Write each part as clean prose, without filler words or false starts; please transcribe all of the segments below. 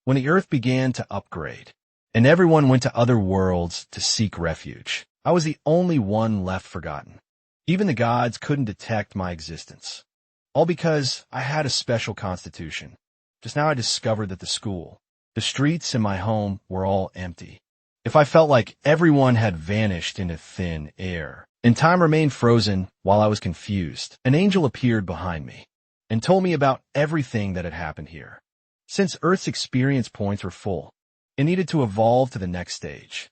when the Earth began to upgrade, and everyone went to other worlds to seek refuge. I was the only one left forgotten. Even the gods couldn't detect my existence. All because I had a special constitution. Just now I discovered that the school, the streets, and my home were all empty. If I felt like everyone had vanished into thin air, and time remained frozen while I was confused, an angel appeared behind me and told me about everything that had happened here. Since Earth's experience points were full, it needed to evolve to the next stage.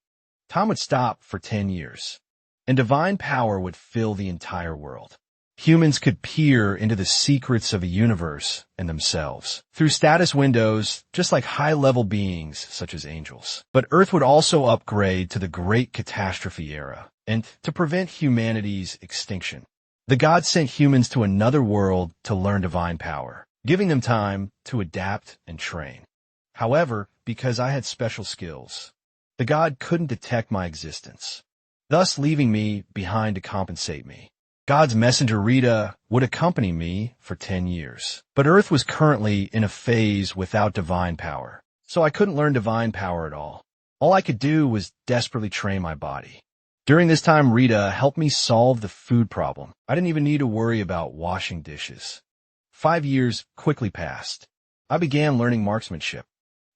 Time would stop for 10 years, and divine power would fill the entire world. Humans could peer into the secrets of the universe and themselves through status windows, just like high-level beings such as angels. But Earth would also upgrade to the Great Catastrophe era, and to prevent humanity's extinction, the gods sent humans to another world to learn divine power, giving them time to adapt and train. However, because I had special skills, the god couldn't detect my existence, thus leaving me behind to compensate me. God's messenger Rita would accompany me for 10 years. But Earth was currently in a phase without divine power, so I couldn't learn divine power at all. All I could do was desperately train my body. During this time, Rita helped me solve the food problem. I didn't even need to worry about washing dishes. 5 years quickly passed. I began learning marksmanship.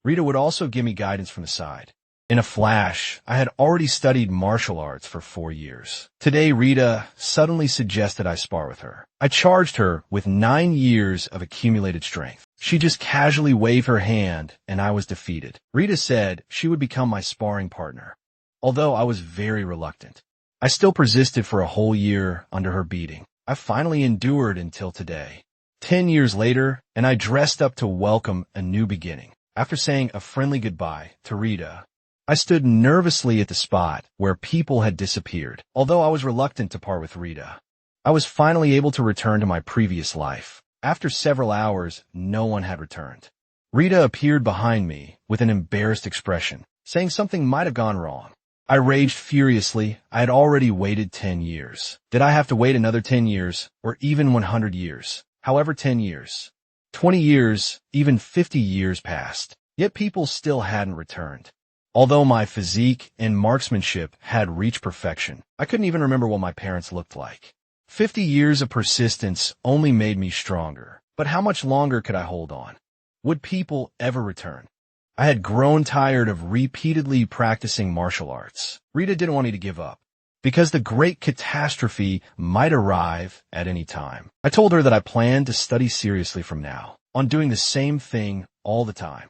Rita would also give me guidance from the side. In a flash, I had already studied martial arts for 4 years. Today, Rita suddenly suggested I spar with her. I charged her with 9 years of accumulated strength. She just casually waved her hand, and I was defeated. Rita said she would become my sparring partner. Although I was very reluctant, I still persisted for a whole year under her beating. I finally endured until today. 10 years later, and I dressed up to welcome a new beginning. After saying a friendly goodbye to Rita, I stood nervously at the spot where people had disappeared. Although I was reluctant to part with Rita, I was finally able to return to my previous life. After several hours, no one had returned. Rita appeared behind me with an embarrassed expression, saying something might have gone wrong. I raged furiously. I had already waited 10 years. Did I have to wait another 10 years, or even 100 years? However, 10 years, 20 years, even 50 years passed, yet people still hadn't returned. Although my physique and marksmanship had reached perfection, I couldn't even remember what my parents looked like. 50 years of persistence only made me stronger. But how much longer could I hold on? Would people ever return? I had grown tired of repeatedly practicing martial arts. Rita didn't want me to give up, because the great catastrophe might arrive at any time. I told her that I planned to study seriously from now on. Doing the same thing all the time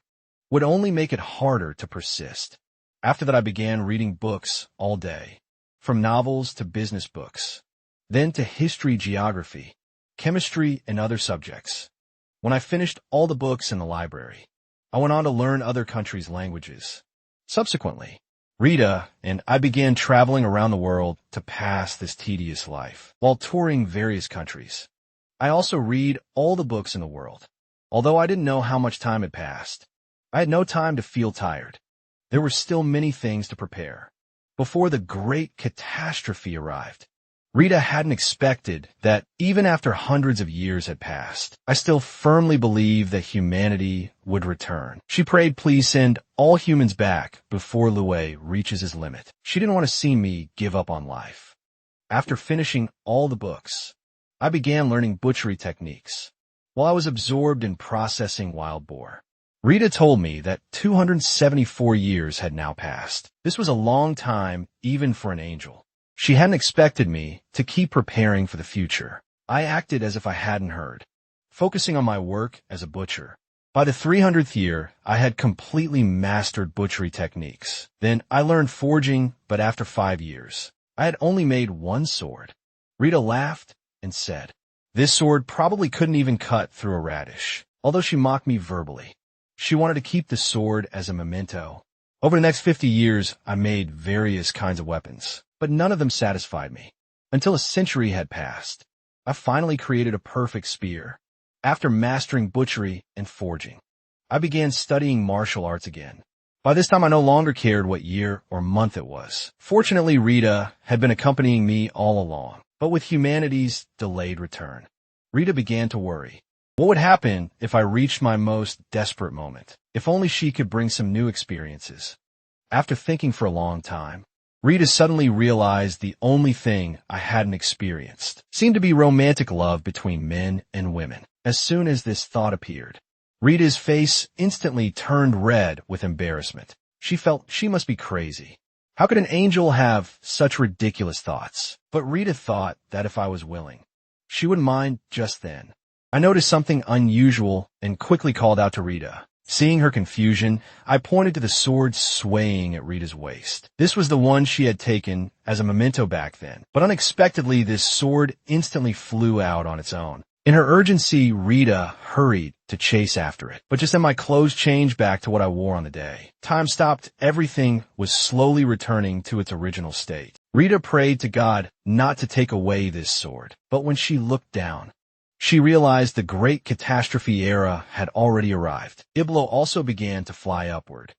would only make it harder to persist. After that, I began reading books all day, from novels to business books, then to history, geography, chemistry, and other subjects. When I finished all the books in the library, I went on to learn other countries' languages. Subsequently, Rita and I began traveling around the world to pass this tedious life, while touring various countries. I also read all the books in the world. Although I didn't know how much time had passed, I had no time to feel tired. There were still many things to prepare before the great catastrophe arrived. Rita hadn't expected that even after hundreds of years had passed, I still firmly believed that humanity would return. She prayed, please send all humans back before Lue reaches his limit. She didn't want to see me give up on life. After finishing all the books, I began learning butchery techniques while I was absorbed in processing wild boar. Rita told me that 274 years had now passed. This was a long time even for an angel. She hadn't expected me to keep preparing for the future. I acted as if I hadn't heard, focusing on my work as a butcher. By the 300th year, I had completely mastered butchery techniques. Then I learned forging, but after 5 years, I had only made one sword. Rita laughed and said, this sword probably couldn't even cut through a radish. Although she mocked me verbally, she wanted to keep the sword as a memento. Over the next 50 years, I made various kinds of weapons, but none of them satisfied me. Until a century had passed, I finally created a perfect spear. After mastering butchery and forging, I began studying martial arts again. By this time, I no longer cared what year or month it was. Fortunately, Rita had been accompanying me all along, but with humanity's delayed return, Rita began to worry. What would happen if I reached my most desperate moment? If only she could bring some new experiences. After thinking for a long time, Rita suddenly realized the only thing I hadn't experienced seemed to be romantic love between men and women. As soon as this thought appeared, Rita's face instantly turned red with embarrassment. She felt she must be crazy. How could an angel have such ridiculous thoughts? But Rita thought that if I was willing, she wouldn't mind just then. I noticed something unusual and quickly called out to Rita. Seeing her confusion, I pointed to the sword swaying at Rita's waist. This was the one she had taken as a memento back then, but unexpectedly this sword instantly flew out on its own. In her urgency, Rita hurried to chase after it. But just then my clothes changed back to what I wore on the day. Time stopped. Everything was slowly returning to its original state. Rita prayed to God not to take away this sword. But when she looked down, she realized the great catastrophe era had already arrived. Iblo also began to fly upward.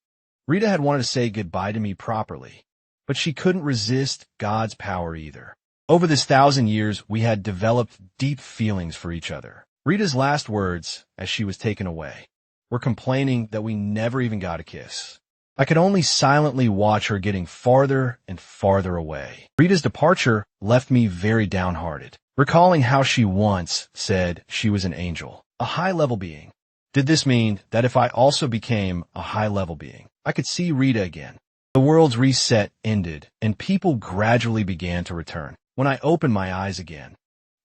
Rita had wanted to say goodbye to me properly, but she couldn't resist God's power either. Over this 1,000 years, we had developed deep feelings for each other. Rita's last words, as she was taken away, were complaining that we never even got a kiss. I could only silently watch her getting farther and farther away. Rita's departure left me very downhearted, recalling how she once said she was an angel, a high-level being. Did this mean that if I also became a high-level being, I could see Rita again? The world's reset ended, and people gradually began to return. When I opened my eyes again,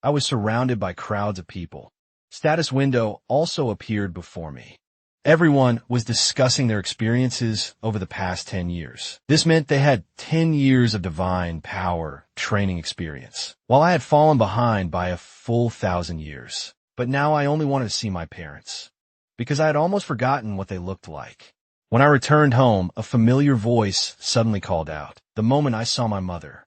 I was surrounded by crowds of people. Status window also appeared before me. Everyone was discussing their experiences over the past 10 years. This meant they had 10 years of divine power training experience, while I had fallen behind by a full 1,000 years. But now I only wanted to see my parents, because I had almost forgotten what they looked like. When I returned home, a familiar voice suddenly called out. The moment I saw my mother,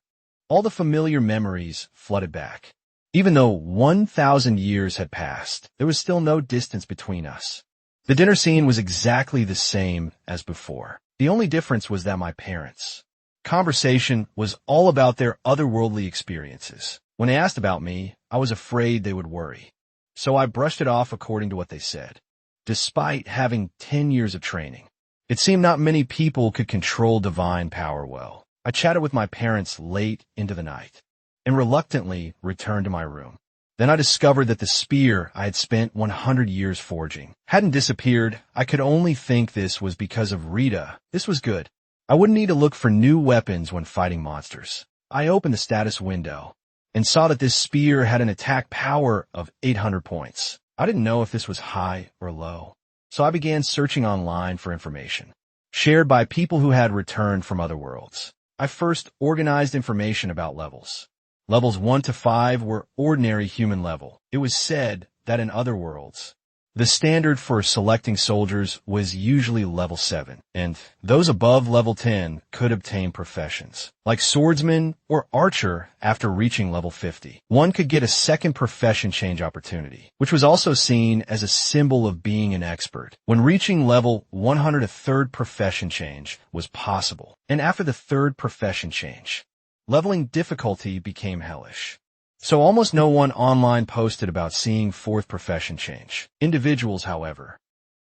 all the familiar memories flooded back. Even though 1,000 years had passed, there was still no distance between us. The dinner scene was exactly the same as before. The only difference was that my parents' conversation was all about their otherworldly experiences. When they asked about me, I was afraid they would worry, so I brushed it off according to what they said. Despite having 10 years of training, it seemed not many people could control divine power well. I chatted with my parents late into the night and reluctantly returned to my room. Then I discovered that the spear I had spent 100 years forging hadn't disappeared. I could only think this was because of Rita. This was good. I wouldn't need to look for new weapons when fighting monsters. I opened the status window and saw that this spear had an attack power of 800 points. I didn't know if this was high or low, so I began searching online for information shared by people who had returned from other worlds. I first organized information about levels. Levels 1 to 5 were ordinary human level. It was said that in other worlds, the standard for selecting soldiers was usually level 7, and those above level 10 could obtain professions, like swordsman or archer after reaching level 50. One could get a second profession change opportunity, which was also seen as a symbol of being an expert. When reaching level 100, a third profession change was possible, and after the third profession change, leveling difficulty became hellish. So almost no one online posted about seeing fourth profession change. Individuals, however,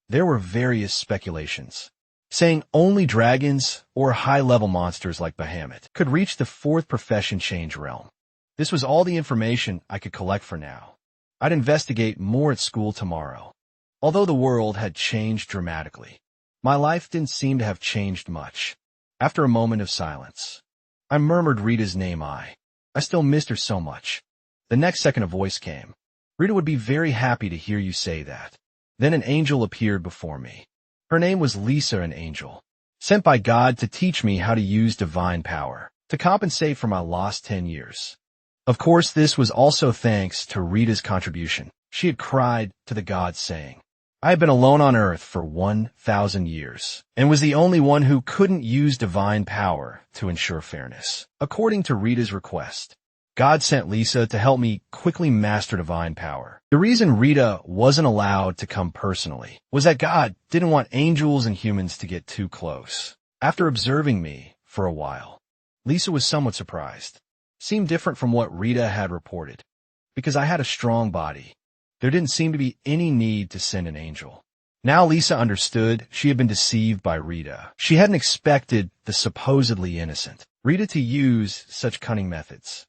there were various speculations, saying only dragons or high-level monsters like Bahamut could reach the fourth profession change realm. This was all the information I could collect for now. I'd investigate more at school tomorrow. Although the world had changed dramatically, my life didn't seem to have changed much. After a moment of silence, I murmured Rita's name. I still missed her so much. The next second a voice came. Rita would be very happy to hear you say that. Then an angel appeared before me. Her name was Lisa, an angel, sent by God to teach me how to use divine power, to compensate for my lost 10 years. Of course, this was also thanks to Rita's contribution. She had cried to the gods saying, I had been alone on earth for 1,000 years, and was the only one who couldn't use divine power to ensure fairness. According to Rita's request, God sent Lisa to help me quickly master divine power. The reason Rita wasn't allowed to come personally was that God didn't want angels and humans to get too close. After observing me for a while, Lisa was somewhat surprised. Seemed different from what Rita had reported, because I had a strong body, There didn't seem to be any need to send an angel. Now Lisa understood she had been deceived by Rita. She hadn't expected the supposedly innocent Rita to use such cunning methods.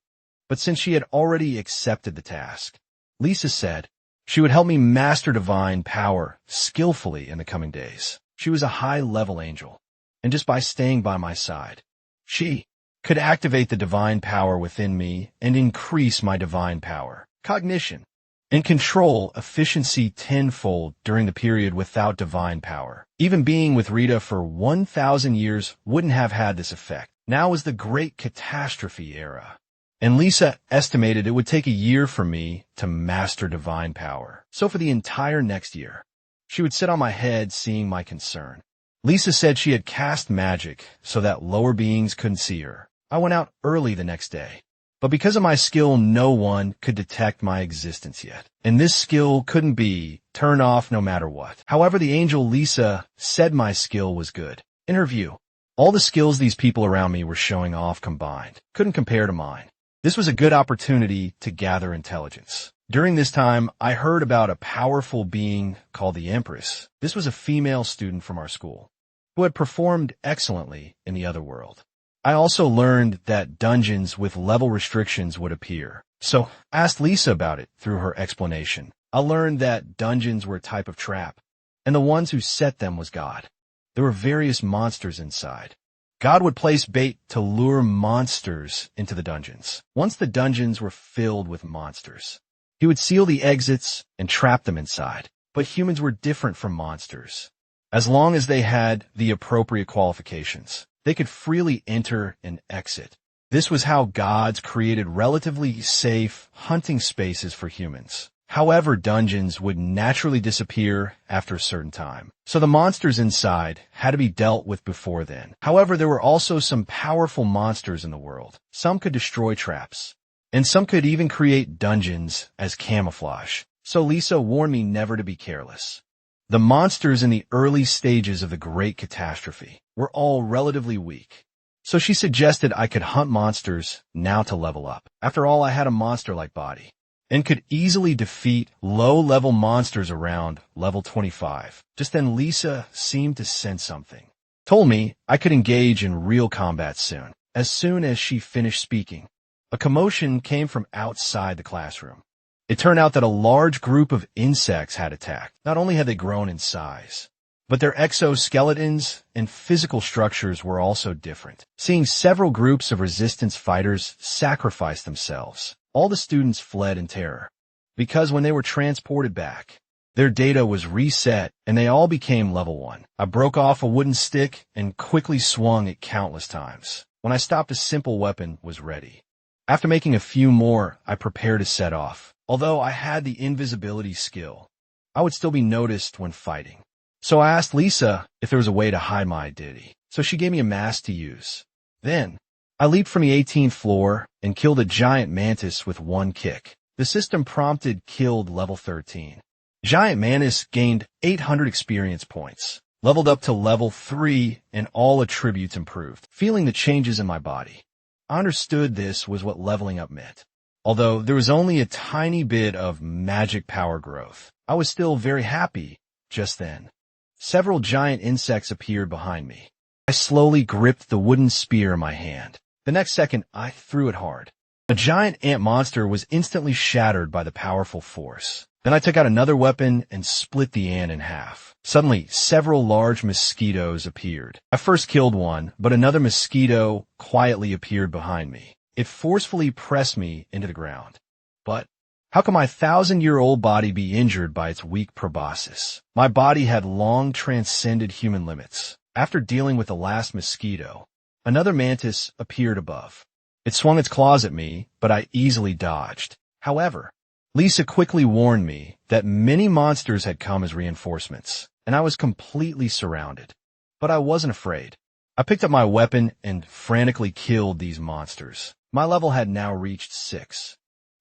But since she had already accepted the task, Lisa said she would help me master divine power skillfully in the coming days. She was a high-level angel, and just by staying by my side, she could activate the divine power within me and increase my divine power, cognition, and control efficiency tenfold during the period without divine power. Even being with Rita for 1,000 years wouldn't have had this effect. Now was the great catastrophe era, and Lisa estimated it would take a year for me to master divine power. So for the entire next year, she would sit on my head seeing my concern. Lisa said she had cast magic so that lower beings couldn't see her. I went out early the next day, but because of my skill, no one could detect my existence yet. And this skill couldn't be turned off no matter what. However, the angel Lisa said my skill was good. In her view, all the skills these people around me were showing off combined couldn't compare to mine. This was a good opportunity to gather intelligence. During this time, I heard about a powerful being called the Empress. This was a female student from our school who had performed excellently in the other world. I also learned that dungeons with level restrictions would appear. So I asked Lisa about it through her explanation. I learned that dungeons were a type of trap, and the ones who set them was God. There were various monsters inside. God would place bait to lure monsters into the dungeons. Once the dungeons were filled with monsters, he would seal the exits and trap them inside. But humans were different from monsters. As long as they had the appropriate qualifications, they could freely enter and exit. This was how gods created relatively safe hunting spaces for humans. However, dungeons would naturally disappear after a certain time, so the monsters inside had to be dealt with before then. However, there were also some powerful monsters in the world. Some could destroy traps, and some could even create dungeons as camouflage. So Lisa warned me never to be careless. The monsters in the early stages of the Great Catastrophe were all relatively weak, so she suggested I could hunt monsters now to level up. After all, I had a monster-like body and could easily defeat low-level monsters around level 25. Just then Lisa seemed to sense something. Told me I could engage in real combat soon. As soon as she finished speaking, a commotion came from outside the classroom. It turned out that a large group of insects had attacked. Not only had they grown in size, but their exoskeletons and physical structures were also different. Seeing several groups of resistance fighters sacrifice themselves, all the students fled in terror, because when they were transported back, their data was reset and they all became level 1. I broke off a wooden stick and quickly swung it countless times. When I stopped, a simple weapon was ready. After making a few more, I prepared to set off. Although I had the invisibility skill, I would still be noticed when fighting. So I asked Lisa if there was a way to hide my identity, so she gave me a mask to use. Then, I leaped from the 18th floor and killed a giant mantis with one kick. The system prompted killed level 13. Giant mantis gained 800 experience points, leveled up to level 3, and all attributes improved. Feeling the changes in my body, I understood this was what leveling up meant. Although there was only a tiny bit of magic power growth, I was still very happy just then. Several giant insects appeared behind me. I slowly gripped the wooden spear in my hand. The next second, I threw it hard. A giant ant monster was instantly shattered by the powerful force. Then I took out another weapon and split the ant in half. Suddenly, several large mosquitoes appeared. I first killed one, but another mosquito quietly appeared behind me. It forcefully pressed me into the ground. But how could my 1,000-year-old body be injured by its weak proboscis? My body had long transcended human limits. After dealing with the last mosquito, another mantis appeared above. It swung its claws at me, but I easily dodged. However, Lisa quickly warned me that many monsters had come as reinforcements, and I was completely surrounded. But I wasn't afraid. I picked up my weapon and frantically killed these monsters. My level had now reached 6.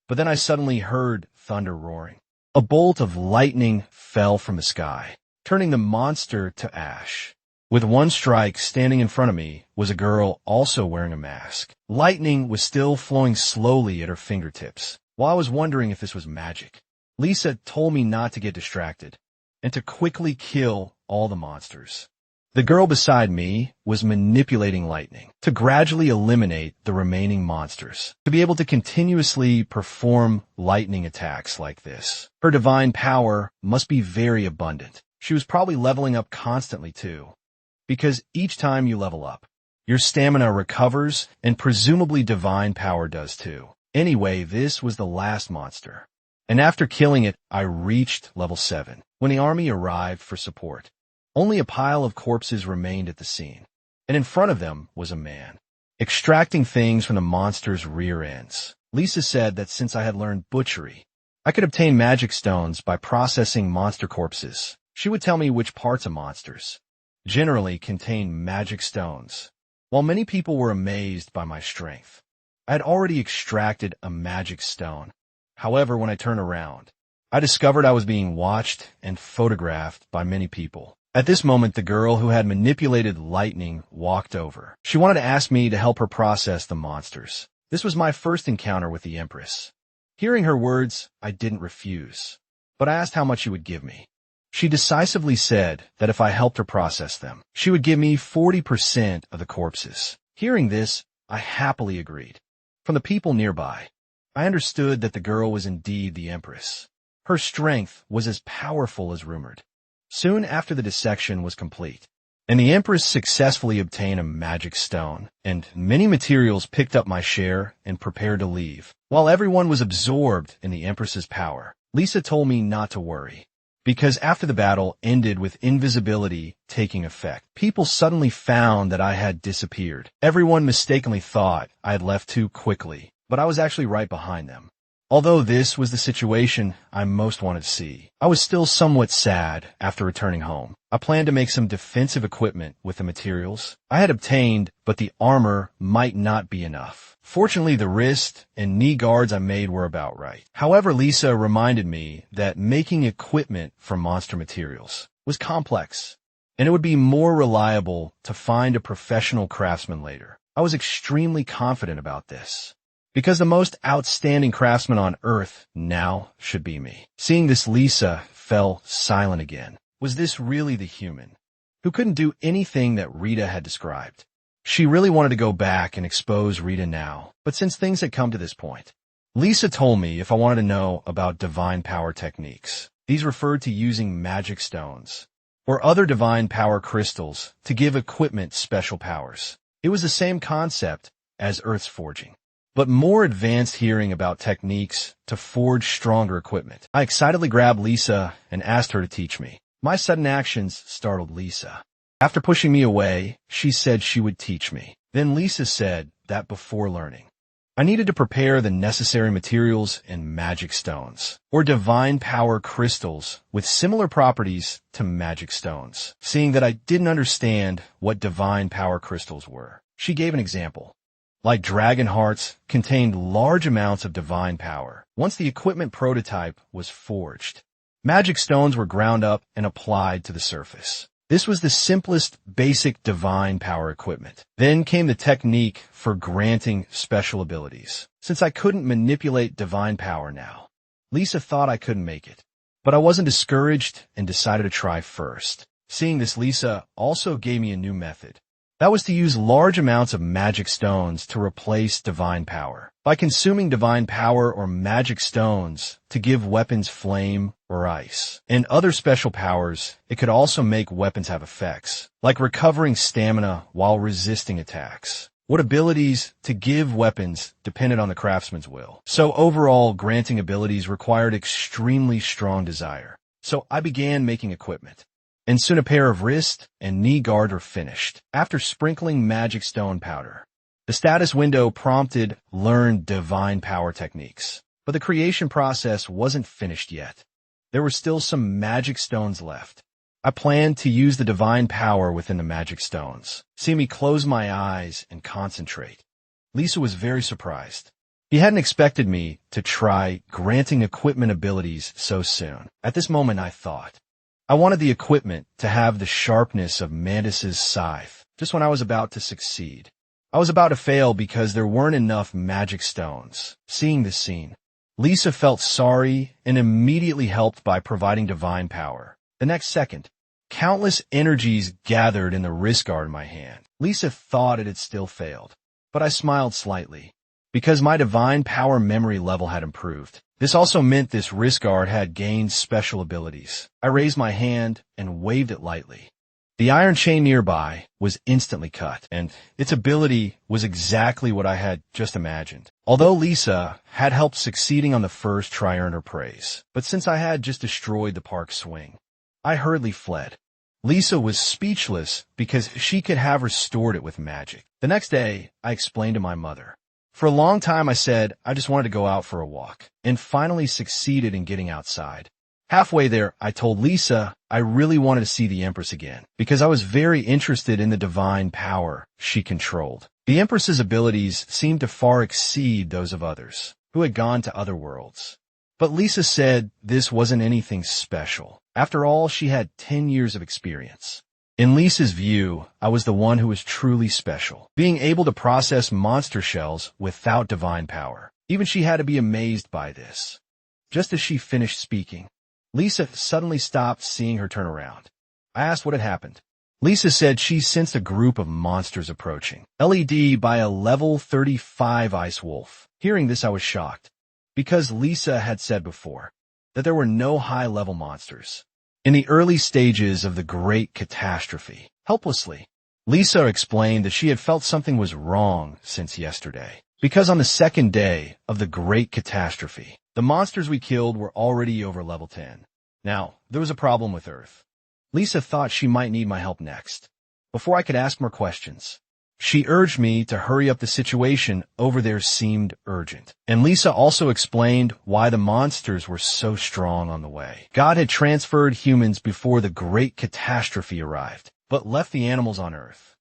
But then I suddenly heard thunder roaring. A bolt of lightning fell from the sky, turning the monster to ash. With one strike, standing in front of me was a girl also wearing a mask. Lightning was still flowing slowly at her fingertips. While I was wondering if this was magic, Lisa told me not to get distracted and to quickly kill all the monsters. The girl beside me was manipulating lightning to gradually eliminate the remaining monsters, to be able to continuously perform lightning attacks like this. Her divine power must be very abundant. She was probably leveling up constantly too, because each time you level up, your stamina recovers and presumably divine power does too. Anyway, this was the last monster, and after killing it, I reached level 7 when the army arrived for support. Only a pile of corpses remained at the scene, and in front of them was a man, extracting things from the monster's rear ends. Lisa said that since I had learned butchery, I could obtain magic stones by processing monster corpses. She would tell me which parts of monsters generally contain magic stones. While many people were amazed by my strength, I had already extracted a magic stone. However, when I turned around, I discovered I was being watched and photographed by many people. At this moment, the girl who had manipulated lightning walked over. She wanted to ask me to help her process the monsters. This was my first encounter with the Empress. Hearing her words, I didn't refuse, but I asked how much she would give me. She decisively said that if I helped her process them, she would give me 40% of the corpses. Hearing this, I happily agreed. From the people nearby, I understood that the girl was indeed the Empress. Her strength was as powerful as rumored. Soon after the dissection was complete, and the Empress successfully obtained a magic stone, and many materials picked up my share and prepared to leave. While everyone was absorbed in the Empress's power, Lisa told me not to worry, because after the battle ended with invisibility taking effect, people suddenly found that I had disappeared. Everyone mistakenly thought I had left too quickly, but I was actually right behind them. Although this was the situation I most wanted to see, I was still somewhat sad after returning home. I planned to make some defensive equipment with the materials I had obtained, but the armor might not be enough. Fortunately, the wrist and knee guards I made were about right. However, Lisa reminded me that making equipment from monster materials was complex, and it would be more reliable to find a professional craftsman later. I was extremely confident about this, because the most outstanding craftsman on Earth now should be me. Seeing this, Lisa fell silent again. Was this really the human who couldn't do anything that Rita had described? She really wanted to go back and expose Rita now, but since things had come to this point, Lisa told me if I wanted to know about divine power techniques. These referred to using magic stones or other divine power crystals to give equipment special powers. It was the same concept as Earth's forging, but more advanced, hearing about techniques to forge stronger equipment. I excitedly grabbed Lisa and asked her to teach me. My sudden actions startled Lisa. After pushing me away, she said she would teach me. Then Lisa said that before learning, I needed to prepare the necessary materials and magic stones, or divine power crystals with similar properties to magic stones. Seeing that I didn't understand what divine power crystals were, she gave an example. Like dragon hearts, contained large amounts of divine power. Once the equipment prototype was forged, magic stones were ground up and applied to the surface. This was the simplest, basic divine power equipment. Then came the technique for granting special abilities. Since I couldn't manipulate divine power now, Lisa thought I couldn't make it. But I wasn't discouraged and decided to try first. Seeing this, Lisa also gave me a new method. That was to use large amounts of magic stones to replace divine power. By consuming divine power or magic stones to give weapons flame or ice and other special powers, it could also make weapons have effects, like recovering stamina while resisting attacks. What abilities to give weapons depended on the craftsman's will. So overall, granting abilities required extremely strong desire. So I began making equipment, and soon a pair of wrist and knee guard were finished. After sprinkling magic stone powder, the status window prompted learn divine power techniques. But the creation process wasn't finished yet. There were still some magic stones left. I planned to use the divine power within the magic stones. Seeing me close my eyes and concentrate, Lisa was very surprised. He hadn't expected me to try granting equipment abilities so soon. At this moment, I thought, I wanted the equipment to have the sharpness of Mandas's scythe. Just when I was about to succeed, I was about to fail because there weren't enough magic stones. Seeing this scene, Lisa felt sorry and immediately helped by providing divine power. The next second, countless energies gathered in the wrist guard in my hand. Lisa thought it had still failed, but I smiled slightly, because my divine power memory level had improved. This also meant this wrist guard had gained special abilities. I raised my hand and waved it lightly. The iron chain nearby was instantly cut, and its ability was exactly what I had just imagined. Although Lisa had helped succeeding on the first try earned her praise, but since I had just destroyed the park swing, I hurriedly fled. Lisa was speechless because she could have restored it with magic. The next day, I explained to my mother. For a long time, I said I just wanted to go out for a walk, and finally succeeded in getting outside. Halfway there, I told Lisa I really wanted to see the Empress again, because I was very interested in the divine power she controlled. The Empress's abilities seemed to far exceed those of others, who had gone to other worlds. But Lisa said this wasn't anything special. After all, she had 10 years of experience. In Lisa's view, I was the one who was truly special, being able to process monster shells without divine power. Even she had to be amazed by this. Just as she finished speaking, Lisa suddenly stopped, seeing her turn around. I asked what had happened. Lisa said she sensed a group of monsters approaching, led by a level 35 ice wolf. Hearing this, I was shocked, because Lisa had said before that there were no high-level monsters. In the early stages of the Great Catastrophe, helplessly, Lisa explained that she had felt something was wrong since yesterday, because on the second day of the Great Catastrophe, the monsters we killed were already over level 10. Now, there was a problem with Earth. Lisa thought she might need my help next. Before I could ask more questions, she urged me to hurry up. The situation over there seemed urgent. And Lisa also explained why the monsters were so strong on the way. God had transferred humans before the Great Catastrophe arrived, but left the animals on Earth.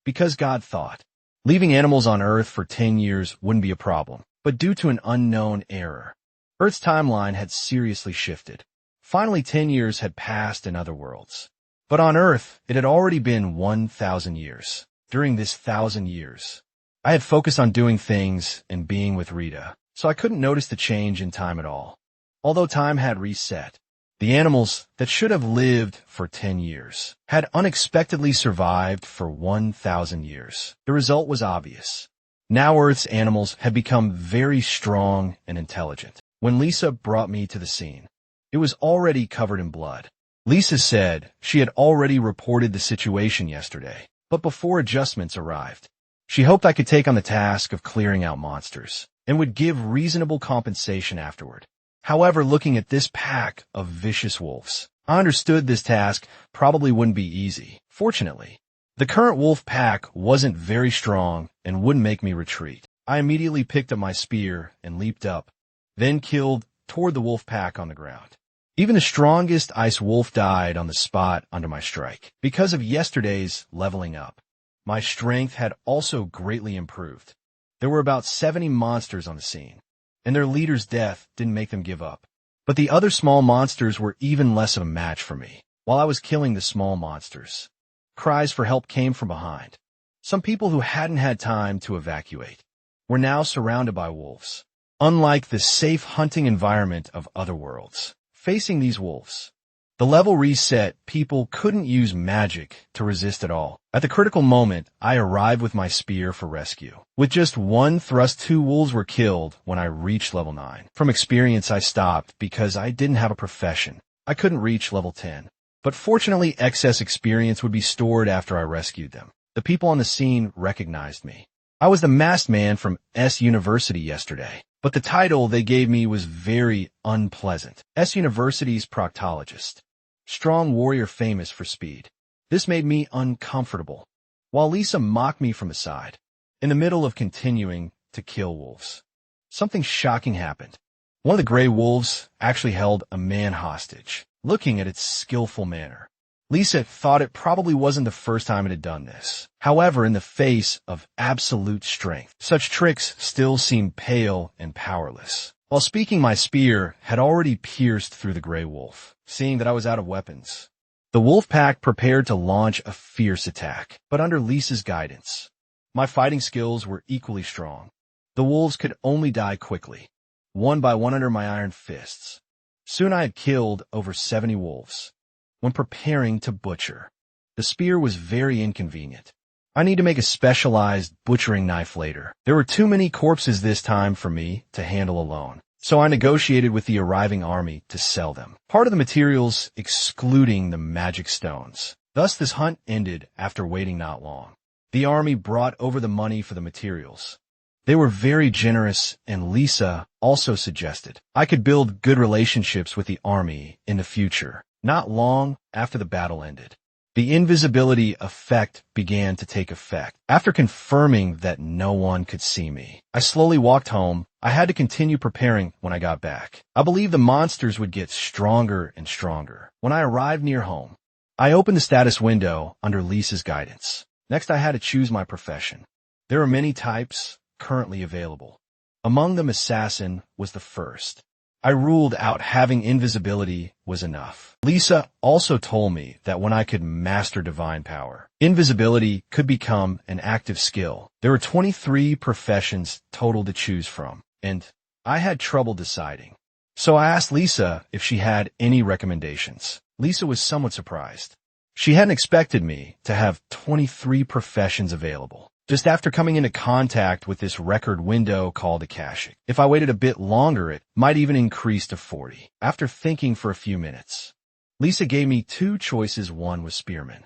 Because God thought leaving animals on Earth for 10 years wouldn't be a problem. But due to an unknown error, Earth's timeline had seriously shifted. Finally, 10 years had passed in other worlds. But on Earth, it had already been 1,000 years. During this 1,000 years, I had focused on doing things and being with Rita, so I couldn't notice the change in time at all. Although time had reset, the animals that should have lived for 10 years had unexpectedly survived for 1,000 years. The result was obvious. Now Earth's animals had become very strong and intelligent. When Lisa brought me to the scene, it was already covered in blood. Lisa said she had already reported the situation yesterday, but before adjustments arrived, she hoped I could take on the task of clearing out monsters and would give reasonable compensation afterward. However, looking at this pack of vicious wolves, I understood this task probably wouldn't be easy. Fortunately, the current wolf pack wasn't very strong and wouldn't make me retreat. I immediately picked up my spear and leaped up, then killed toward the wolf pack on the ground. Even the strongest ice wolf died on the spot under my strike. Because of yesterday's leveling up, my strength had also greatly improved. There were about 70 monsters on the scene, and their leader's death didn't make them give up. But the other small monsters were even less of a match for me. While I was killing the small monsters, cries for help came from behind. Some people who hadn't had time to evacuate were now surrounded by wolves. Unlike the safe hunting environment of other worlds, facing these wolves, the level reset, people couldn't use magic to resist at all. At the critical moment, I arrived with my spear for rescue. With just one thrust, 2 wolves were killed when I reached level 9. From experience, I stopped because I didn't have a profession. I couldn't reach level 10. But fortunately, excess experience would be stored after I rescued them. The people on the scene recognized me. I was the masked man from S University yesterday, but the title they gave me was very unpleasant. S University's proctologist. Strong warrior famous for speed. This made me uncomfortable, while Lisa mocked me from the side. In the middle of continuing to kill wolves, something shocking happened. One of the gray wolves actually held a man hostage. Looking at its skillful manner, Lisa thought it probably wasn't the first time it had done this. However, in the face of absolute strength, such tricks still seemed pale and powerless. While speaking, my spear had already pierced through the gray wolf. Seeing that I was out of weapons, the wolf pack prepared to launch a fierce attack. But under Lisa's guidance, my fighting skills were equally strong. The wolves could only die quickly. one by one under my iron fists. Soon I had killed over 70 wolves. When preparing to butcher, the spear was very inconvenient. I need to make a specialized butchering knife later. There were too many corpses this time for me to handle alone, so I negotiated with the arriving army to sell them. Part of the materials excluding the magic stones. Thus this hunt ended after waiting not long. The army brought over the money for the materials. They were very generous, and Lisa also suggested I could build good relationships with the army in the future. Not long after the battle ended, the invisibility effect began to take effect. After confirming that no one could see me, I slowly walked home. I had to continue preparing when I got back. I believed the monsters would get stronger and stronger. When I arrived near home, I opened the status window under Lisa's guidance. Next, I had to choose my profession. There are many types currently available. Among them, assassin was the first. I ruled out having invisibility was enough. Lisa also told me that when I could master divine power, invisibility could become an active skill. There were 23 professions total to choose from, and I had trouble deciding. So I asked Lisa if she had any recommendations. Lisa was somewhat surprised. She hadn't expected me to have 23 professions available. Just after coming into contact with this record window called Akashic. If I waited a bit longer, it might even increase to 40. After thinking for a few minutes, Lisa gave me two choices. One was spearman.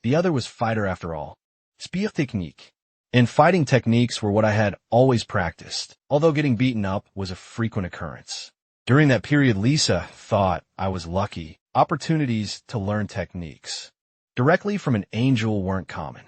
The other was fighter after all. Spear technique. And fighting techniques were what I had always practiced, although getting beaten up was a frequent occurrence. During that period, Lisa thought I was lucky. Opportunities to learn techniques directly from an angel weren't common.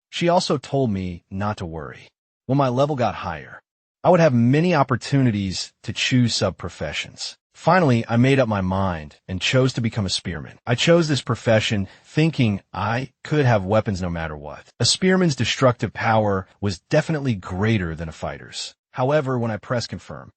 She also told me not to worry. When my level got higher, I would have many opportunities to choose sub-professions. Finally, I made up my mind and chose to become a spearman. I chose this profession thinking I could have weapons no matter what. A spearman's destructive power was definitely greater than a fighter's. However, when I pressed confirm,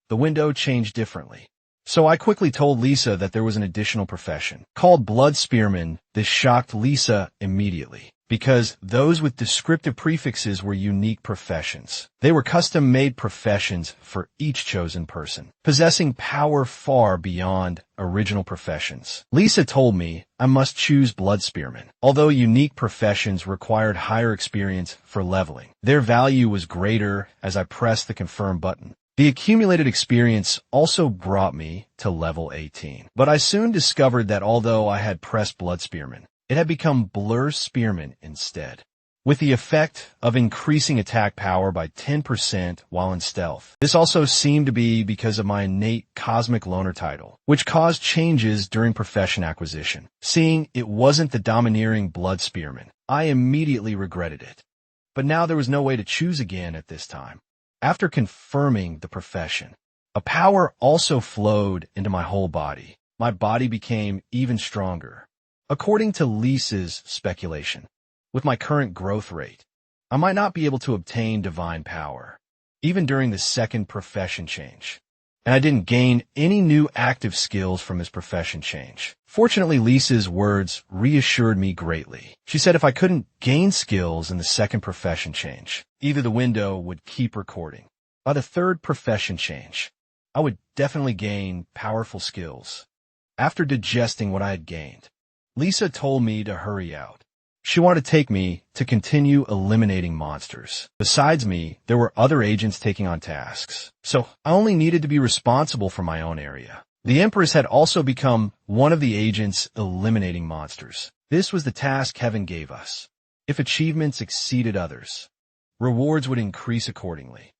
the window changed differently. So I quickly told Lisa that there was an additional profession called blood spearman. This shocked Lisa immediately, because those with descriptive prefixes were unique professions. They were custom-made professions for each chosen person, possessing power far beyond original professions. Lisa told me I must choose blood spearman. Although unique professions required higher experience for leveling, their value was greater as I pressed the confirm button. The accumulated experience also brought me to level 18. But I soon discovered that although I had pressed blood spearman, it had become blur spearman instead, with the effect of increasing attack power by 10% while in stealth. This also seemed to be because of my innate cosmic loner title, which caused changes during profession acquisition. Seeing it wasn't the domineering blood spearman, I immediately regretted it. But now there was no way to choose again at this time. After confirming the profession, a power also flowed into my whole body. My body became even stronger. According to Lisa's speculation, with my current growth rate, I might not be able to obtain divine power, even during the second profession change. And I didn't gain any new active skills from this profession change. Fortunately, Lisa's words reassured me greatly. She said if I couldn't gain skills in the second profession change, either the window would keep recording. By the third profession change, I would definitely gain powerful skills. After digesting what I had gained, Lisa told me to hurry out. She wanted to take me to continue eliminating monsters. Besides me, there were other agents taking on tasks, so I only needed to be responsible for my own area. The Empress had also become one of the agents eliminating monsters. This was the task heaven gave us. If achievements exceeded others, rewards would increase accordingly.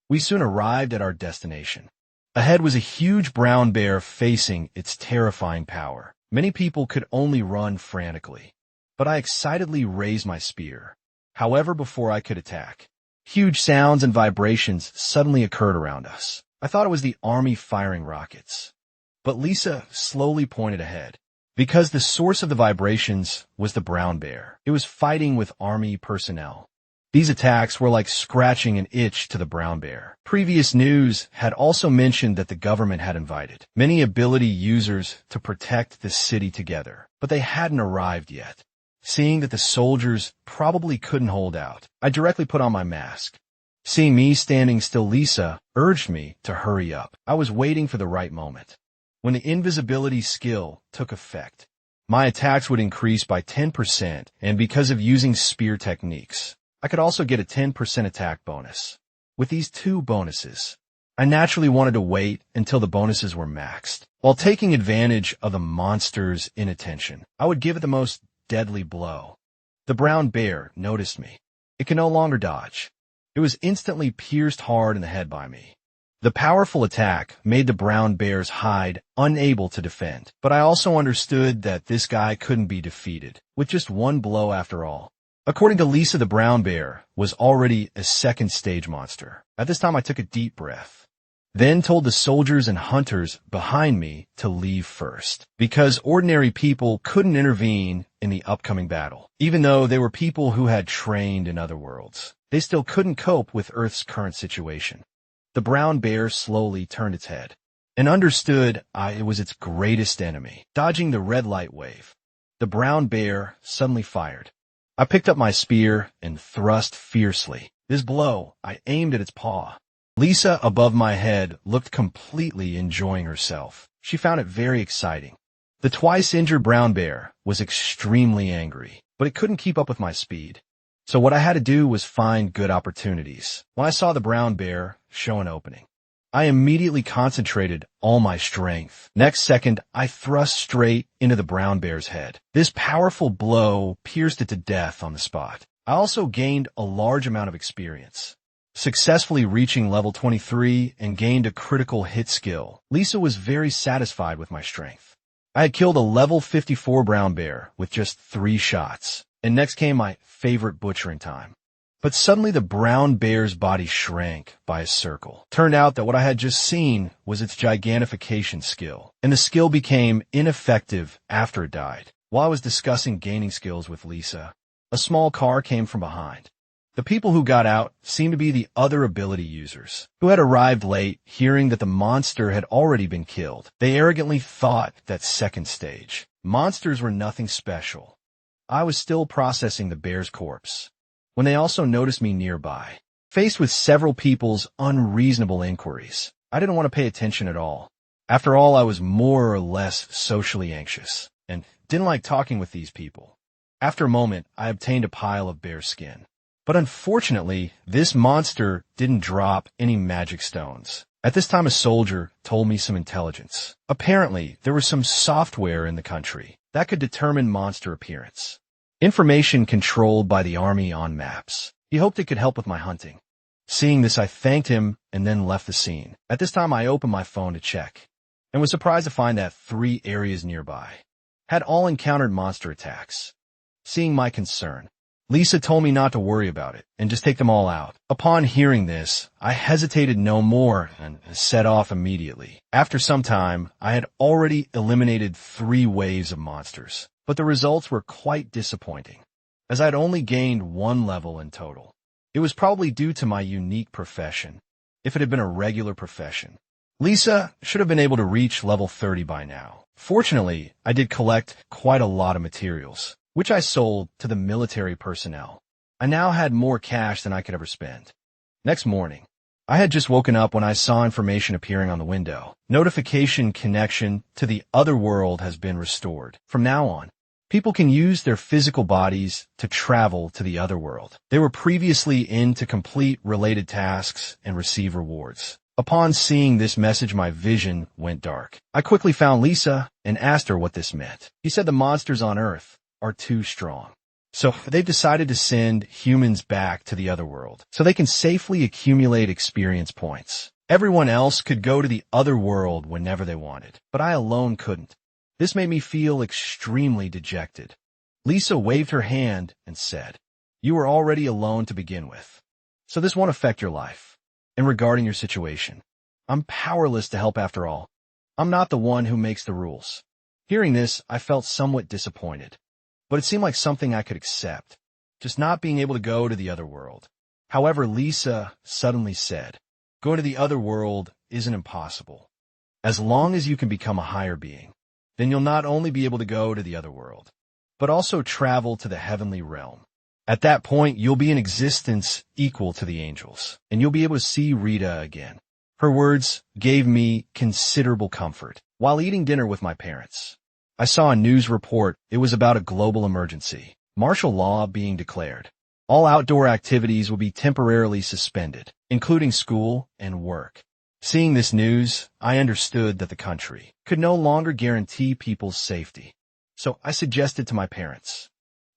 We soon arrived at our destination. Ahead was a huge brown bear facing its terrifying power. Many people could only run frantically, but I excitedly raised my spear. However, before I could attack, huge sounds and vibrations suddenly occurred around us. I thought it was the army firing rockets. But Lisa slowly pointed ahead, because the source of the vibrations was the brown bear. It was fighting with army personnel. These attacks were like scratching an itch to the brown bear. Previous news had also mentioned that the government had invited many ability users to protect the city together, but they hadn't arrived yet. Seeing that the soldiers probably couldn't hold out, I directly put on my mask. Seeing me standing still, Lisa urged me to hurry up. I was waiting for the right moment. When the invisibility skill took effect, my attacks would increase by 10%, and because of using spear techniques, I could also get a 10% attack bonus. With these two bonuses, I naturally wanted to wait until the bonuses were maxed. While taking advantage of the monster's inattention, I would give it the most deadly blow. The brown bear noticed me. It could no longer dodge. It was instantly pierced hard in the head by me. The powerful attack made the brown bear's hide unable to defend, but I also understood that this guy couldn't be defeated with just one blow after all. According to Lisa, the brown bear was already a second stage monster. At this time, I took a deep breath, then told the soldiers and hunters behind me to leave first, because ordinary people couldn't intervene in the upcoming battle. Even though they were people who had trained in other worlds, they still couldn't cope with Earth's current situation. The brown bear slowly turned its head and understood it was its greatest enemy. Dodging the red light wave, the brown bear suddenly fired. I picked up my spear and thrust fiercely. This blow, I aimed at its paw. Lisa, above my head, looked completely enjoying herself. She found it very exciting. The twice-injured brown bear was extremely angry, but it couldn't keep up with my speed. So what I had to do was find good opportunities. When I saw the brown bear show an opening, I immediately concentrated all my strength. Next second, I thrust straight into the brown bear's head. This powerful blow pierced it to death on the spot. I also gained a large amount of experience, successfully reaching level 23 and gained a critical hit skill. Lisa was very satisfied with my strength. I had killed a level 54 brown bear with just 3 shots. And next came my favorite butchering time. But suddenly the brown bear's body shrank by a circle. Turned out that what I had just seen was its gigantification skill, and the skill became ineffective after it died. While I was discussing gaining skills with Lisa, a small car came from behind. The people who got out seemed to be the other ability users, who had arrived late, hearing that the monster had already been killed. They arrogantly thought that second stage monsters were nothing special. I was still processing the bear's corpse when they also noticed me nearby. Faced with several people's unreasonable inquiries, I didn't want to pay attention at all. After all, I was more or less socially anxious and didn't like talking with these people. After a moment, I obtained a pile of bear skin. But unfortunately, this monster didn't drop any magic stones. At this time, a soldier told me some intelligence. Apparently, there was some software in the country that could determine monster appearance. Information controlled by the army on maps. He hoped it could help with my hunting. Seeing this, I thanked him and then left the scene. At this time, I opened my phone to check and was surprised to find that 3 areas nearby had all encountered monster attacks. Seeing my concern, Lisa told me not to worry about it and just take them all out. Upon hearing this, I hesitated no more and set off immediately. After some time, I had already eliminated 3 waves of monsters, but the results were quite disappointing, as I had only gained 1 level in total. It was probably due to my unique profession. If it had been a regular profession, Lisa should have been able to reach level 30 by now. Fortunately, I did collect quite a lot of materials, which I sold to the military personnel. I now had more cash than I could ever spend. Next morning, I had just woken up when I saw information appearing on the window. Notification connection to the other world has been restored. From now on, people can use their physical bodies to travel to the other world. They were previously in to complete related tasks and receive rewards. Upon seeing this message, my vision went dark. I quickly found Lisa and asked her what this meant. She said the monsters on Earth are too strong. So they've decided to send humans back to the other world so they can safely accumulate experience points. Everyone else could go to the other world whenever they wanted, but I alone couldn't. This made me feel extremely dejected. Lisa waved her hand and said, "You were already alone to begin with, so this won't affect your life. And regarding your situation, I'm powerless to help after all. I'm not the one who makes the rules." Hearing this, I felt somewhat disappointed, but it seemed like something I could accept, just not being able to go to the other world. However, Lisa suddenly said, "Going to the other world isn't impossible. As long as you can become a higher being, then you'll not only be able to go to the other world, but also travel to the heavenly realm. At that point, you'll be in existence equal to the angels, and you'll be able to see Rita again. Her words gave me considerable comfort. While eating dinner with my parents, I saw a news report. It was about a global emergency, martial law being declared. All outdoor activities will be temporarily suspended, including school and work. Seeing this news, I understood that the country could no longer guarantee people's safety. So I suggested to my parents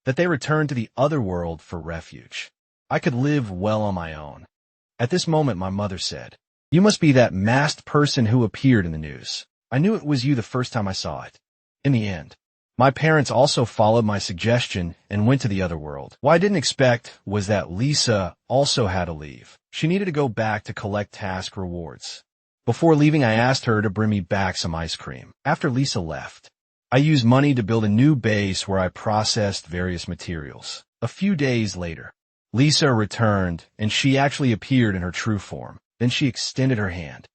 that they return to the other world for refuge. I could live well on my own. At this moment, my mother said, "You must be that masked person who appeared in the news. I knew it was you the first time I saw it." In the end, my parents also followed my suggestion and went to the other world. What I didn't expect was that Lisa also had to leave. She needed to go back to collect task rewards. Before leaving, I asked her to bring me back some ice cream. After Lisa left, I used money to build a new base where I processed various materials. A few days later, Lisa returned, and she actually appeared in her true form. Then she extended her hand,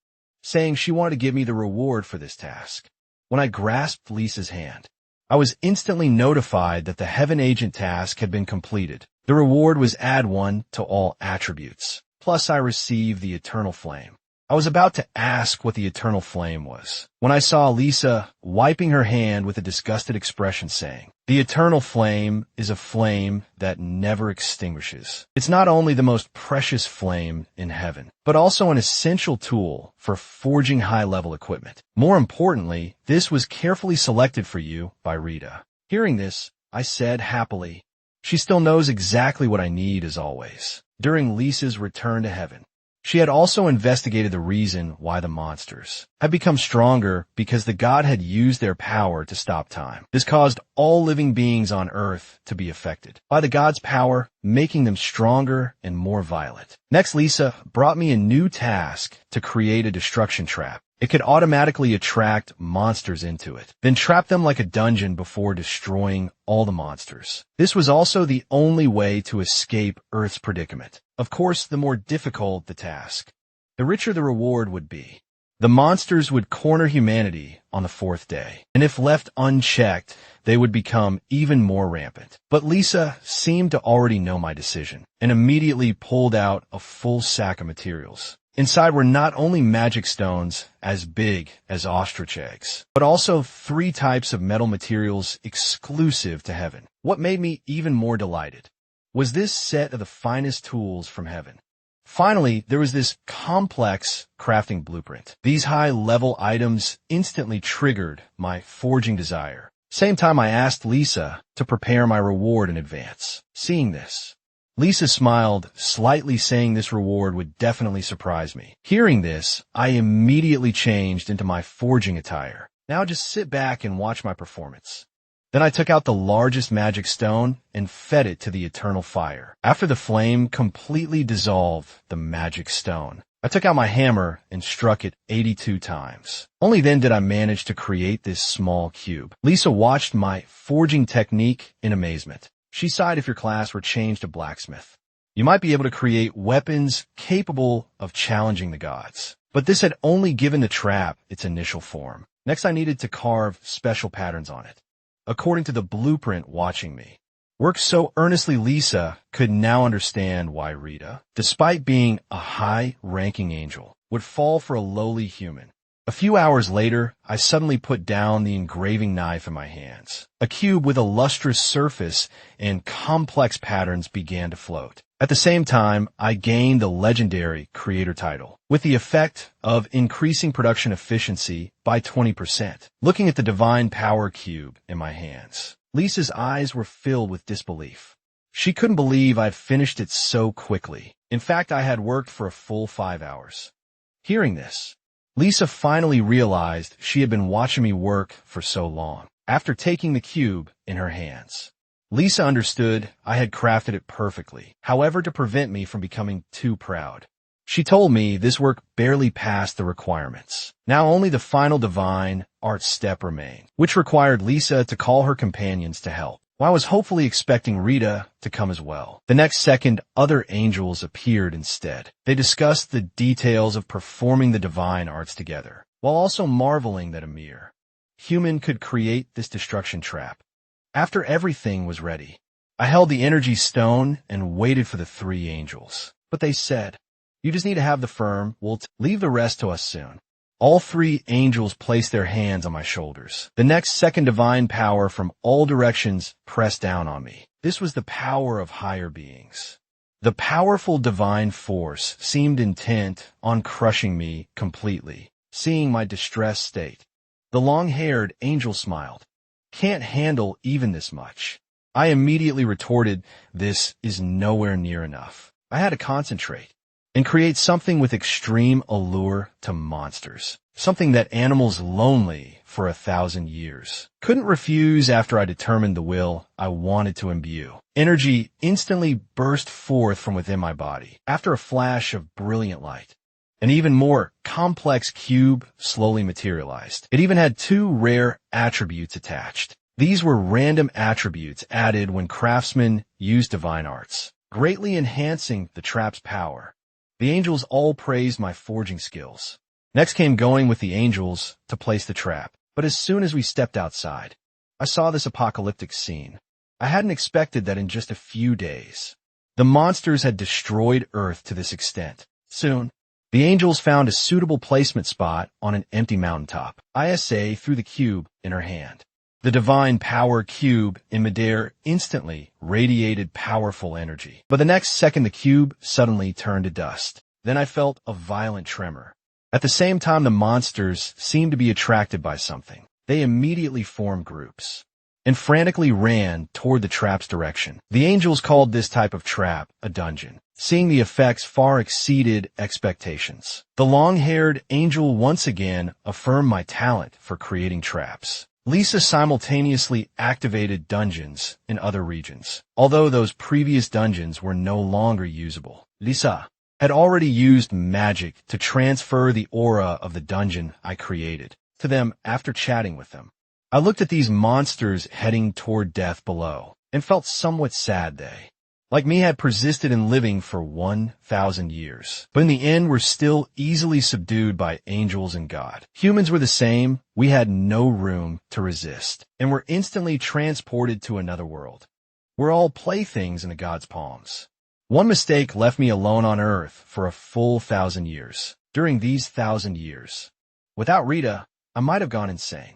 saying she wanted to give me the reward for this task. When I grasped Lisa's hand, I was instantly notified that the Heaven Agent task had been completed. The reward was add 1 to all attributes. Plus, I received the Eternal Flame. I was about to ask what the Eternal Flame was when I saw Lisa wiping her hand with a disgusted expression, saying, "The Eternal Flame is a flame that never extinguishes." It's not only the most precious flame in heaven, but also an essential tool for forging high-level equipment. More importantly, this was carefully selected for you by Rita. Hearing this, I said happily, "She still knows exactly what I need as always." During Lisa's return to heaven, she had also investigated the reason why the monsters had become stronger, because the god had used their power to stop time. This caused all living beings on Earth to be affected by the god's power, making them stronger and more violent. Next, Lisa brought me a new task to create a destruction trap. It could automatically attract monsters into it, then trap them like a dungeon before destroying all the monsters. This was also the only way to escape Earth's predicament. Of course, the more difficult the task, the richer the reward would be. The monsters would corner humanity on the 4th day, and if left unchecked, they would become even more rampant. But Lisa seemed to already know my decision, and immediately pulled out a full sack of materials. Inside were not only magic stones as big as ostrich eggs, but also 3 types of metal materials exclusive to heaven. What made me even more delighted was this set of the finest tools from heaven. Finally, there was this complex crafting blueprint. These high-level items instantly triggered my forging desire. Same time, I asked Lisa to prepare my reward in advance. Seeing this, Lisa smiled slightly, saying this reward would definitely surprise me. Hearing this, I immediately changed into my forging attire. Now just sit back and watch my performance. Then I took out the largest magic stone and fed it to the eternal fire. After the flame completely dissolved the magic stone, I took out my hammer and struck it 82 times. Only then did I manage to create this small cube. Lisa watched my forging technique in amazement. She sighed. If your class were changed to blacksmith, you might be able to create weapons capable of challenging the gods. But this had only given the trap its initial form. Next, I needed to carve special patterns on it, according to the blueprint watching me work so earnestly. Lisa could now understand why Rita, despite being a high-ranking angel, would fall for a lowly human. A few hours later, I suddenly put down the engraving knife in my hands. A cube with a lustrous surface and complex patterns began to float. At the same time, I gained the legendary creator title, with the effect of increasing production efficiency by 20%. Looking at the divine power cube in my hands, Lisa's eyes were filled with disbelief. She couldn't believe I'd finished it so quickly. In fact, I had worked for a full 5 hours. Hearing this, Lisa finally realized she had been watching me work for so long. After taking the cube in her hands, Lisa understood I had crafted it perfectly. However, to prevent me from becoming too proud, she told me this work barely passed the requirements. Now only the final divine art step remained, which required Lisa to call her companions to help. While I was hopefully expecting Rita to come as well, the next second, other angels appeared instead. They discussed the details of performing the divine arts together, while also marveling that a mere human could create this destruction trap. After everything was ready, I held the energy stone and waited for the three angels. But they said, "You just need to have the firm. We'll leave the rest to us soon." All three angels placed their hands on my shoulders. The next second, divine power from all directions pressed down on me. This was the power of higher beings. The powerful divine force seemed intent on crushing me completely, seeing my distressed state. The long-haired angel smiled. "Can't handle even this much." I immediately retorted, "This is nowhere near enough." I had to concentrate and create something with extreme allure to monsters, something that animals lonely for 1,000 years couldn't refuse. After I determined the will I wanted to imbue, energy instantly burst forth from within my body. After a flash of brilliant light, an even more complex cube slowly materialized. It even had two rare attributes attached. These were random attributes added when craftsmen used divine arts, greatly enhancing the trap's power. The angels all praised my forging skills. Next came going with the angels to place the trap. But as soon as we stepped outside, I saw this apocalyptic scene. I hadn't expected that in just a few days. The monsters had destroyed Earth to this extent. Soon, the angels found a suitable placement spot on an empty mountaintop. Isa threw the cube in her hand. The divine power cube in midair instantly radiated powerful energy. But the next second, the cube suddenly turned to dust. Then I felt a violent tremor. At the same time, the monsters seemed to be attracted by something. They immediately formed groups and frantically ran toward the trap's direction. The angels called this type of trap a dungeon. Seeing the effects far exceeded expectations. The long-haired angel once again affirmed my talent for creating traps. Lisa simultaneously activated dungeons in other regions, although those previous dungeons were no longer usable. Lisa had already used magic to transfer the aura of the dungeon I created to them after chatting with them. I looked at these monsters heading toward death below and felt somewhat sad. They, like me, had persisted in living for 1,000 years, but in the end were still easily subdued by angels and God. Humans were the same. We had no room to resist and were instantly transported to another world. We're all playthings in the God's palms. One mistake left me alone on Earth for a full 1,000 years. During these 1,000 years, without Rita, I might have gone insane.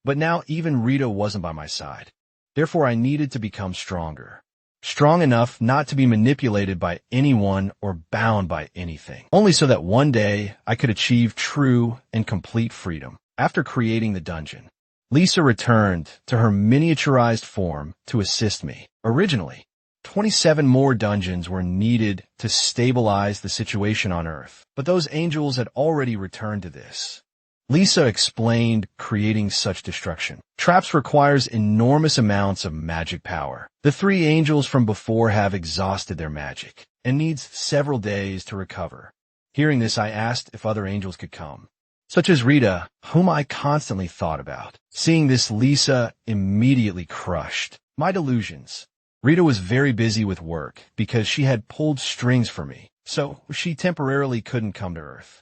But now even Rita wasn't by my side. Therefore, I needed to become stronger. Strong enough not to be manipulated by anyone or bound by anything, only so that one day I could achieve true and complete freedom. After creating the dungeon, Lisa returned to her miniaturized form to assist me. Originally, 27 more dungeons were needed to stabilize the situation on Earth, but those angels had already returned to this. Lisa explained creating such destruction. Traps requires enormous amounts of magic power. The three angels from before have exhausted their magic and needs several days to recover. Hearing this, I asked if other angels could come, such as Rita, whom I constantly thought about. Seeing this, Lisa immediately crushed my delusions. Rita was very busy with work because she had pulled strings for me, so she temporarily couldn't come to Earth.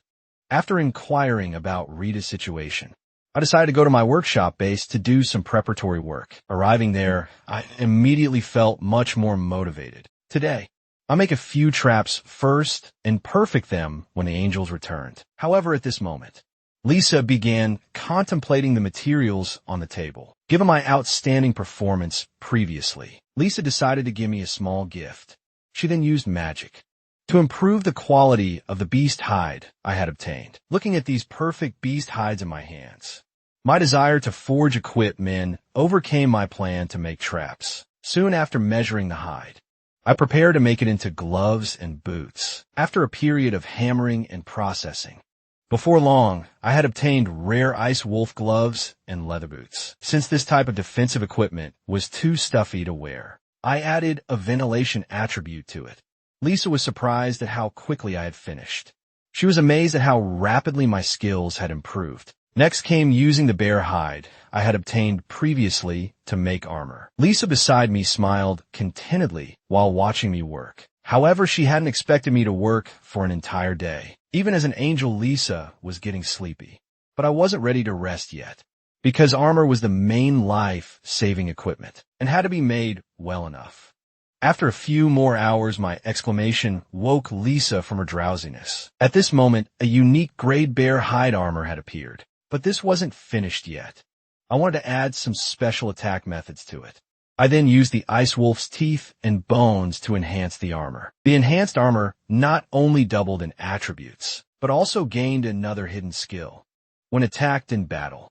After inquiring about Rita's situation, I decided to go to my workshop base to do some preparatory work. Arriving there, I immediately felt much more motivated. Today, I'll make a few traps first and perfect them when the angels returned. However, at this moment, Lisa began contemplating the materials on the table. Given my outstanding performance previously, Lisa decided to give me a small gift. She then used magic to improve the quality of the beast hide I had obtained. Looking at these perfect beast hides in my hands, my desire to forge equipment overcame my plan to make traps. Soon after measuring the hide, I prepared to make it into gloves and boots. After a period of hammering and processing, before long, I had obtained rare ice wolf gloves and leather boots. Since this type of defensive equipment was too stuffy to wear, I added a ventilation attribute to it. Lisa was surprised at how quickly I had finished. She was amazed at how rapidly my skills had improved. Next came using the bear hide I had obtained previously to make armor. Lisa beside me smiled contentedly while watching me work. However, she hadn't expected me to work for an entire day. Even as an angel, Lisa was getting sleepy. But I wasn't ready to rest yet, because armor was the main life-saving equipment and had to be made well enough. After a few more hours, my exclamation woke Lisa from her drowsiness. At this moment, a unique grade bear hide armor had appeared. But this wasn't finished yet. I wanted to add some special attack methods to it. I then used the Ice Wolf's teeth and bones to enhance the armor. The enhanced armor not only doubled in attributes, but also gained another hidden skill. When attacked in battle,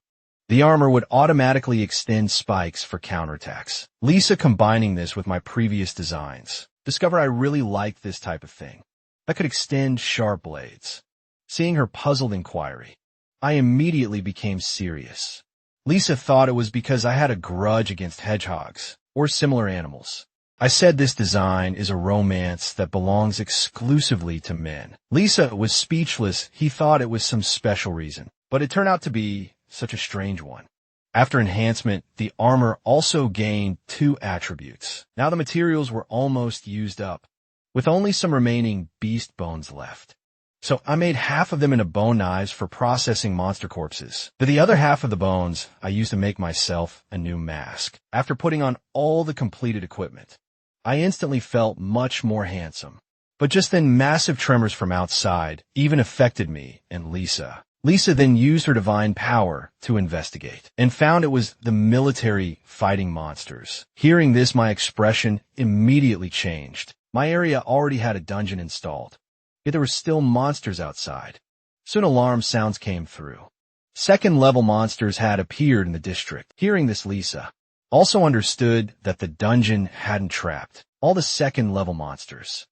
the armor would automatically extend spikes for counterattacks. Lisa, combining this with my previous designs, discovered I really liked this type of thing. I could extend sharp blades. Seeing her puzzled inquiry, I immediately became serious. Lisa thought it was because I had a grudge against hedgehogs or similar animals. I said this design is a romance that belongs exclusively to men. Lisa was speechless. He thought it was some special reason, but it turned out to be such a strange one. After enhancement, the armor also gained 2 attributes. Now the materials were almost used up, with only some remaining beast bones left. So I made half of them into bone knives for processing monster corpses. But the other half of the bones I used to make myself a new mask. After putting on all the completed equipment, I instantly felt much more handsome. But just then, massive tremors from outside even affected me and Lisa. Lisa then used her divine power to investigate and found it was the military fighting monsters. Hearing this, my expression immediately changed. My area already had a dungeon installed, yet there were still monsters outside. Soon alarm sounds came through. Second-level monsters had appeared in the district. Hearing this, Lisa also understood that the dungeon hadn't trapped all the second-level monsters.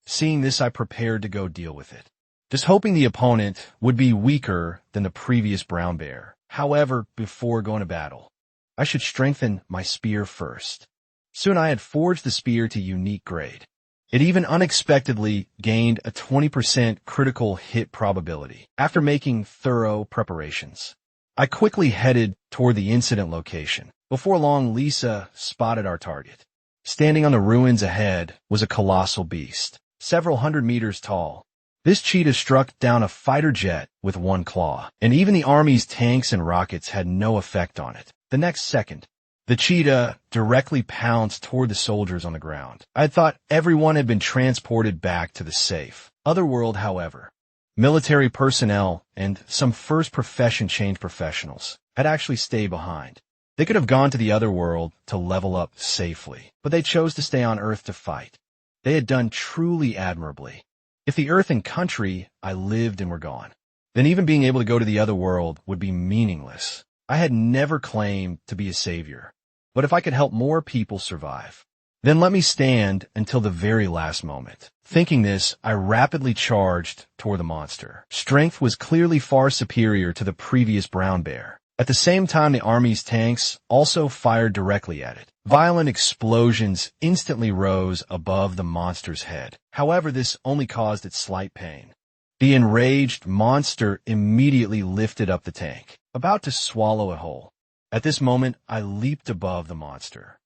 Seeing this, I prepared to go deal with it, just hoping the opponent would be weaker than the previous brown bear. However, before going to battle, I should strengthen my spear first. Soon I had forged the spear to unique grade. It even unexpectedly gained a 20% critical hit probability. After making thorough preparations, I quickly headed toward the incident location. Before long, Lisa spotted our target. Standing on the ruins ahead was a colossal beast, several hundred meters tall. This cheetah struck down a fighter jet with one claw, and even the army's tanks and rockets had no effect on it. The next second, the cheetah directly pounced toward the soldiers on the ground. I thought everyone had been transported back to the safe otherworld. However, military personnel and some first profession change professionals had actually stayed behind. They could have gone to the other world to level up safely, but they chose to stay on Earth to fight. They had done truly admirably. If the Earth and country I lived in were gone, then even being able to go to the other world would be meaningless. I had never claimed to be a savior, but if I could help more people survive, then let me stand until the very last moment. Thinking this, I rapidly charged toward the monster. Strength was clearly far superior to the previous brown bear. At the same time, the army's tanks also fired directly at it. Violent explosions instantly rose above the monster's head. However, this only caused it slight pain. The enraged monster immediately lifted up the tank, about to swallow it whole. At this moment, I leaped above the monster.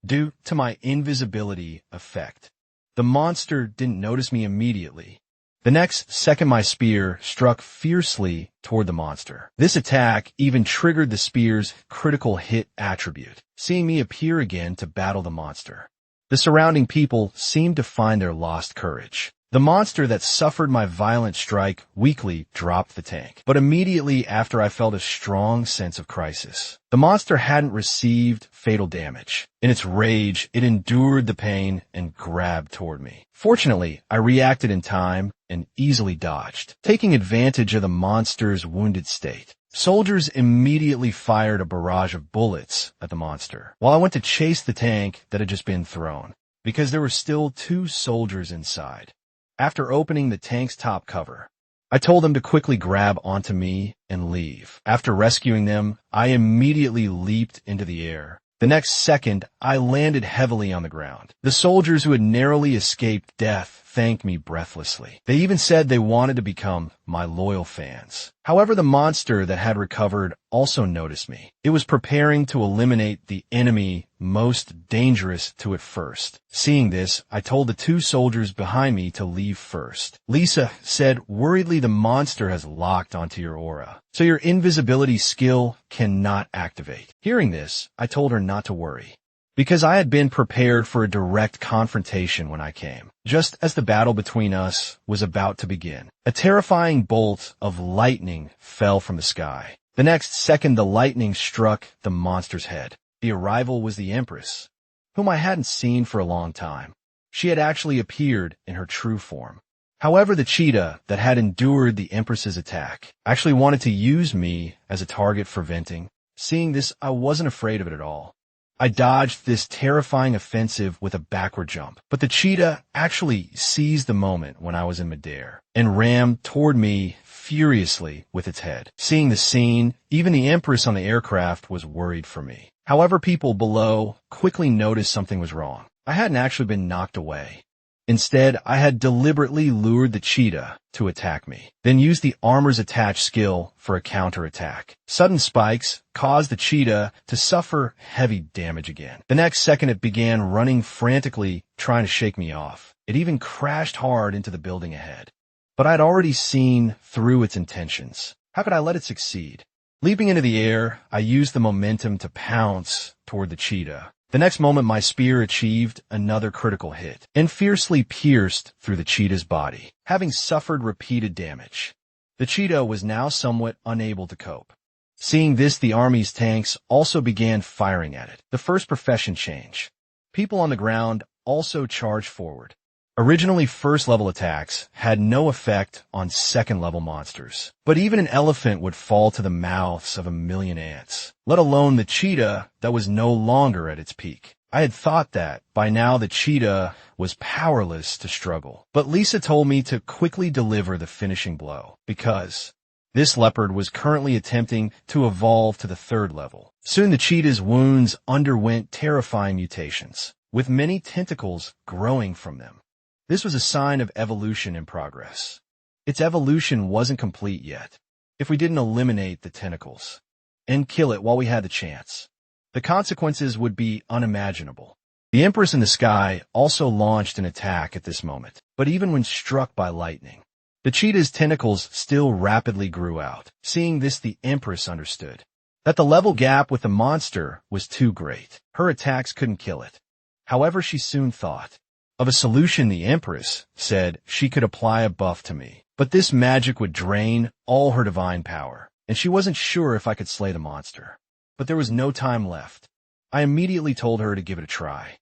Due to my invisibility effect, the monster didn't notice me immediately. The next second, my spear struck fiercely toward the monster. This attack even triggered the spear's critical hit attribute, seeing me appear again to battle the monster. The surrounding people seemed to find their lost courage. The monster that suffered my violent strike weakly dropped the tank, but immediately after I felt a strong sense of crisis. The monster hadn't received fatal damage. In its rage, it endured the pain and grabbed toward me. Fortunately, I reacted in time and easily dodged, taking advantage of the monster's wounded state. Soldiers immediately fired a barrage of bullets at the monster, while I went to chase the tank that had just been thrown, because there were still 2 soldiers inside. After opening the tank's top cover, I told them to quickly grab onto me and leave. After rescuing them, I immediately leaped into the air. The next second, I landed heavily on the ground. The soldiers who had narrowly escaped death thanked me breathlessly. They even said they wanted to become my loyal fans. However, the monster that had recovered also noticed me. It was preparing to eliminate the enemy most dangerous to it first. Seeing this, I told the 2 soldiers behind me to leave first. Lisa said worriedly, the monster has locked onto your aura, so your invisibility skill cannot activate. Hearing this, I told her not to worry. because I had been prepared for a direct confrontation when I came. Just as the battle between us was about to begin, a terrifying bolt of lightning fell from the sky. The next second, the lightning struck the monster's head. The arrival was the Empress, whom I hadn't seen for a long time. She had actually appeared in her true form. However, the cheetah that had endured the Empress's attack actually wanted to use me as a target for venting. Seeing this, I wasn't afraid of it at all. I dodged this terrifying offensive with a backward jump, but the cheetah actually seized the moment when I was in midair and rammed toward me furiously with its head. Seeing the scene, even the Empress on the aircraft was worried for me. However, people below quickly noticed something was wrong. I hadn't actually been knocked away. Instead, I had deliberately lured the cheetah to attack me, then used the armor's attached skill for a counterattack. Sudden spikes caused the cheetah to suffer heavy damage again. The next second, it began running frantically, trying to shake me off. It even crashed hard into the building ahead. But I'd already seen through its intentions. How could I let it succeed? Leaping into the air, I used the momentum to pounce toward the cheetah. The next moment, my spear achieved another critical hit and fiercely pierced through the cheetah's body. Having suffered repeated damage, the cheetah was now somewhat unable to cope. Seeing this, the army's tanks also began firing at it. The first profession change. People on the ground also charged forward. Originally, first-level attacks had no effect on second-level monsters, but even an elephant would fall to the mouths of a million ants, let alone the cheetah that was no longer at its peak. I had thought that by now the cheetah was powerless to struggle, but Lisa told me to quickly deliver the finishing blow, because this leopard was currently attempting to evolve to the third level. Soon the cheetah's wounds underwent terrifying mutations, with many tentacles growing from them. This was a sign of evolution in progress. Its evolution wasn't complete yet. If we didn't eliminate the tentacles and kill it while we had the chance, the consequences would be unimaginable. The Empress in the sky also launched an attack at this moment, but even when struck by lightning, the cheetah's tentacles still rapidly grew out. Seeing this, the Empress understood that the level gap with the monster was too great. Her attacks couldn't kill it. However, she soon thought of a solution. The Empress said she could apply a buff to me, but this magic would drain all her divine power, and she wasn't sure if I could slay the monster. But there was no time left. I immediately told her to give it a try.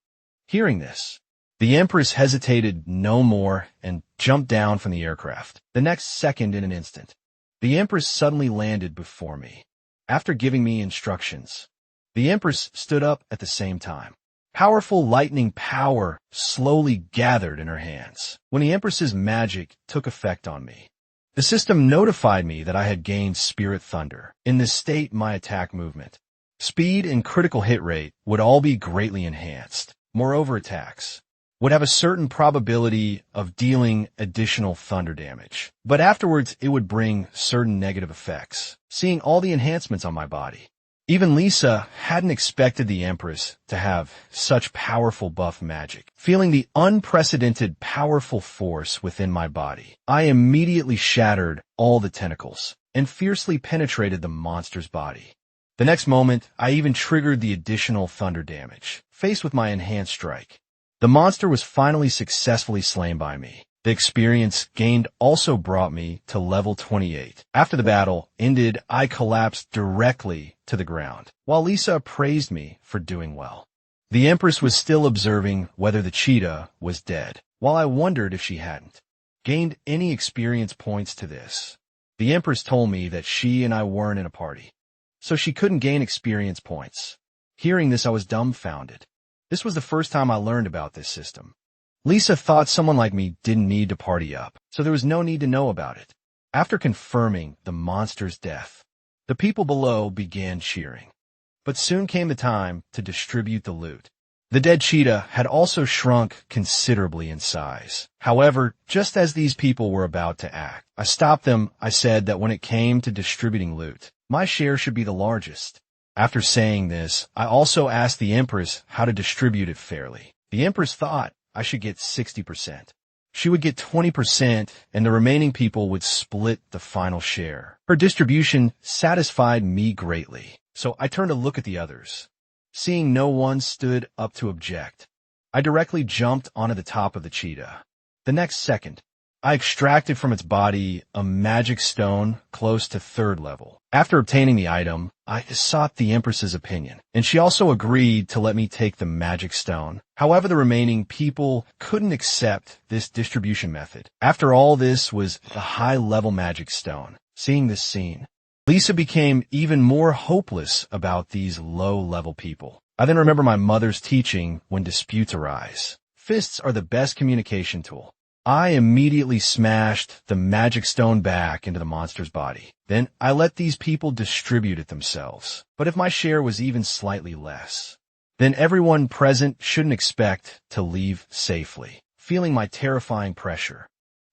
Hearing this, the Empress hesitated no more and jumped down from the aircraft. The next second, in an instant, the Empress suddenly landed before me. After giving me instructions, the Empress stood up at the same time. Powerful lightning power slowly gathered in her hands. When the Empress's magic took effect on me, the system notified me that I had gained Spirit Thunder. In this state, my attack movement, speed, and critical hit rate would all be greatly enhanced. Moreover, attacks would have a certain probability of dealing additional thunder damage, but afterwards it would bring certain negative effects. Seeing all the enhancements on my body, even Lisa hadn't expected the Empress to have such powerful buff magic. Feeling the unprecedented powerful force within my body, I immediately shattered all the tentacles and fiercely penetrated the monster's body. The next moment, I even triggered the additional thunder damage. Faced with my enhanced strike, the monster was finally successfully slain by me. The experience gained also brought me to level 28. After the battle ended, I collapsed directly to the ground, while Lisa praised me for doing well. The Empress was still observing whether the cheetah was dead, while I wondered if she hadn't gained any experience points to this. The Empress told me that she and I weren't in a party, so she couldn't gain experience points. Hearing this, I was dumbfounded. This was the first time I learned about this system. Lisa thought someone like me didn't need to party up, so there was no need to know about it. After confirming the monster's death, the people below began cheering. But soon came the time to distribute the loot. The dead cheetah had also shrunk considerably in size. However, just as these people were about to act, I stopped them. I said that when it came to distributing loot, my share should be the largest. After saying this, I also asked the Empress how to distribute it fairly. The Empress thought I should get 60%. She would get 20%, and the remaining people would split the final share. Her distribution satisfied me greatly, so I turned to look at the others. Seeing no one stood up to object, I directly jumped onto the top of the cheetah. The next second, I extracted from its body a magic stone close to 3rd level. After obtaining the item, I sought the Empress's opinion, and she also agreed to let me take the magic stone. However, the remaining people couldn't accept this distribution method. After all, this was the high-level magic stone. Seeing this scene, Lisa became even more hopeless about these low-level people. I then remember my mother's teaching when disputes arise. Fists are the best communication tool. I immediately smashed the magic stone back into the monster's body. Then I let these people distribute it themselves. But if my share was even slightly less, then everyone present shouldn't expect to leave safely. Feeling my terrifying pressure,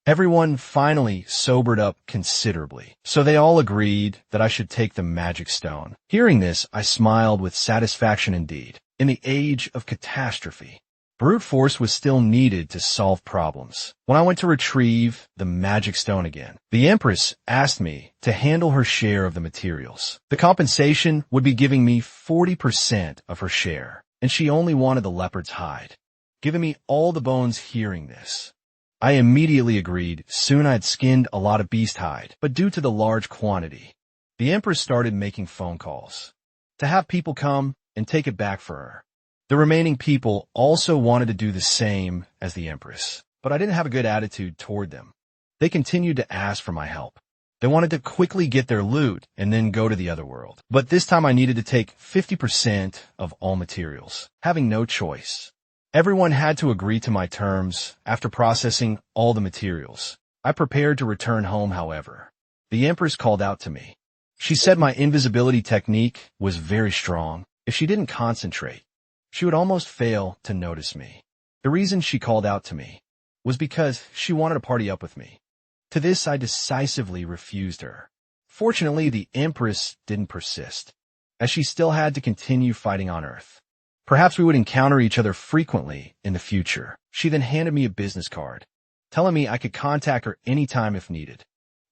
everyone finally sobered up considerably, so they all agreed that I should take the magic stone. Hearing this, I smiled with satisfaction indeed. In the age of catastrophe, brute force was still needed to solve problems. When I went to retrieve the magic stone again, the Empress asked me to handle her share of the materials. The compensation would be giving me 40% of her share, and she only wanted the leopard's hide, giving me all the bones. Hearing this, I immediately agreed. Soon I had skinned a lot of beast hide, but due to the large quantity, the Empress started making phone calls to have people come and take it back for her. The remaining people also wanted to do the same as the Empress, but I didn't have a good attitude toward them. They continued to ask for my help. They wanted to quickly get their loot and then go to the other world. But this time I needed to take 50% of all materials, having no choice. Everyone had to agree to my terms after processing all the materials. I prepared to return home, however. The Empress called out to me. She said my invisibility technique was very strong. If she didn't concentrate, she would almost fail to notice me. The reason she called out to me was because she wanted to party up with me. To this, I decisively refused her. Fortunately, the Empress didn't persist, as she still had to continue fighting on Earth. Perhaps we would encounter each other frequently in the future. She then handed me a business card, telling me I could contact her anytime if needed.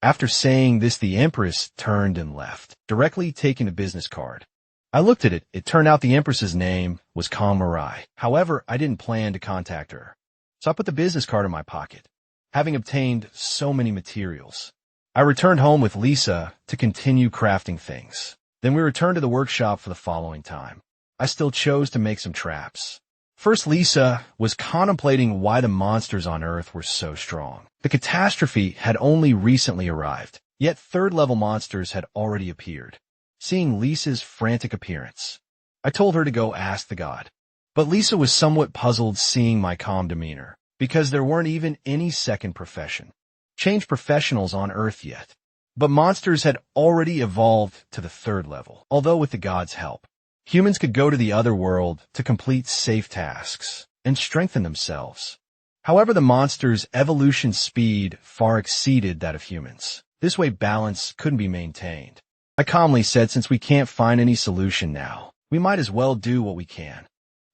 After saying this, the Empress turned and left, directly taking the business card. I looked at it. It turned out the Empress's name was Marai. However, I didn't plan to contact her, so I put the business card in my pocket. Having obtained so many materials, I returned home with Lisa to continue crafting things. Then we returned to the workshop for the following time. I still chose to make some traps. First, Lisa was contemplating why the monsters on Earth were so strong. The catastrophe had only recently arrived, yet 3rd-level monsters had already appeared. Seeing Lisa's frantic appearance, I told her to go ask the god. But Lisa was somewhat puzzled seeing my calm demeanor, because there weren't even any second change professionals on Earth yet. But monsters had already evolved to the 3rd level. Although with the god's help, humans could go to the other world to complete safe tasks and strengthen themselves. However, the monsters' evolution speed far exceeded that of humans. This way, balance couldn't be maintained. I calmly said, since we can't find any solution now, we might as well do what we can.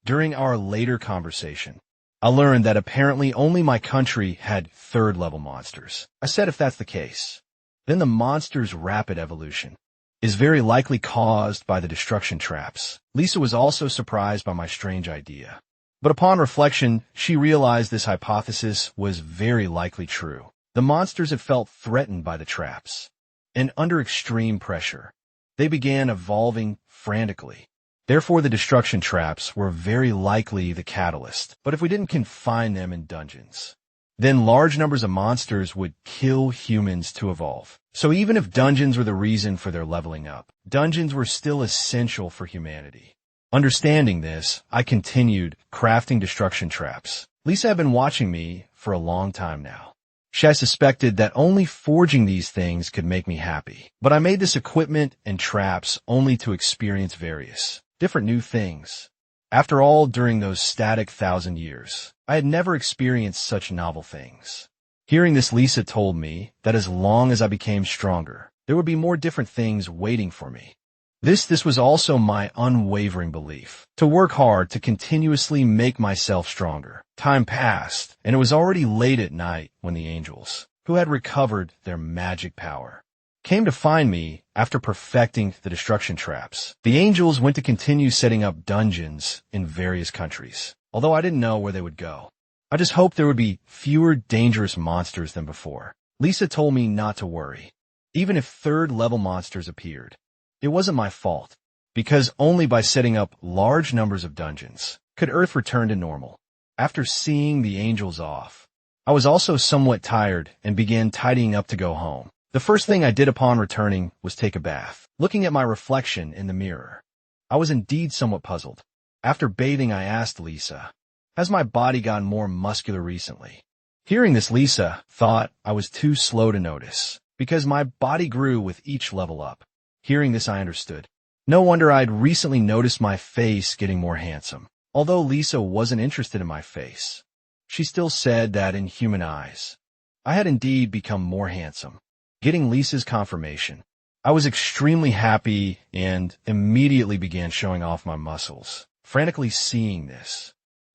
During our later conversation, I learned that apparently only my country had 3rd-level monsters. I said if that's the case, then the monster's rapid evolution is very likely caused by the destruction traps. Lisa was also surprised by my strange idea. But upon reflection, she realized this hypothesis was very likely true. The monsters had felt threatened by the traps, and under extreme pressure, they began evolving frantically. Therefore, the destruction traps were very likely the catalyst. But if we didn't confine them in dungeons, then large numbers of monsters would kill humans to evolve. So even if dungeons were the reason for their leveling up, dungeons were still essential for humanity. Understanding this, I continued crafting destruction traps. Lisa had been watching me for a long time now. She had suspected that only forging these things could make me happy. But I made this equipment and traps only to experience various different new things. After all, during those static 1,000 years, I had never experienced such novel things. Hearing this, Lisa told me that as long as I became stronger, there would be more different things waiting for me. This was also my unwavering belief, to work hard to continuously make myself stronger. Time passed, and it was already late at night when the angels, who had recovered their magic power, came to find me after perfecting the destruction traps. The angels went to continue setting up dungeons in various countries, although I didn't know where they would go. I just hoped there would be fewer dangerous monsters than before. Lisa told me not to worry, even if third-level monsters appeared. It wasn't my fault, because only by setting up large numbers of dungeons could Earth return to normal. After seeing the angels off, I was also somewhat tired and began tidying up to go home. The first thing I did upon returning was take a bath. Looking at my reflection in the mirror, I was indeed somewhat puzzled. After bathing, I asked Lisa, "Has my body gotten more muscular recently?" Hearing this, Lisa thought I was too slow to notice, because my body grew with each level up. Hearing this, I understood. No wonder I'd recently noticed my face getting more handsome. Although Lisa wasn't interested in my face, she still said that in human eyes, I had indeed become more handsome. Getting Lisa's confirmation, I was extremely happy and immediately began showing off my muscles. Frantically seeing this,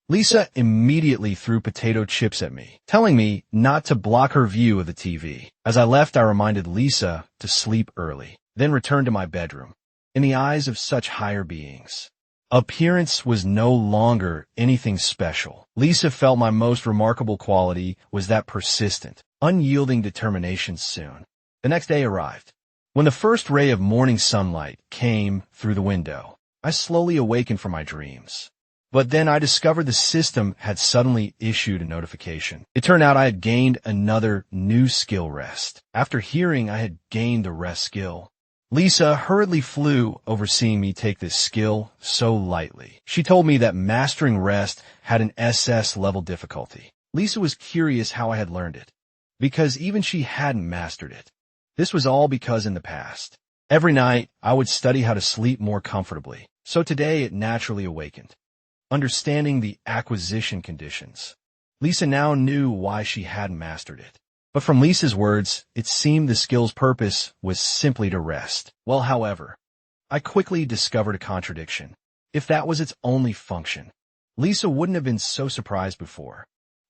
Lisa immediately threw potato chips at me, telling me not to block her view of the TV. As I left, I reminded Lisa to sleep early, then returned to my bedroom. In the eyes of such higher beings, appearance was no longer anything special. Lisa felt my most remarkable quality was that persistent, unyielding determination soon. The next day arrived. When the first ray of morning sunlight came through the window, I slowly awakened from my dreams. But then I discovered the system had suddenly issued a notification. It turned out I had gained another new skill, rest. After hearing I had gained the rest skill, Lisa hurriedly flew over seeing me take this skill so lightly. She told me that mastering rest had an SS level difficulty. Lisa was curious how I had learned it, because even she hadn't mastered it. This was all because in the past, every night I would study how to sleep more comfortably, so today it naturally awakened. Understanding the acquisition conditions, Lisa now knew why she hadn't mastered it. But from Lisa's words, it seemed the skill's purpose was simply to rest. Well, however, I quickly discovered a contradiction. If that was its only function, Lisa wouldn't have been so surprised before.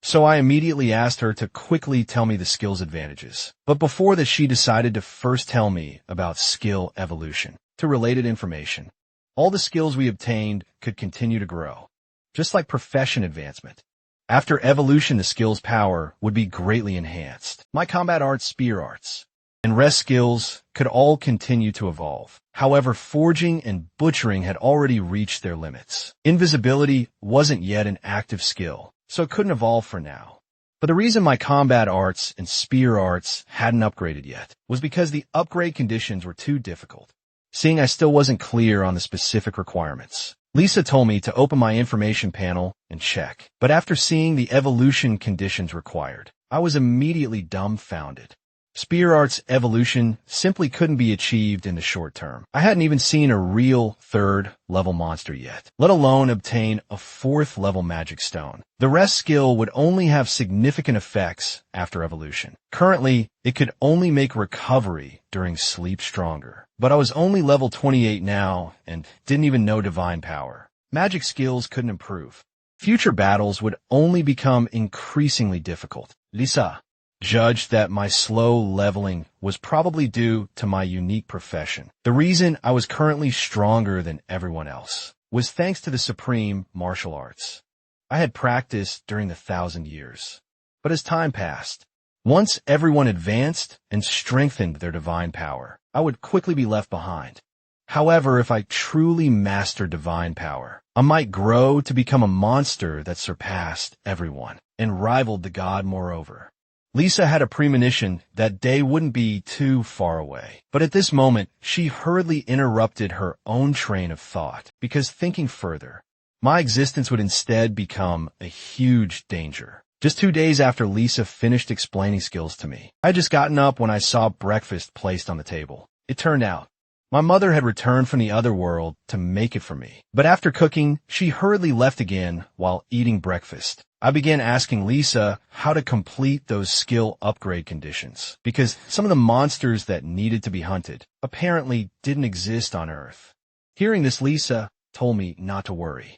So I immediately asked her to quickly tell me the skill's advantages. But before that, she decided to first tell me about skill evolution. To related information, all the skills we obtained could continue to grow, just like profession advancement. After evolution, the skill's power would be greatly enhanced. My combat arts, spear arts, and rest skills could all continue to evolve. However, forging and butchering had already reached their limits. Invisibility wasn't yet an active skill, so it couldn't evolve for now. But the reason my combat arts and spear arts hadn't upgraded yet was because the upgrade conditions were too difficult, seeing I still wasn't clear on the specific requirements. Lisa told me to open my information panel and check, but after seeing the evolution conditions required, I was immediately dumbfounded. Spear arts evolution simply couldn't be achieved in the short term. I hadn't even seen a real third-level monster yet, let alone obtain a fourth-level magic stone. The rest skill would only have significant effects after evolution. Currently, it could only make recovery during sleep stronger. But I was only level 28 now and didn't even know divine power. Magic skills couldn't improve. Future battles would only become increasingly difficult. Lisa judged that my slow leveling was probably due to my unique profession. The reason I was currently stronger than everyone else was thanks to the supreme martial arts I had practiced during the 1,000 years. But as time passed, once everyone advanced and strengthened their divine power, I would quickly be left behind. However, if I truly mastered divine power, I might grow to become a monster that surpassed everyone and rivaled the god moreover. Lisa had a premonition that day wouldn't be too far away. But at this moment, she hurriedly interrupted her own train of thought, because thinking further, my existence would instead become a huge danger. Just 2 days after Lisa finished explaining skills to me, I had just gotten up when I saw breakfast placed on the table. It turned out my mother had returned from the other world to make it for me. But after cooking, she hurriedly left again while eating breakfast. I began asking Lisa how to complete those skill upgrade conditions, because some of the monsters that needed to be hunted apparently didn't exist on Earth. Hearing this, Lisa told me not to worry.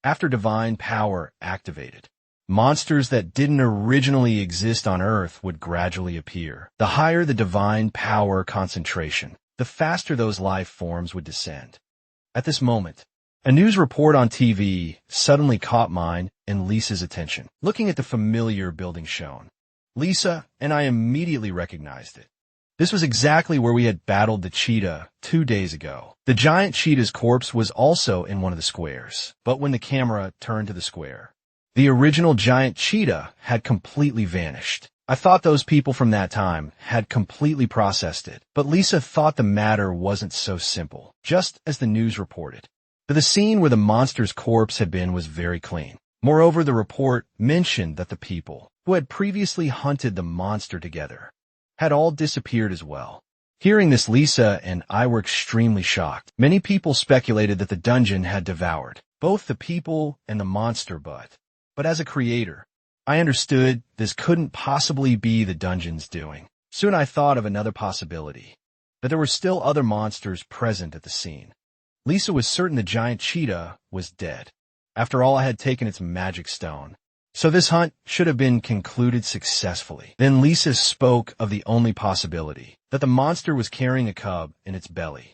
After divine power activated, Monsters that didn't originally exist on Earth would gradually appear. The higher the divine power concentration, the faster those life forms would descend. At this moment, a news report on TV suddenly caught mine and Lisa's attention. Looking at the familiar building shown, Lisa and I immediately recognized it. This was exactly where we had battled the cheetah 2 days ago. The giant cheetah's corpse was also in one of the squares, but when the camera turned to the square, the original giant cheetah had completely vanished. I thought those people from that time had completely processed it, but Lisa thought the matter wasn't so simple, just as the news reported. The scene where the monster's corpse had been was very clean. Moreover, the report mentioned that the people who had previously hunted the monster together had all disappeared as well. Hearing this, Lisa and I were extremely shocked. Many people speculated that the dungeon had devoured both the people and the monster, but as a creator, I understood this couldn't possibly be the dungeon's doing. Soon I thought of another possibility, that there were still other monsters present at the scene. Lisa was certain the giant cheetah was dead. After all, I had taken its magic stone, so this hunt should have been concluded successfully. Then Lisa spoke of the only possibility, that the monster was carrying a cub in its belly.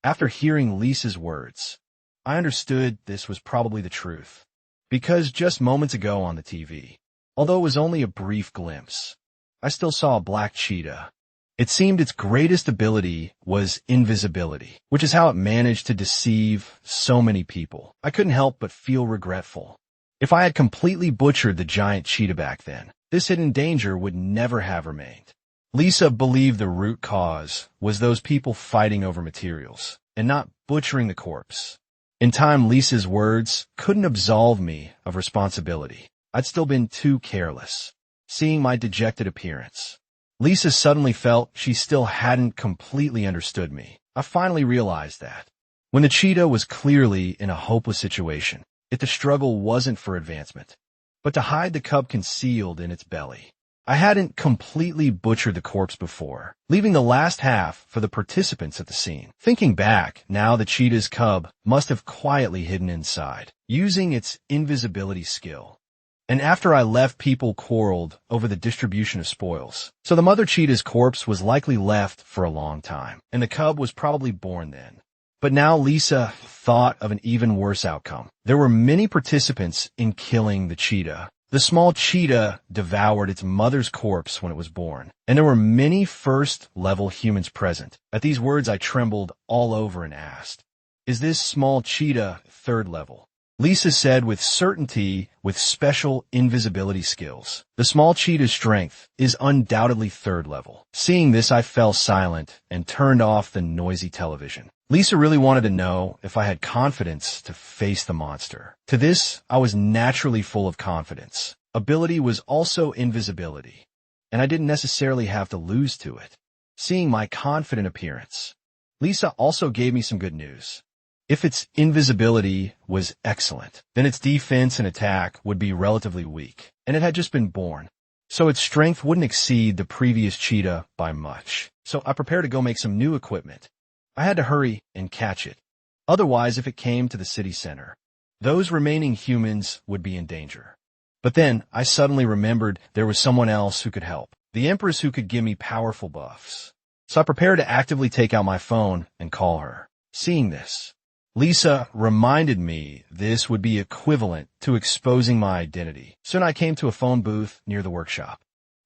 After hearing Lisa's words, I understood this was probably the truth, because just moments ago on the TV, although it was only a brief glimpse, I still saw a black cheetah. It seemed its greatest ability was invisibility, which is how it managed to deceive so many people. I couldn't help but feel regretful. If I had completely butchered the giant cheetah back then, this hidden danger would never have remained. Lisa believed the root cause was those people fighting over materials, and not butchering the corpse. In time, Lisa's words couldn't absolve me of responsibility. I'd still been too careless. Seeing my dejected appearance, Lisa suddenly felt she still hadn't completely understood me. I finally realized that, when the cheetah was clearly in a hopeless situation, the struggle wasn't for advancement, but to hide the cub concealed in its belly. I hadn't completely butchered the corpse before, leaving the last half for the participants at the scene. Thinking back, now the cheetah's cub must have quietly hidden inside, using its invisibility skill. And after I left, people quarreled over the distribution of spoils. So the mother cheetah's corpse was likely left for a long time, and the cub was probably born then. But now Lisa thought of an even worse outcome. There were many participants in killing the cheetah. The small cheetah devoured its mother's corpse when it was born, and there were many first-level humans present. At these words, I trembled all over and asked, "Is this small cheetah third level?" Lisa said with certainty, with special invisibility skills, "The small cheetah's strength is undoubtedly third level." Seeing this, I fell silent and turned off the noisy television. Lisa really wanted to know if I had confidence to face the monster. To this, I was naturally full of confidence. Ability was also invisibility, and I didn't necessarily have to lose to it. Seeing my confident appearance, Lisa also gave me some good news. If its invisibility was excellent, then its defense and attack would be relatively weak, and it had just been born, so its strength wouldn't exceed the previous cheetah by much. So I prepared to go make some new equipment. I had to hurry and catch it. Otherwise, if it came to the city center, those remaining humans would be in danger. But then I suddenly remembered there was someone else who could help, the Empress, who could give me powerful buffs. So I prepared to actively take out my phone and call her. Seeing this, Lisa reminded me this would be equivalent to exposing my identity. Soon I came to a phone booth near the workshop.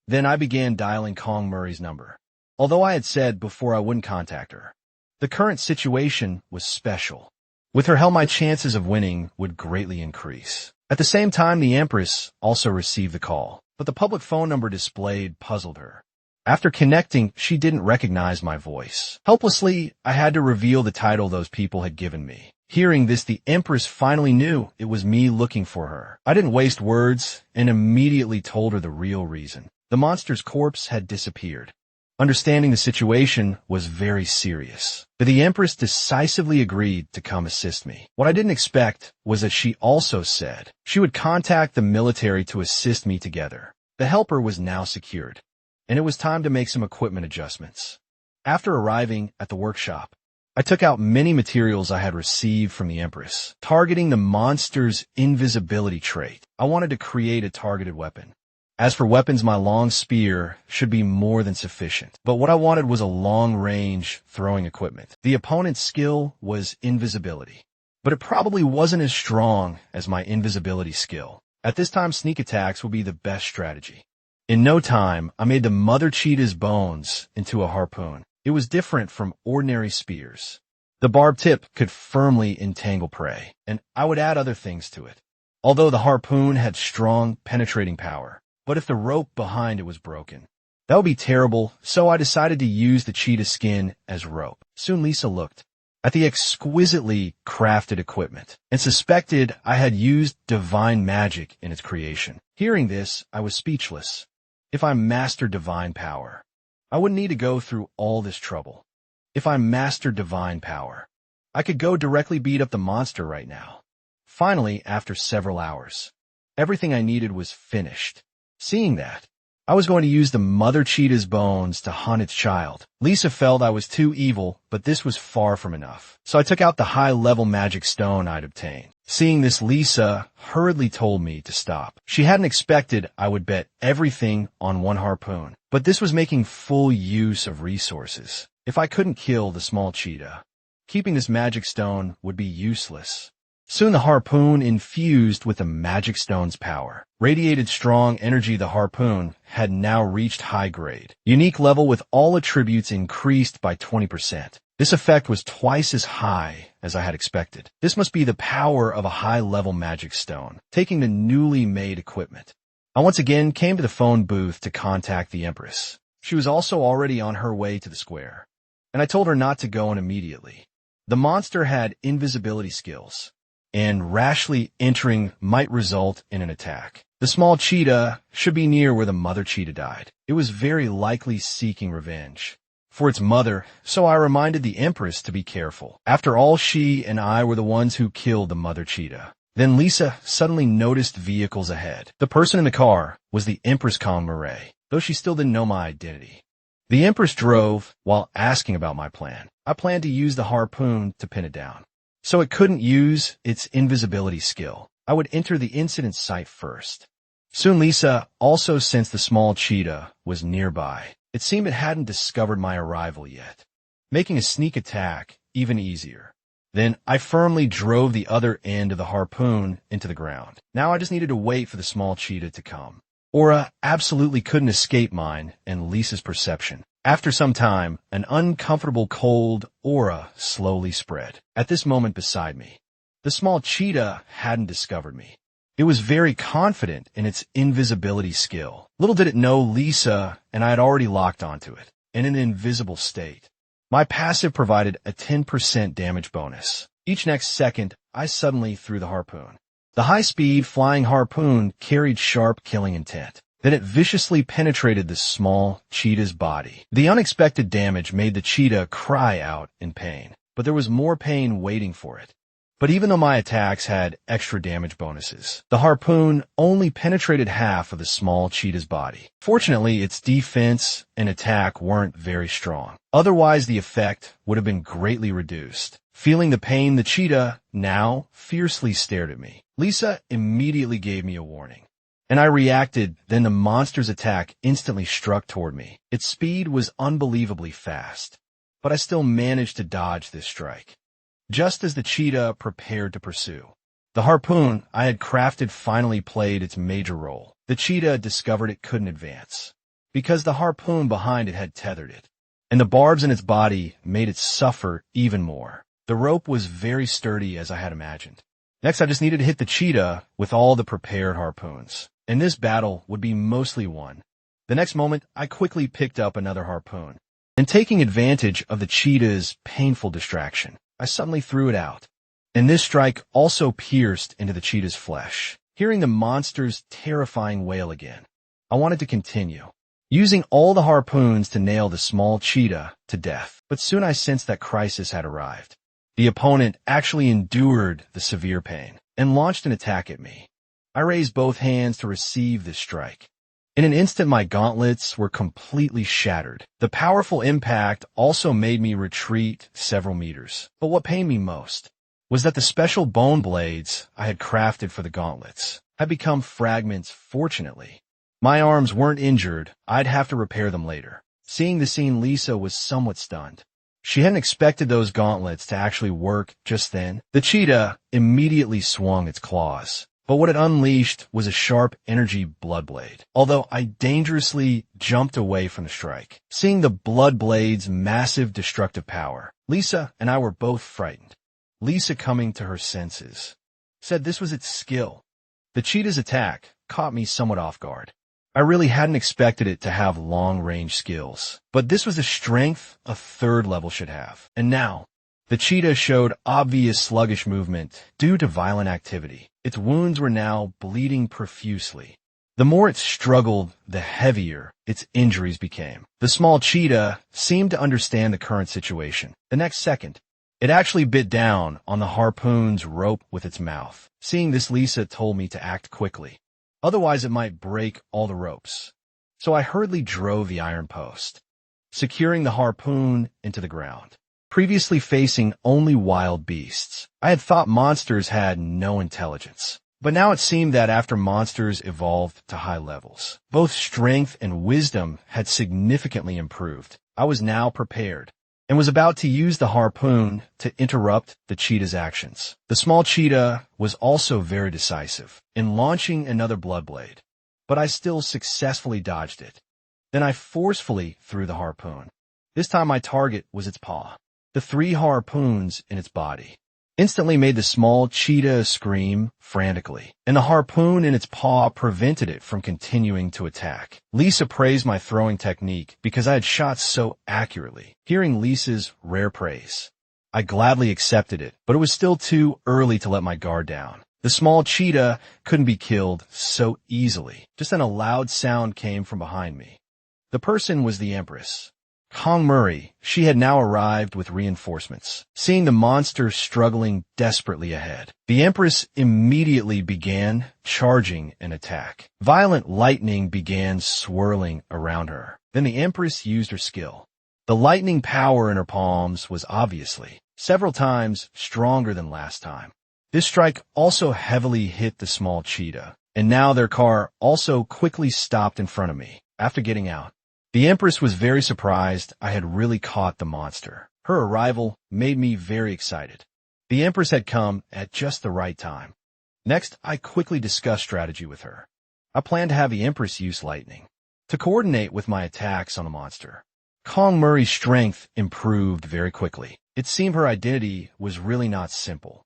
Then I began dialing Kong Murray's number. Although I had said before I wouldn't contact her, the current situation was special. With her help, my chances of winning would greatly increase. At the same time, the Empress also received the call, but the public phone number displayed puzzled her. After connecting, she didn't recognize my voice. Helplessly, I had to reveal the title those people had given me. Hearing this, the Empress finally knew it was me looking for her. I didn't waste words and immediately told her the real reason. The monster's corpse had disappeared. Understanding the situation was very serious, but the Empress decisively agreed to come assist me. What I didn't expect was that she also said she would contact the military to assist me together. The helper was now secured, and it was time to make some equipment adjustments. After arriving at the workshop, I took out many materials I had received from the Empress, targeting the monster's invisibility trait. I wanted to create a targeted weapon. As for weapons, my long spear should be more than sufficient. But what I wanted was a long-range throwing equipment. The opponent's skill was invisibility, but it probably wasn't as strong as my invisibility skill. At this time, sneak attacks would be the best strategy. In no time, I made the mother cheetah's bones into a harpoon. It was different from ordinary spears. The barbed tip could firmly entangle prey, and I would add other things to it. Although the harpoon had strong, penetrating power, but if the rope behind it was broken, that would be terrible, so I decided to use the cheetah skin as rope. Soon Lisa looked at the exquisitely crafted equipment and suspected I had used divine magic in its creation. Hearing this, I was speechless. If I mastered divine power, I wouldn't need to go through all this trouble. If I mastered divine power, I could go directly beat up the monster right now. Finally, after several hours, everything I needed was finished. Seeing that, I was going to use the mother cheetah's bones to hunt its child. Lisa felt I was too evil, but this was far from enough. So I took out the high-level magic stone I'd obtained. Seeing this, Lisa hurriedly told me to stop. She hadn't expected I would bet everything on one harpoon, but this was making full use of resources. If I couldn't kill the small cheetah, keeping this magic stone would be useless. Soon the harpoon, infused with the magic stone's power, radiated strong energy. The harpoon had now reached high grade, unique level with all attributes increased by 20%. This effect was twice as high as I had expected. This must be the power of a high-level magic stone. Taking the newly made equipment, I once again came to the phone booth to contact the Empress. She was also already on her way to the square, and I told her not to go in immediately. The monster had invisibility skills, and rashly entering might result in an attack. The small cheetah should be near where the mother cheetah died. It was very likely seeking revenge for its mother, so I reminded the Empress to be careful. After all, she and I were the ones who killed the mother cheetah. Then Lisa suddenly noticed vehicles ahead. The person in the car was the Empress Marais, though she still didn't know my identity. The Empress drove while asking about my plan. I planned to use the harpoon to pin it down, so it couldn't use its invisibility skill. I would enter the incident site first. Soon Lisa also sensed the small cheetah was nearby. It seemed it hadn't discovered my arrival yet, making a sneak attack even easier. Then I firmly drove the other end of the harpoon into the ground. Now I just needed to wait for the small cheetah to come. Aura absolutely couldn't escape mine and Lisa's perception. After some time, an uncomfortable cold aura slowly spread. At this moment beside me, the small cheetah hadn't discovered me. It was very confident in its invisibility skill. Little did it know Lisa and I had already locked onto it in an invisible state. My passive provided a 10% damage bonus. Each next second, I suddenly threw the harpoon. The high-speed flying harpoon carried sharp killing intent. Then it viciously penetrated the small cheetah's body. The unexpected damage made the cheetah cry out in pain, but there was more pain waiting for it. But even though my attacks had extra damage bonuses, the harpoon only penetrated half of the small cheetah's body. Fortunately, its defense and attack weren't very strong. Otherwise, the effect would have been greatly reduced. Feeling the pain, the cheetah now fiercely stared at me. Lisa immediately gave me a warning, and I reacted. Then the monster's attack instantly struck toward me. Its speed was unbelievably fast, but I still managed to dodge this strike. Just as the cheetah prepared to pursue, the harpoon I had crafted finally played its major role. The cheetah discovered it couldn't advance, because the harpoon behind it had tethered it, and the barbs in its body made it suffer even more. The rope was very sturdy as I had imagined. Next, I just needed to hit the cheetah with all the prepared harpoons, and this battle would be mostly won. The next moment, I quickly picked up another harpoon, and taking advantage of the cheetah's painful distraction, I suddenly threw it out, and this strike also pierced into the cheetah's flesh. Hearing the monster's terrifying wail again, I wanted to continue, using all the harpoons to nail the small cheetah to death. But soon I sensed that crisis had arrived. The opponent actually endured the severe pain and launched an attack at me. I raised both hands to receive this strike, In an instant, my gauntlets were completely shattered. The powerful impact also made me retreat several meters. But what pained me most was that the special bone blades I had crafted for the gauntlets had become fragments. Fortunately, my arms weren't injured. I'd have to repair them later. Seeing the scene, Lisa was somewhat stunned. She hadn't expected those gauntlets to actually work just then. The cheetah immediately swung its claws, but what it unleashed was a sharp energy blood blade. Although I dangerously jumped away from the strike, seeing the blood blade's massive destructive power, Lisa and I were both frightened. Lisa, coming to her senses, said this was its skill. The cheetah's attack caught me somewhat off guard. I really hadn't expected it to have long-range skills, but this was the strength a third level should have. And now, the cheetah showed obvious sluggish movement due to violent activity. Its wounds were now bleeding profusely. The more it struggled, the heavier its injuries became. The small cheetah seemed to understand the current situation. The next second, it actually bit down on the harpoon's rope with its mouth. Seeing this, Lisa told me to act quickly. Otherwise, it might break all the ropes. So I hurriedly drove the iron post, securing the harpoon into the ground. Previously facing only wild beasts, I had thought monsters had no intelligence. But now it seemed that after monsters evolved to high levels, both strength and wisdom had significantly improved. I was now prepared and was about to use the harpoon to interrupt the cheetah's actions. The small cheetah was also very decisive in launching another blood blade, but I still successfully dodged it. Then I forcefully threw the harpoon. This time my target was its paw. The 3 harpoons in its body instantly made the small cheetah scream frantically, and the harpoon in its paw prevented it from continuing to attack. Lisa praised my throwing technique because I had shot so accurately. Hearing Lisa's rare praise, I gladly accepted it, but it was still too early to let my guard down. The small cheetah couldn't be killed so easily. Just then a loud sound came from behind me. The person was the Empress, NgocMy. She had now arrived with reinforcements. Seeing the monster struggling desperately ahead, the Empress immediately began charging an attack. Violent lightning began swirling around her. Then the Empress used her skill. The lightning power in her palms was obviously several times stronger than last time. This strike also heavily hit the small cheetah, and now their car also quickly stopped in front of me. After getting out, the Empress was very surprised I had really caught the monster. Her arrival made me very excited. The Empress had come at just the right time. Next, I quickly discussed strategy with her. I planned to have the Empress use lightning to coordinate with my attacks on the monster. NgocMy's strength improved very quickly. It seemed her identity was really not simple,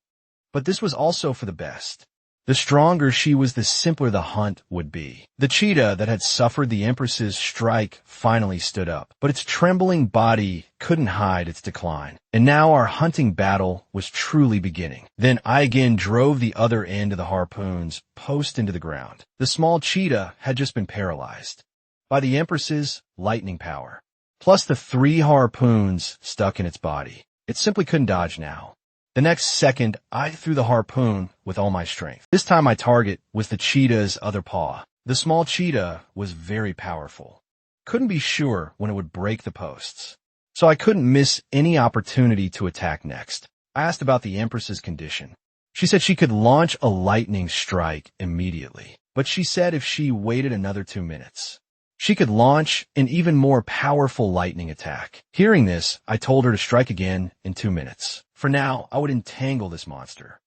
but this was also for the best. The stronger she was, the simpler the hunt would be. The cheetah that had suffered the Empress's strike finally stood up, but its trembling body couldn't hide its decline. And now our hunting battle was truly beginning. Then I again drove the other end of the harpoon's post into the ground. The small cheetah had just been paralyzed by the Empress's lightning power, plus the 3 harpoons stuck in its body. It simply couldn't dodge now. The next second, I threw the harpoon with all my strength. This time my target was the cheetah's other paw. The small cheetah was very powerful. Couldn't be sure when it would break the posts, so I couldn't miss any opportunity to attack next. I asked about the Empress's condition. She said she could launch a lightning strike immediately, but she said if she waited another 2 minutes, she could launch an even more powerful lightning attack. Hearing this, I told her to strike again in 2 minutes. For now, I would entangle this monster.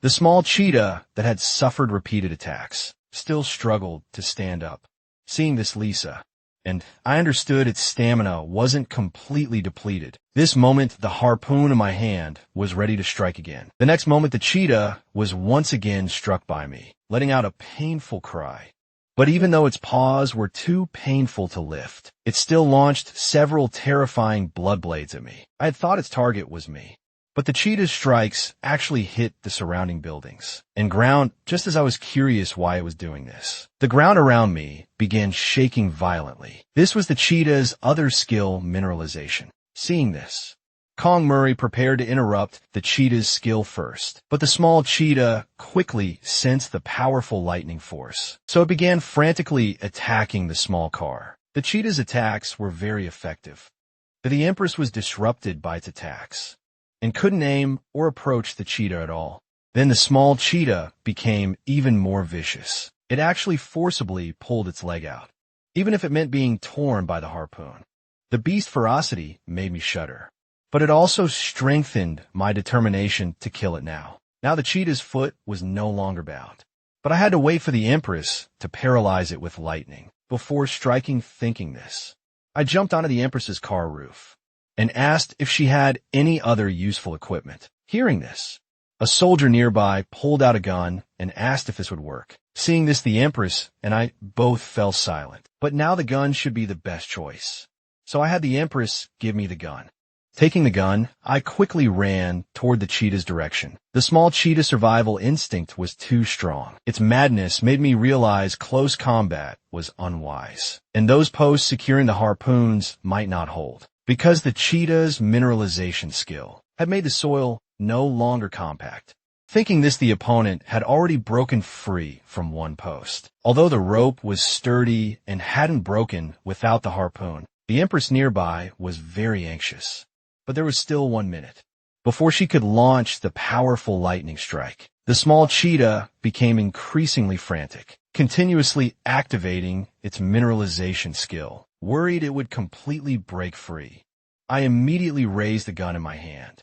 The small cheetah that had suffered repeated attacks still struggled to stand up. Seeing this, Lisa, and I understood its stamina wasn't completely depleted. This moment, the harpoon in my hand was ready to strike again. The next moment, the cheetah was once again struck by me, letting out a painful cry. But even though its paws were too painful to lift, it still launched several terrifying blood blades at me. I had thought its target was me, but the cheetah's strikes actually hit the surrounding buildings and ground just as I was curious why it was doing this. The ground around me began shaking violently. This was the cheetah's other skill, mineralization. Seeing this, Kong Murray prepared to interrupt the cheetah's skill first, but the small cheetah quickly sensed the powerful lightning force, so it began frantically attacking the small car. The cheetah's attacks were very effective, but the Empress was disrupted by its attacks and couldn't aim or approach the cheetah at all. Then the small cheetah became even more vicious. It actually forcibly pulled its leg out, even if it meant being torn by the harpoon. The beast's ferocity made me shudder, but it also strengthened my determination to kill it now. Now the cheetah's foot was no longer bound, but I had to wait for the Empress to paralyze it with lightning before striking. Thinking this, I jumped onto the Empress's car roof and asked if she had any other useful equipment. Hearing this, a soldier nearby pulled out a gun and asked if this would work. Seeing this, the Empress and I both fell silent, but now the gun should be the best choice. So I had the Empress give me the gun. Taking the gun, I quickly ran toward the cheetah's direction. The small cheetah's survival instinct was too strong. Its madness made me realize close combat was unwise, and those posts securing the harpoons might not hold, because the cheetah's mineralization skill had made the soil no longer compact. Thinking this, the opponent had already broken free from one post. Although the rope was sturdy and hadn't broken without the harpoon, the Empress nearby was very anxious. But there was still 1 minute before she could launch the powerful lightning strike. The small cheetah became increasingly frantic, continuously activating its mineralization skill. Worried it would completely break free, I immediately raised the gun in my hand.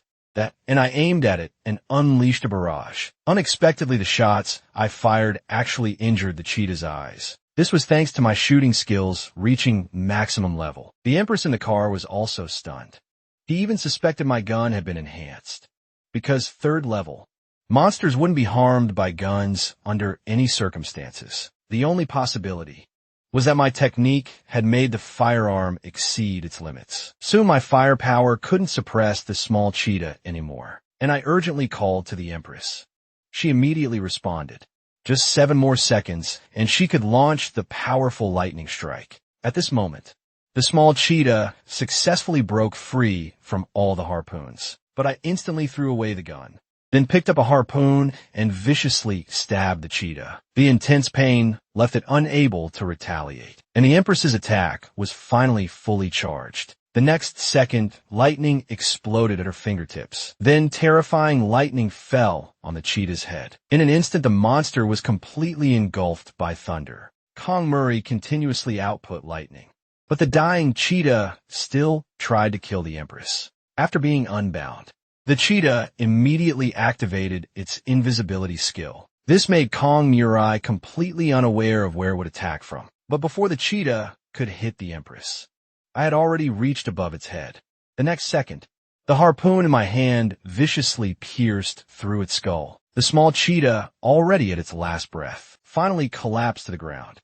And I aimed at it and unleashed a barrage. Unexpectedly, the shots I fired actually injured the cheetah's eyes. This was thanks to my shooting skills reaching maximum level. The Empress in the car was also stunned. He even suspected my gun had been enhanced, because 3rd level monsters wouldn't be harmed by guns under any circumstances. The only possibility was that my technique had made the firearm exceed its limits. Soon my firepower couldn't suppress the small cheetah anymore, and I urgently called to the Empress. She immediately responded. Just 7 more seconds, and she could launch the powerful lightning strike. At this moment, the small cheetah successfully broke free from all the harpoons, but I instantly threw away the gun, then picked up a harpoon and viciously stabbed the cheetah. The intense pain left it unable to retaliate, and the Empress's attack was finally fully charged. The next second, lightning exploded at her fingertips. Then terrifying lightning fell on the cheetah's head. In an instant, the monster was completely engulfed by thunder. Kong Murray continuously output lightning, but the dying cheetah still tried to kill the Empress. After being unbound, the cheetah immediately activated its invisibility skill. This made Kong Murray completely unaware of where it would attack from. But before the cheetah could hit the Empress, I had already reached above its head. The next second, the harpoon in my hand viciously pierced through its skull. The small cheetah, already at its last breath, finally collapsed to the ground.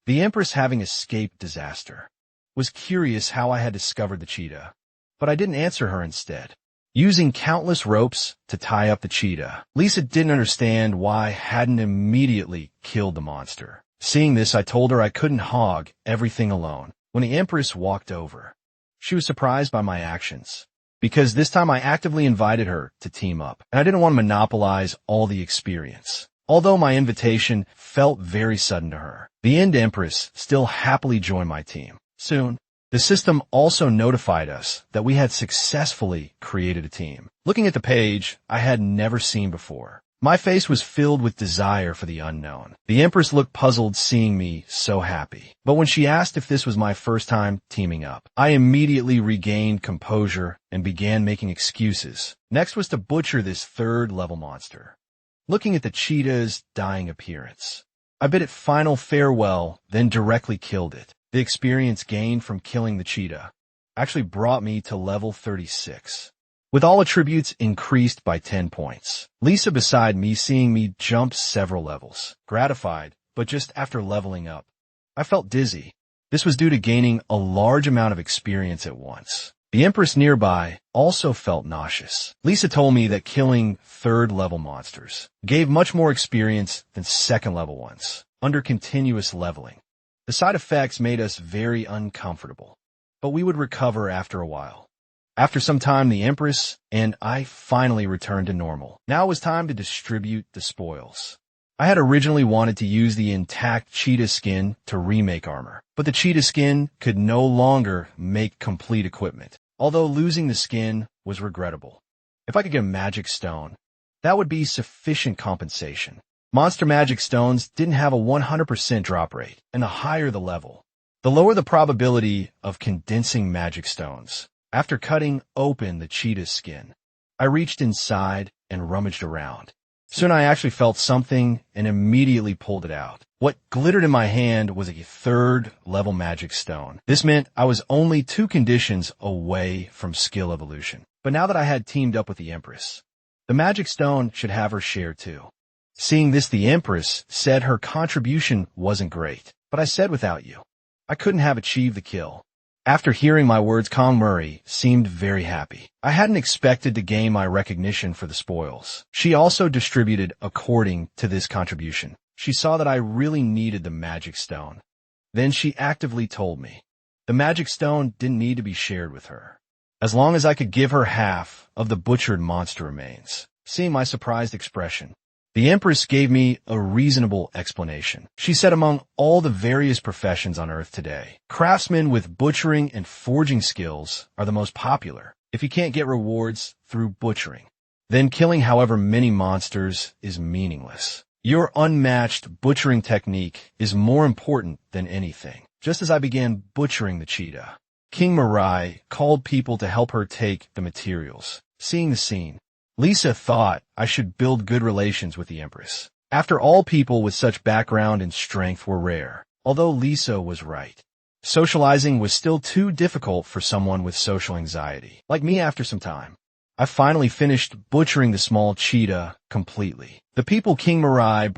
The Empress, having escaped disaster, was curious how I had discovered the cheetah, but I didn't answer her. Instead, using countless ropes to tie up the cheetah, Lisa didn't understand why I hadn't immediately killed the monster. Seeing this, I told her I couldn't hog everything alone. When the Empress walked over, she was surprised by my actions, because this time I actively invited her to team up, and I didn't want to monopolize all the experience. Although my invitation felt very sudden to her, the End Empress still happily joined my team. Soon, the system also notified us that we had successfully created a team. Looking at the page I had never seen before, my face was filled with desire for the unknown. The Empress looked puzzled seeing me so happy, but when she asked if this was my first time teaming up, I immediately regained composure and began making excuses. Next was to butcher this 3rd level monster. Looking at the cheetah's dying appearance, I bid it final farewell, then directly killed it. The experience gained from killing the cheetah actually brought me to level 36, with all attributes increased by 10 points. Lisa beside me, seeing me jump several levels, gratified, but just after leveling up, I felt dizzy. This was due to gaining a large amount of experience at once. The Empress nearby also felt nauseous. Lisa told me that killing 3rd level monsters gave much more experience than 2nd level ones under continuous leveling. The side effects made us very uncomfortable, but we would recover after a while. After some time, the Empress and I finally returned to normal. Now it was time to distribute the spoils. I had originally wanted to use the intact cheetah skin to remake armor, but the cheetah skin could no longer make complete equipment, although losing the skin was regrettable. If I could get a magic stone, that would be sufficient compensation. Monster magic stones didn't have a 100% drop rate, and the higher the level, the lower the probability of condensing magic stones. After cutting open the cheetah's skin, I reached inside and rummaged around. Soon I actually felt something and immediately pulled it out. What glittered in my hand was a 3rd level magic stone. This meant I was only 2 conditions away from skill evolution. But now that I had teamed up with the Empress, the magic stone should have her share too. Seeing this, the Empress said her contribution wasn't great, but I said without you, I couldn't have achieved the kill. After hearing my words, NgocMy seemed very happy. I hadn't expected to gain my recognition for the spoils. She also distributed according to this contribution. She saw that I really needed the magic stone. Then she actively told me the magic stone didn't need to be shared with her, as long as I could give her half of the butchered monster remains. Seeing my surprised expression, the Empress gave me a reasonable explanation. She said among all the various professions on Earth today, craftsmen with butchering and forging skills are the most popular. If you can't get rewards through butchering, then killing however many monsters is meaningless. Your unmatched butchering technique is more important than anything. Just as I began butchering the cheetah, NgocMy called people to help her take the materials. Seeing the scene, Lisa thought I should build good relations with the Empress. After all, people with such background and strength were rare. Although Lisa was right, socializing was still too difficult for someone with social anxiety. Like me, after some time, I finally finished butchering the small cheetah completely. The people NgocMy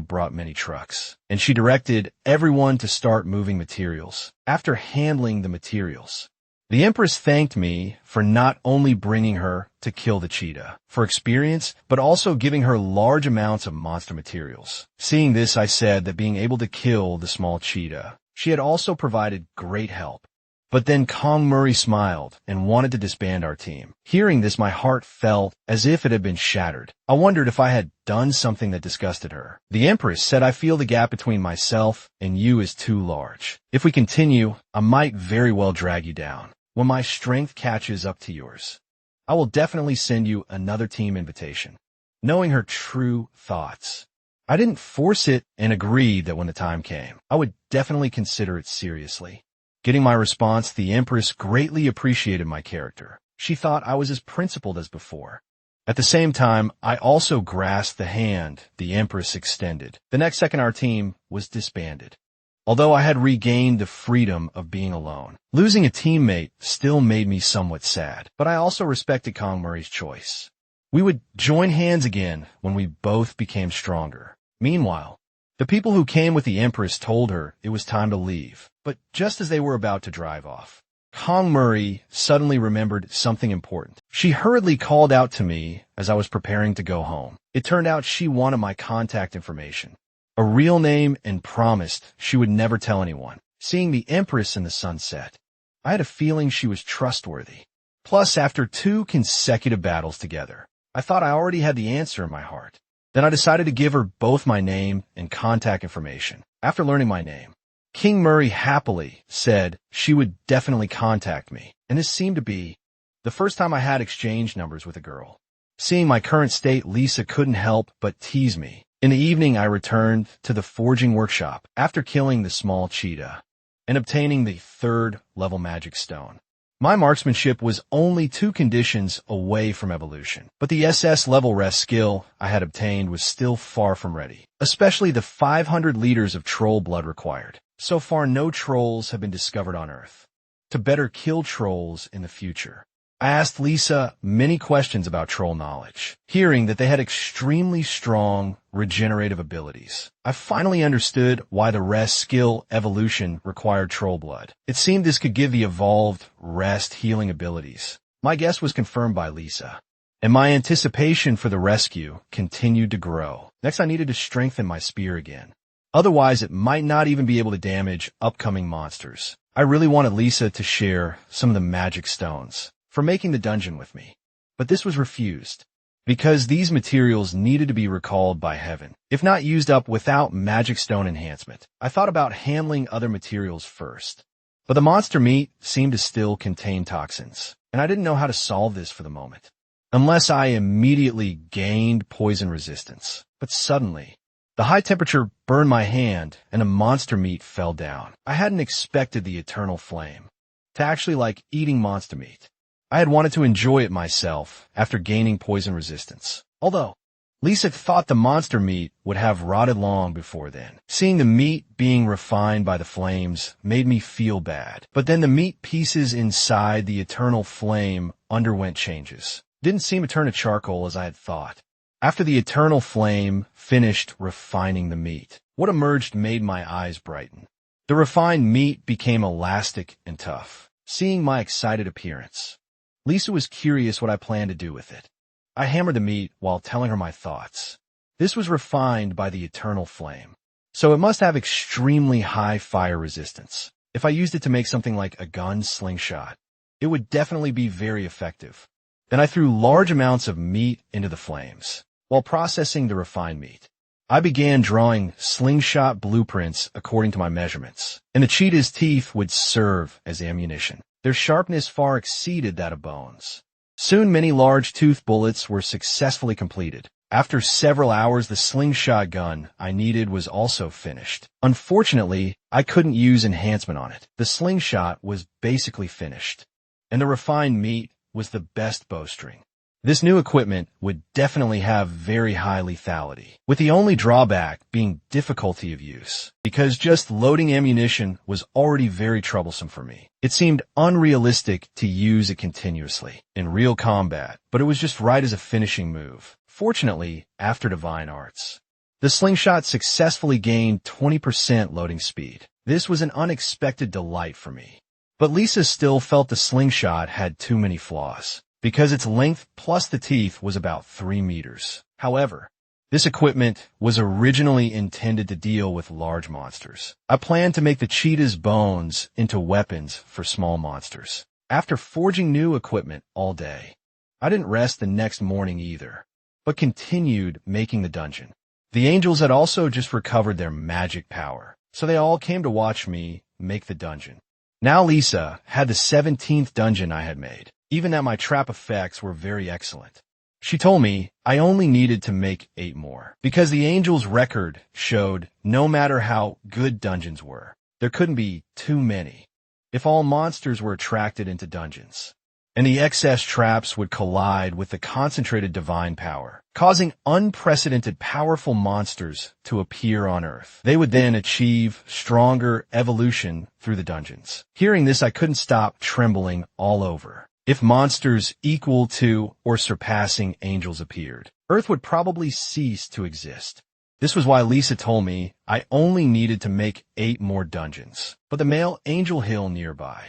brought many trucks, and she directed everyone to start moving materials. After handling the materials, the Empress thanked me for not only bringing her to kill the cheetah for experience, but also giving her large amounts of monster materials. Seeing this, I said that being able to kill the small cheetah, she had also provided great help. But then NgocMy smiled and wanted to disband our team. Hearing this, my heart felt as if it had been shattered. I wondered if I had done something that disgusted her. The Empress said, I feel the gap between myself and you is too large. If we continue, I might very well drag you down. When my strength catches up to yours, I will definitely send you another team invitation. Knowing her true thoughts, I didn't force it and agreed that when the time came, I would definitely consider it seriously. Getting my response, the Empress greatly appreciated my character. She thought I was as principled as before. At the same time, I also grasped the hand the Empress extended. The next second, our team was disbanded. Although I had regained the freedom of being alone, losing a teammate still made me somewhat sad, but I also respected NgocMy's choice. We would join hands again when we both became stronger. Meanwhile, the people who came with the Empress told her it was time to leave, but just as they were about to drive off, NgocMy suddenly remembered something important. She hurriedly called out to me as I was preparing to go home. It turned out she wanted my contact information, a real name, and promised she would never tell anyone. Seeing the Empress in the sunset, I had a feeling she was trustworthy. Plus, after 2 consecutive battles together, I thought I already had the answer in my heart. Then I decided to give her both my name and contact information. After learning my name, NgocMy happily said she would definitely contact me, and this seemed to be the first time I had exchanged numbers with a girl. Seeing my current state, Lisa couldn't help but tease me. In the evening, I returned to the forging workshop after killing the small cheetah and obtaining the 3rd level magic stone. My marksmanship was only 2 conditions away from evolution, but the SS level rest skill I had obtained was still far from ready, especially the 500 liters of troll blood required. So far, no trolls have been discovered on Earth. To better kill trolls in the future, I asked Lisa many questions about troll knowledge. Hearing that they had extremely strong regenerative abilities, I finally understood why the rest skill evolution required troll blood. It seemed this could give the evolved rest healing abilities. My guess was confirmed by Lisa, and my anticipation for the rescue continued to grow. Next, I needed to strengthen my spear again. Otherwise, it might not even be able to damage upcoming monsters. I really wanted Lisa to share some of the magic stones. for making the dungeon with me. But this was refused, because these materials needed to be recalled by heaven, if not used up without magic stone enhancement. I thought about handling other materials first, but the monster meat seemed to still contain toxins, and I didn't know how to solve this for the moment, unless I immediately gained poison resistance. But suddenly, the high temperature burned my hand, and the monster meat fell down. I hadn't expected the eternal flame to actually like eating monster meat. I had wanted to enjoy it myself after gaining poison resistance, although Lisa thought the monster meat would have rotted long before then. Seeing the meat being refined by the flames made me feel bad, but then the meat pieces inside the eternal flame underwent changes. Didn't seem to turn to charcoal as I had thought. After the eternal flame finished refining the meat, what emerged made my eyes brighten. The refined meat became elastic and tough. Seeing my excited appearance, Lisa was curious what I planned to do with it. I hammered the meat while telling her my thoughts. This was refined by the eternal flame, so it must have extremely high fire resistance. If I used it to make something like a gun slingshot, it would definitely be very effective. Then I threw large amounts of meat into the flames. While processing the refined meat, I began drawing slingshot blueprints according to my measurements, and the cheetah's teeth would serve as ammunition. Their sharpness far exceeded that of bones. Soon many large tooth bullets were successfully completed. After several hours, the slingshot gun I needed was also finished. Unfortunately, I couldn't use enhancement on it. The slingshot was basically finished, and the refined meat was the best bowstring. This new equipment would definitely have very high lethality, with the only drawback being difficulty of use, because just loading ammunition was already very troublesome for me. It seemed unrealistic to use it continuously in real combat, but it was just right as a finishing move. Fortunately, after Divine Arts, the slingshot successfully gained 20% loading speed. This was an unexpected delight for me. But Lisa still felt the slingshot had too many flaws, because its length plus the teeth was about 3 meters. However, this equipment was originally intended to deal with large monsters. I planned to make the cheetah's bones into weapons for small monsters. After forging new equipment all day, I didn't rest the next morning either, but continued making the dungeon. The angels had also just recovered their magic power, so they all came to watch me make the dungeon. Now Lisa had the 17th dungeon I had made, even that my trap effects were very excellent. She told me I only needed to make 8 more, because the angels' record showed no matter how good dungeons were, there couldn't be too many if all monsters were attracted into dungeons, and the excess traps would collide with the concentrated divine power, causing unprecedented powerful monsters to appear on Earth. They would then achieve stronger evolution through the dungeons. Hearing this, I couldn't stop trembling all over. If monsters equal to or surpassing angels appeared, Earth would probably cease to exist. This was why Lisa told me I only needed to make 8 more dungeons. But the male Angel Hill nearby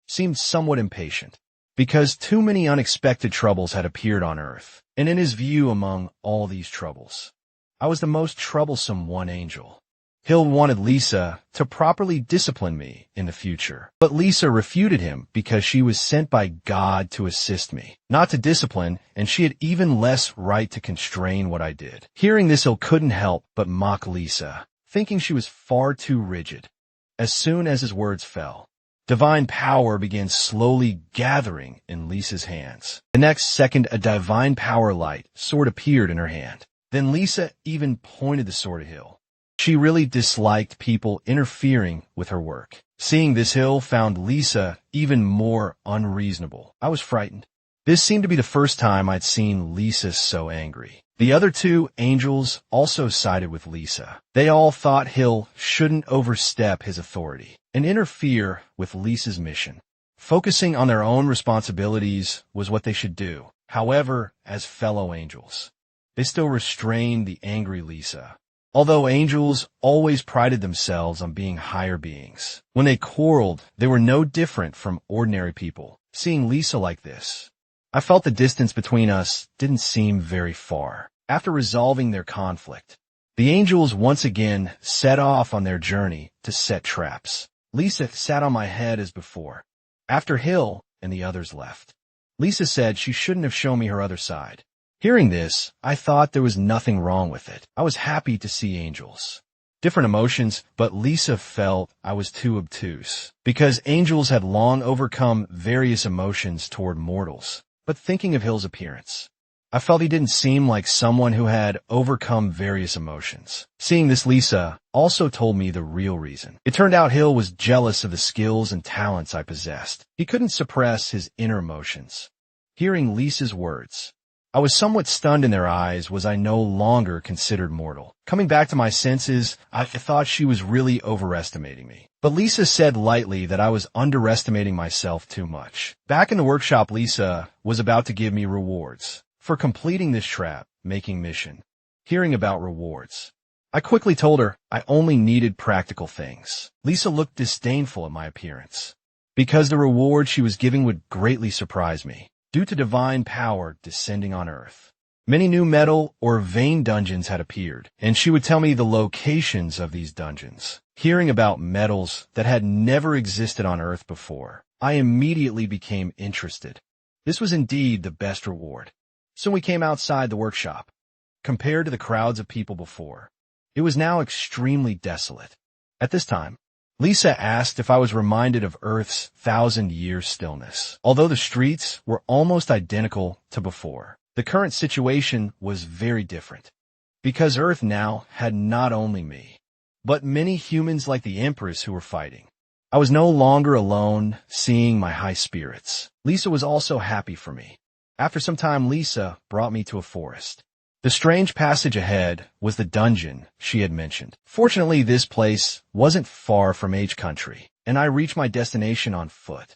seemed somewhat impatient, because too many unexpected troubles had appeared on Earth, and in his view among all these troubles, I was the most troublesome one angel. Hill wanted Lisa to properly discipline me in the future, but Lisa refuted him because she was sent by God to assist me, not to discipline, and she had even less right to constrain what I did. Hearing this, Hill couldn't help but mock Lisa, thinking she was far too rigid. As soon as his words fell, divine power began slowly gathering in Lisa's hands. The next second, a divine power light sword appeared in her hand. Then Lisa even pointed the sword at Hill. She really disliked people interfering with her work. Seeing this, Hill found Lisa even more unreasonable. I was frightened. This seemed to be the first time I'd seen Lisa so angry. The other 2 angels also sided with Lisa. They all thought Hill shouldn't overstep his authority and interfere with Lisa's mission. Focusing on their own responsibilities was what they should do. However, as fellow angels, they still restrained the angry Lisa. Although angels always prided themselves on being higher beings, when they quarreled, they were no different from ordinary people. Seeing Lisa like this, I felt the distance between us didn't seem very far. After resolving their conflict, the angels once again set off on their journey to set traps. Lisa sat on my head as before, after Hill and the others left. Lisa said she shouldn't have shown me her other side. Hearing this, I thought there was nothing wrong with it. I was happy to see angels. Different emotions, but Lisa felt I was too obtuse, because angels had long overcome various emotions toward mortals. But thinking of Hill's appearance, I felt he didn't seem like someone who had overcome various emotions. Seeing this, Lisa also told me the real reason. It turned out Hill was jealous of the skills and talents I possessed. He couldn't suppress his inner emotions. Hearing Lisa's words, I was somewhat stunned in their eyes, was I no longer considered mortal. Coming back to my senses, I thought she was really overestimating me. But Lisa said lightly that I was underestimating myself too much. Back in the workshop, Lisa was about to give me rewards for completing this trap-making mission. Hearing about rewards, I quickly told her I only needed practical things. Lisa looked disdainful at my appearance, because the reward she was giving would greatly surprise me. Due to divine power descending on Earth, many new metal or vein dungeons had appeared, and she would tell me the locations of these dungeons. Hearing about metals that had never existed on Earth before, I immediately became interested. This was indeed the best reward. So we came outside the workshop. Compared to the crowds of people before, it was now extremely desolate. At this time, Lisa asked if I was reminded of Earth's 1,000-year stillness. Although the streets were almost identical to before, the current situation was very different, because Earth now had not only me, but many humans like the Empress who were fighting. I was no longer alone, seeing my high spirits. Lisa was also happy for me. After some time, Lisa brought me to a forest. The strange passage ahead was the dungeon she had mentioned. Fortunately, this place wasn't far from H Country, and I reached my destination on foot.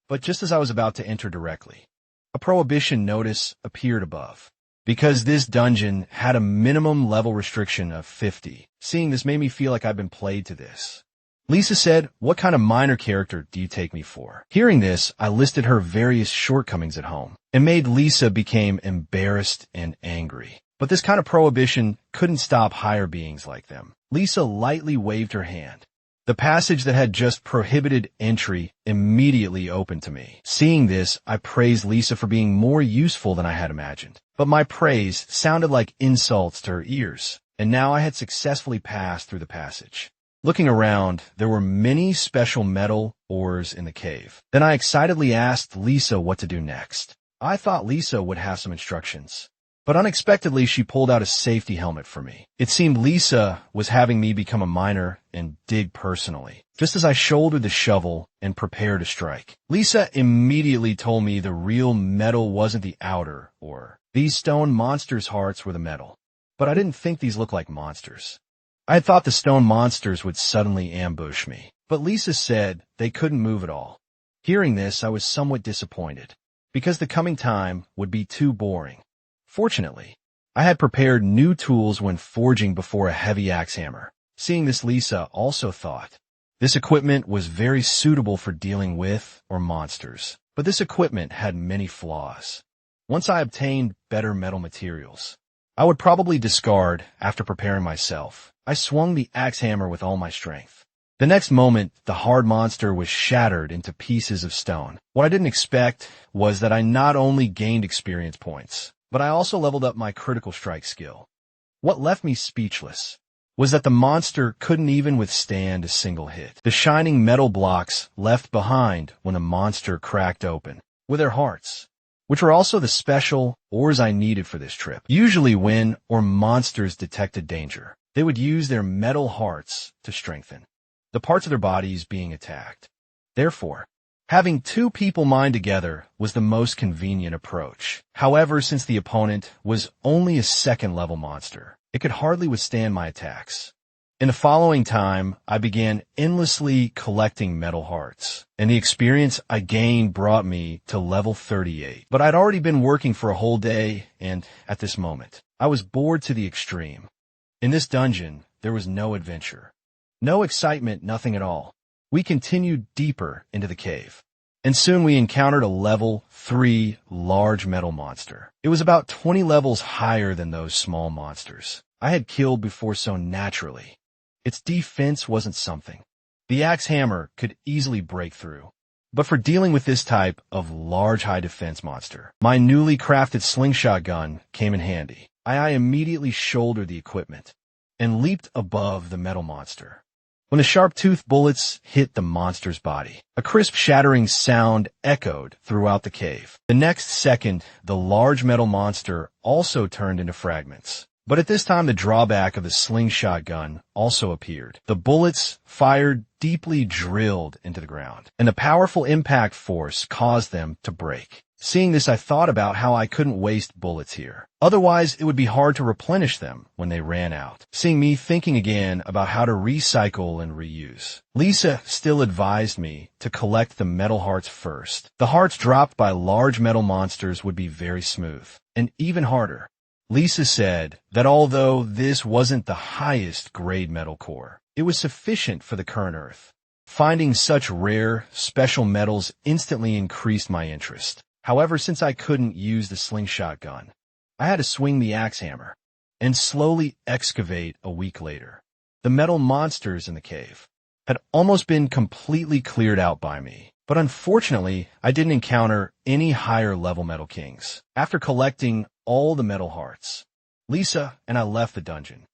But just as I was about to enter directly, a prohibition notice appeared above, because this dungeon had a minimum level restriction of 50. Seeing this made me feel like I'd been played to this. Lisa said, "What kind of minor character do you take me for?" Hearing this, I listed her various shortcomings at home, and made Lisa become embarrassed and angry. But this kind of prohibition couldn't stop higher beings like them. Lisa lightly waved her hand. The passage that had just prohibited entry immediately opened to me. Seeing this, I praised Lisa for being more useful than I had imagined. But my praise sounded like insults to her ears, and now I had successfully passed through the passage. Looking around, there were many special metal ores in the cave. Then I excitedly asked Lisa what to do next. I thought Lisa would have some instructions, but unexpectedly she pulled out a safety helmet for me. It seemed Lisa was having me become a miner and dig personally, just as I shouldered the shovel and prepared to strike. Lisa immediately told me the real metal wasn't the outer ore. These stone monsters' hearts were the metal, but I didn't think these looked like monsters. I had thought the stone monsters would suddenly ambush me, but Lisa said they couldn't move at all. Hearing this, I was somewhat disappointed, because the coming time would be too boring. Fortunately, I had prepared new tools when forging before a heavy axe hammer. Seeing this, Lisa also thought this equipment was very suitable for dealing with monsters, but this equipment had many flaws. Once I obtained better metal materials, I would probably discard after preparing myself. I swung the axe hammer with all my strength. The next moment, the hard monster was shattered into pieces of stone. What I didn't expect was that I not only gained experience points, but I also leveled up my critical strike skill. What left me speechless was that the monster couldn't even withstand a single hit. The shining metal blocks left behind when the monster cracked open were their hearts, which were also the special ores I needed for this trip. Usually when monsters detected danger, they would use their metal hearts to strengthen the parts of their bodies being attacked. Therefore, having two people mine together was the most convenient approach. However, since the opponent was only a second-level monster, it could hardly withstand my attacks. In the following time, I began endlessly collecting metal hearts, and the experience I gained brought me to level 38. But I'd already been working for a whole day, and at this moment, I was bored to the extreme. In this dungeon, there was no adventure, no excitement, nothing at all. We continued deeper into the cave, and soon we encountered a level 3 large metal monster. It was about 20 levels higher than those small monsters I had killed before so naturally. Its defense wasn't something the axe hammer could easily break through. But for dealing with this type of large high defense monster, my newly crafted slingshot gun came in handy. I immediately shouldered the equipment and leaped above the metal monster. When the sharp-toothed bullets hit the monster's body, a crisp shattering sound echoed throughout the cave. The next second, the large metal monster also turned into fragments. But at this time, the drawback of the slingshot gun also appeared. The bullets fired deeply drilled into the ground, and the powerful impact force caused them to break. Seeing this, I thought about how I couldn't waste bullets here. Otherwise, it would be hard to replenish them when they ran out. Seeing me thinking again about how to recycle and reuse, Lisa still advised me to collect the metal hearts first. The hearts dropped by large metal monsters would be very smooth, and even harder. Lisa said that although this wasn't the highest grade metal core, it was sufficient for the current Earth. Finding such rare, special metals instantly increased my interest. However, since I couldn't use the slingshot gun, I had to swing the axe hammer and slowly excavate a week later. The metal monsters in the cave had almost been completely cleared out by me, but unfortunately, I didn't encounter any higher level metal kings. After collecting all the metal hearts, Lisa and I left the dungeon.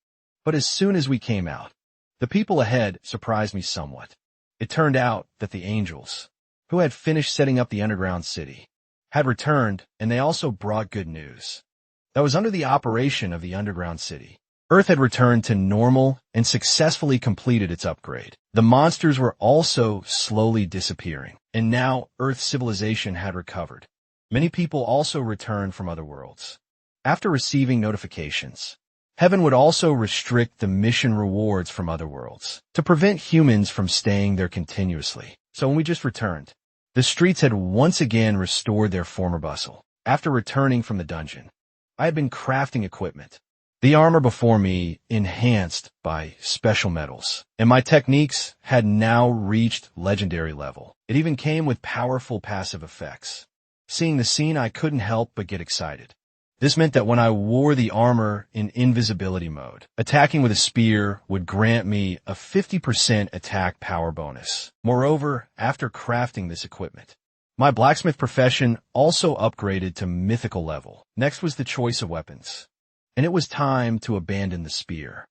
But as soon as we came out, the people ahead surprised me somewhat. It turned out that the angels, who had finished setting up the underground city, had returned, and they also brought good news. That was under the operation of the underground city. Earth had returned to normal and successfully completed its upgrade. The monsters were also slowly disappearing, and now Earth's civilization had recovered. Many people also returned from other worlds. After receiving notifications, Heaven would also restrict the mission rewards from other worlds to prevent humans from staying there continuously. So when we just returned, the streets had once again restored their former bustle. After returning from the dungeon, I had been crafting equipment. The armor before me enhanced by special metals, and my techniques had now reached legendary level. It even came with powerful passive effects. Seeing the scene, I couldn't help but get excited. This meant that when I wore the armor in invisibility mode, attacking with a spear would grant me a 50% attack power bonus. Moreover, after crafting this equipment, my blacksmith profession also upgraded to mythical level. Next was the choice of weapons, and it was time to abandon the spear.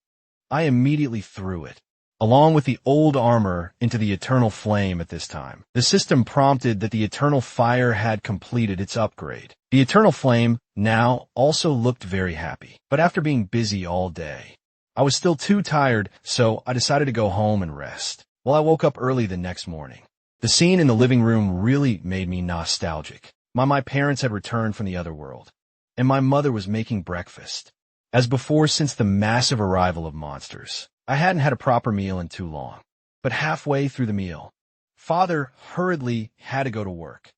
I immediately threw it, along with the old armor, into the eternal flame at this time. The system prompted that the eternal fire had completed its upgrade. The eternal flame now also looked very happy. But after being busy all day, I was still too tired, so I decided to go home and rest. Well, I woke up early the next morning. The scene in the living room really made me nostalgic. My parents had returned from the other world, and my mother was making breakfast. As before, since the massive arrival of monsters, I hadn't had a proper meal in too long. But halfway through the meal, Father hurriedly had to go to work,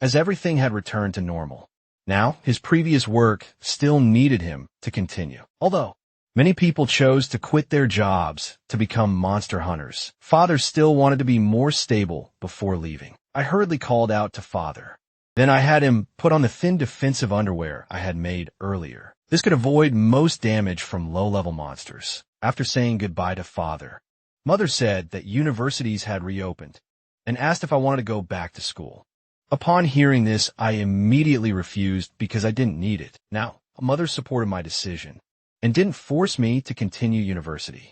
as everything had returned to normal. Now, his previous work still needed him to continue. Although many people chose to quit their jobs to become monster hunters, Father still wanted to be more stable before leaving. I hurriedly called out to Father. Then I had him put on the thin defensive underwear I had made earlier. This could avoid most damage from low-level monsters. After saying goodbye to Father, Mother said that universities had reopened and asked if I wanted to go back to school. Upon hearing this, I immediately refused because I didn't need it. Now, Mother supported my decision and didn't force me to continue university.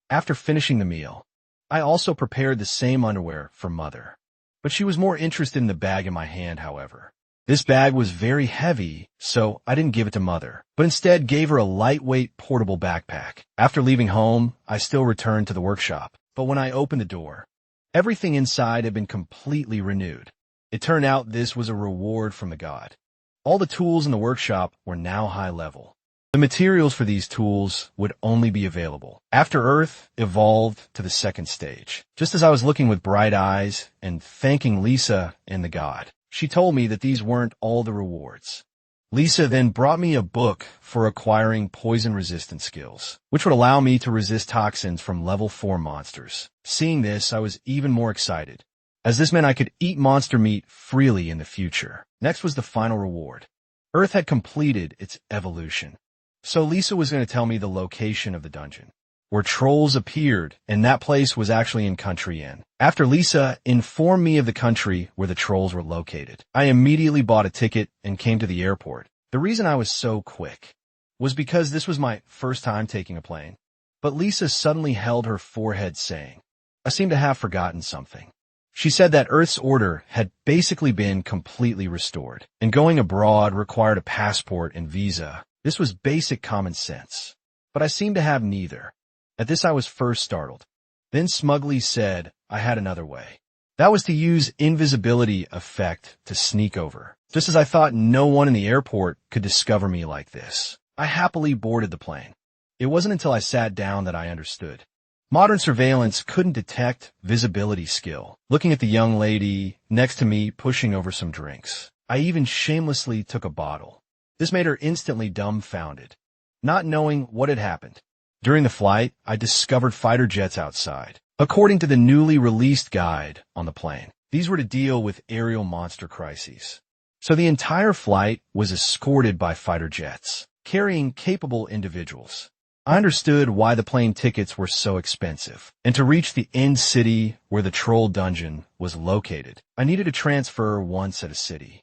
After finishing the meal, I also prepared the same underwear for Mother, but she was more interested in the bag in my hand, however. This bag was very heavy, so I didn't give it to Mother, but instead gave her a lightweight portable backpack. After leaving home, I still returned to the workshop, but when I opened the door, everything inside had been completely renewed. It turned out this was a reward from the god. All the tools in the workshop were now high level. The materials for these tools would only be available after Earth evolved to the second stage. Just as I was looking with bright eyes and thanking Lisa and the god, she told me that these weren't all the rewards. Lisa then brought me a book for acquiring poison-resistant skills, which would allow me to resist toxins from level 4 monsters. Seeing this, I was even more excited, as this meant I could eat monster meat freely in the future. Next was the final reward. Earth had completed its evolution, so Lisa was going to tell me the location of the dungeon, where trolls appeared, and that place was actually in Country Inn. After Lisa informed me of the country where the trolls were located, I immediately bought a ticket and came to the airport. The reason I was so quick was because this was my first time taking a plane. But Lisa suddenly held her forehead saying, I seem to have forgotten something. She said that Earth's order had basically been completely restored, and going abroad required a passport and visa. This was basic common sense. But I seemed to have neither. At this I was first startled, then smugly said I had another way. That was to use invisibility effect to sneak over, just as I thought no one in the airport could discover me like this. I happily boarded the plane. It wasn't until I sat down that I understood. Modern surveillance couldn't detect visibility skill. Looking at the young lady next to me pushing over some drinks, I even shamelessly took a bottle. This made her instantly dumbfounded, not knowing what had happened. During the flight, I discovered fighter jets outside. According to the newly released guide on the plane, these were to deal with aerial monster crises. So the entire flight was escorted by fighter jets, carrying capable individuals. I understood why the plane tickets were so expensive, and to reach the end city where the troll dungeon was located, I needed to transfer once at a city.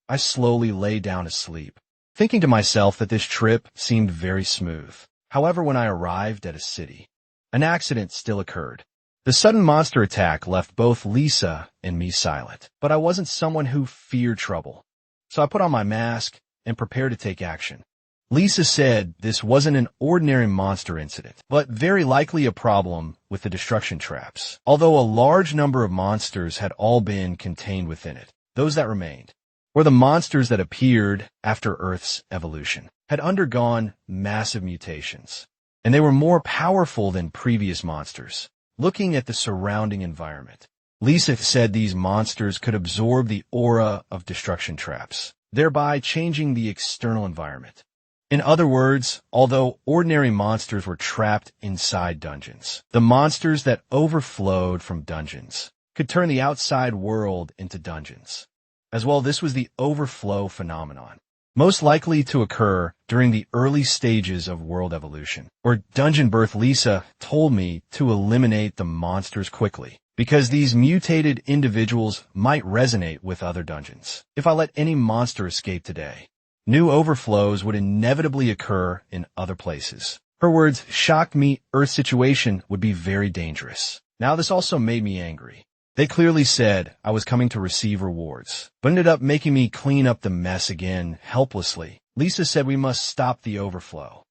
I slowly lay down to sleep, thinking to myself that this trip seemed very smooth. However, when I arrived at a city, an accident still occurred. The sudden monster attack left both Lisa and me silent, but I wasn't someone who feared trouble. So I put on my mask and prepared to take action. Lisa said this wasn't an ordinary monster incident, but very likely a problem with the destruction traps, although a large number of monsters had all been contained within it. Those that remained were the monsters that appeared after Earth's evolution, had undergone massive mutations, and they were more powerful than previous monsters. Looking at the surrounding environment, Lisa said these monsters could absorb the aura of destruction traps, thereby changing the external environment. In other words, although ordinary monsters were trapped inside dungeons, the monsters that overflowed from dungeons could turn the outside world into dungeons. As well, this was the overflow phenomenon, most likely to occur during the early stages of world evolution, or dungeon birth. Lisa told me to eliminate the monsters quickly, because these mutated individuals might resonate with other dungeons. If I let any monster escape today, new overflows would inevitably occur in other places. Her words shocked me. Earth's situation would be very dangerous. Now this also made me angry. They clearly said I was coming to receive rewards, but ended up making me clean up the mess again helplessly. Lisa said we must stop the overflow,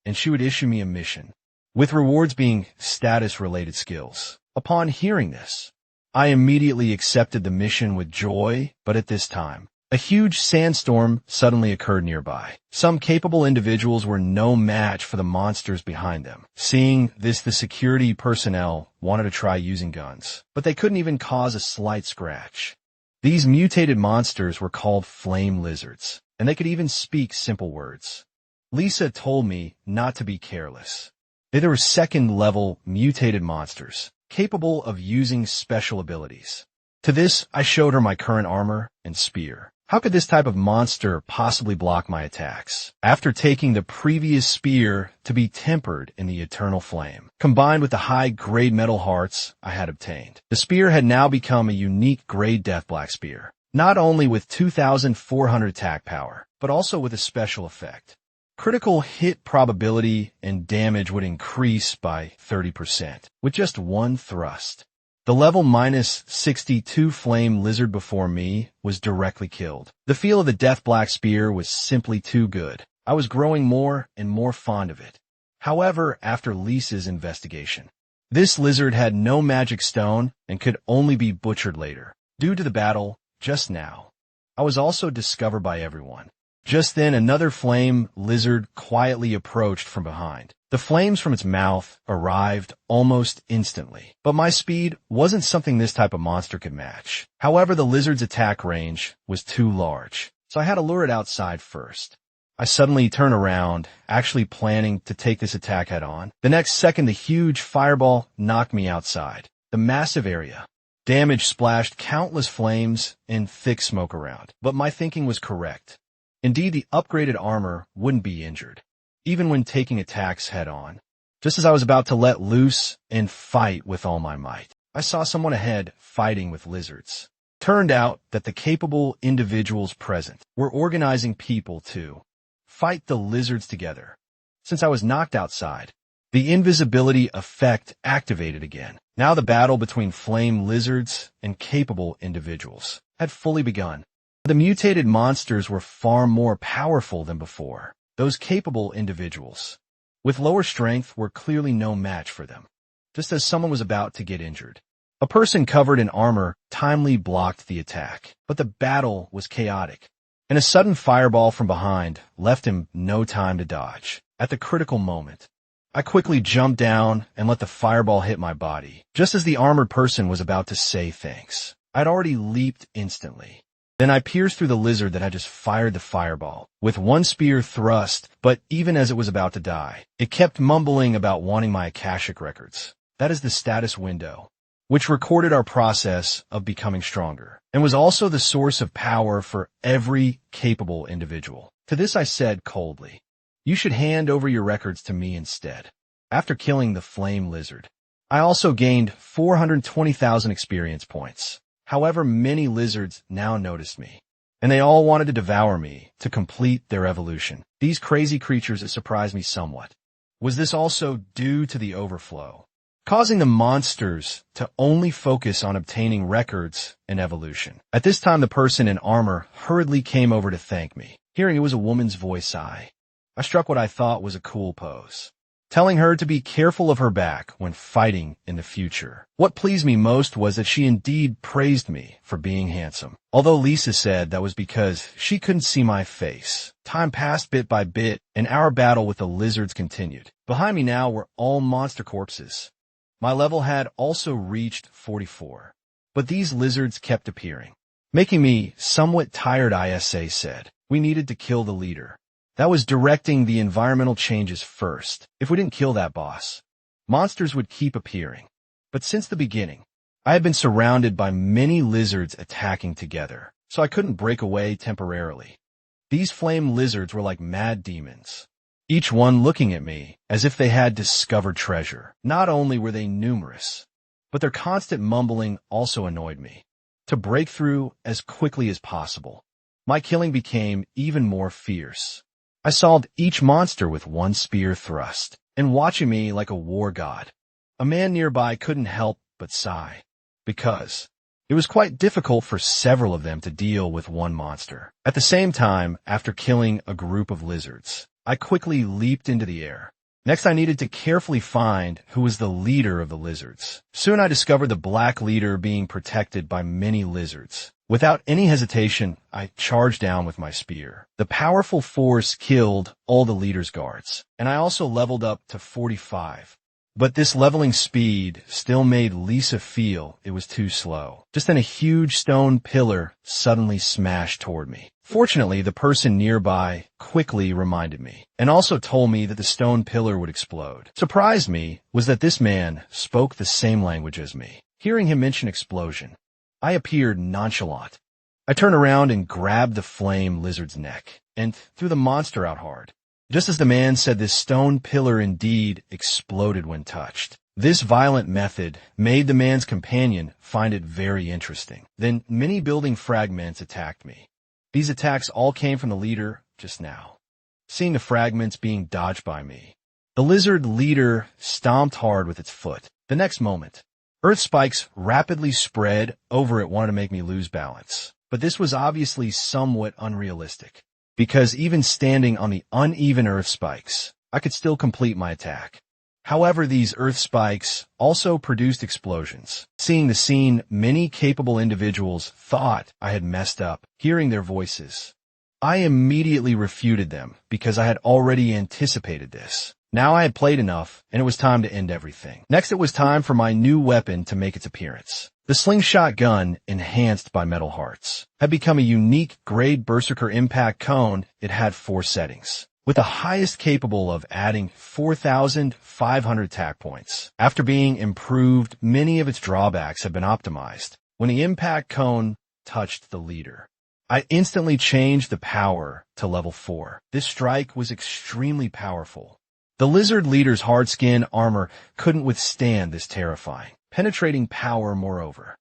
and she would issue me a mission, with rewards being status-related skills. Upon hearing this, I immediately accepted the mission with joy, but at this time, a huge sandstorm suddenly occurred nearby. Some capable individuals were no match for the monsters behind them. Seeing this, the security personnel wanted to try using guns, but they couldn't even cause a slight scratch. These mutated monsters were called flame lizards, and they could even speak simple words. Lisa told me not to be careless. They were second-level mutated monsters, capable of using special abilities. To this, I showed her my current armor and spear. How could this type of monster possibly block my attacks? After taking the previous spear to be tempered in the eternal flame, combined with the high-grade metal hearts I had obtained, the spear had now become a unique grade death black spear, not only with 2,400 attack power, but also with a special effect. Critical hit probability and damage would increase by 30% with just one thrust. The level -62 flame lizard before me was directly killed. The feel of the death black spear was simply too good. I was growing more and more fond of it. However, after Lisa's investigation, this lizard had no magic stone and could only be butchered later. Due to the battle just now, I was also discovered by everyone. Just then, another flame lizard quietly approached from behind. The flames from its mouth arrived almost instantly, but my speed wasn't something this type of monster could match. However, the lizard's attack range was too large, so I had to lure it outside first. I suddenly turned around, actually planning to take this attack head on. The next second, the huge fireball knocked me outside. The massive area. Damage splashed countless flames and thick smoke around, but my thinking was correct. Indeed, the upgraded armor wouldn't be injured, even when taking attacks head-on. Just as I was about to let loose and fight with all my might, I saw someone ahead fighting with lizards. Turned out that the capable individuals present were organizing people to fight the lizards together. Since I was knocked outside, the invisibility effect activated again. Now the battle between flame lizards and capable individuals had fully begun. The mutated monsters were far more powerful than before. Those capable individuals, with lower strength, were clearly no match for them. Just as someone was about to get injured, a person covered in armor timely blocked the attack. But the battle was chaotic, and a sudden fireball from behind left him no time to dodge. At the critical moment, I quickly jumped down and let the fireball hit my body. Just as the armored person was about to say thanks, I'd already leaped instantly. Then I pierced through the lizard that had just fired the fireball with one spear thrust, but even as it was about to die, it kept mumbling about wanting my Akashic records. That is the status window, which recorded our process of becoming stronger, and was also the source of power for every capable individual. To this I said coldly, "You should hand over your records to me instead." After killing the flame lizard, I also gained 420,000 experience points. However, many lizards now noticed me, and they all wanted to devour me to complete their evolution. These crazy creatures, it surprised me somewhat. Was this also due to the overflow, causing the monsters to only focus on obtaining records and evolution? At this time, the person in armor hurriedly came over to thank me. Hearing it was a woman's voice, I struck what I thought was a cool pose, telling her to be careful of her back when fighting in the future. What pleased me most was that she indeed praised me for being handsome. Although Lisa said that was because she couldn't see my face. Time passed bit by bit, and our battle with the lizards continued. Behind me now were all monster corpses. My level had also reached 44. But these lizards kept appearing, making me somewhat tired. ISA said we needed to kill the leader. That was directing the environmental changes first. If we didn't kill that boss, monsters would keep appearing. But since the beginning, I had been surrounded by many lizards attacking together, so I couldn't break away temporarily. These flame lizards were like mad demons, each one looking at me as if they had discovered treasure. Not only were they numerous, but their constant mumbling also annoyed me. To break through as quickly as possible, my killing became even more fierce. I solved each monster with one spear thrust, and watching me like a war god, a man nearby couldn't help but sigh, because it was quite difficult for several of them to deal with one monster. At the same time, after killing a group of lizards, I quickly leaped into the air. Next, I needed to carefully find who was the leader of the lizards. Soon I discovered the black leader being protected by many lizards. Without any hesitation, I charged down with my spear. The powerful force killed all the leader's guards, and I also leveled up to 45. But this leveling speed still made Lisa feel it was too slow. Just then a huge stone pillar suddenly smashed toward me. Fortunately, the person nearby quickly reminded me, and also told me that the stone pillar would explode. Surprised me was that this man spoke the same language as me. Hearing him mention explosion, I appeared nonchalant. I turned around and grabbed the flame lizard's neck, and threw the monster out hard. Just as the man said, this stone pillar indeed exploded when touched. This violent method made the man's companion find it very interesting. Then many building fragments attacked me. These attacks all came from the leader just now. Seeing the fragments being dodged by me, the lizard leader stomped hard with its foot. The next moment, earth spikes rapidly spread over it, wanted to make me lose balance. But this was obviously somewhat unrealistic, because even standing on the uneven earth spikes, I could still complete my attack. However, these earth spikes also produced explosions. Seeing the scene, many capable individuals thought I had messed up. Hearing their voices, I immediately refuted them because I had already anticipated this. Now I had played enough, and it was time to end everything. Next, it was time for my new weapon to make its appearance. The slingshot gun, enhanced by metal hearts, had become a unique grade berserker impact cone. It had 4 settings, with the highest capable of adding 4,500 attack points. After being improved, many of its drawbacks have been optimized. When the impact cone touched the leader, I instantly changed the power to level 4. This strike was extremely powerful. The lizard leader's hard skin armor couldn't withstand this terrifying, penetrating power moreover.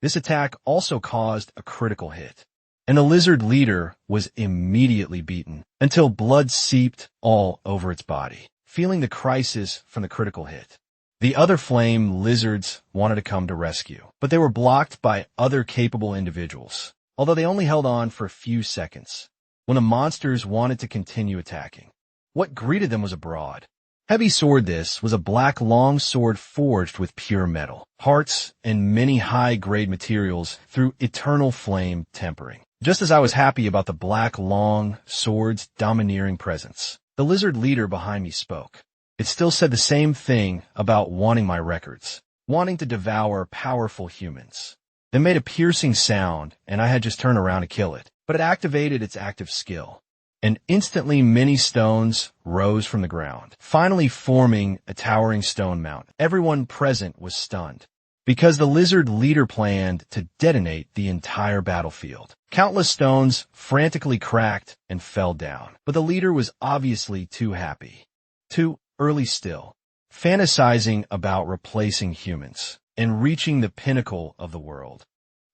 This attack also caused a critical hit, and the lizard leader was immediately beaten until blood seeped all over its body, feeling the crisis from the critical hit. The other flame lizards wanted to come to rescue, but they were blocked by other capable individuals, although they only held on for a few seconds when the monsters wanted to continue attacking. What greeted them was a broad, heavy sword. This was a black long sword forged with pure metal, hearts, and many high-grade materials through eternal flame tempering. Just as I was happy about the black long sword's domineering presence, the lizard leader behind me spoke. It still said the same thing about wanting my records, wanting to devour powerful humans. It made a piercing sound, and I had just turned around to kill it, but it activated its active skill. And instantly many stones rose from the ground, finally forming a towering stone mountain. Everyone present was stunned, because the lizard leader planned to detonate the entire battlefield. Countless stones frantically cracked and fell down, but the leader was obviously too happy, too early still, fantasizing about replacing humans and reaching the pinnacle of the world.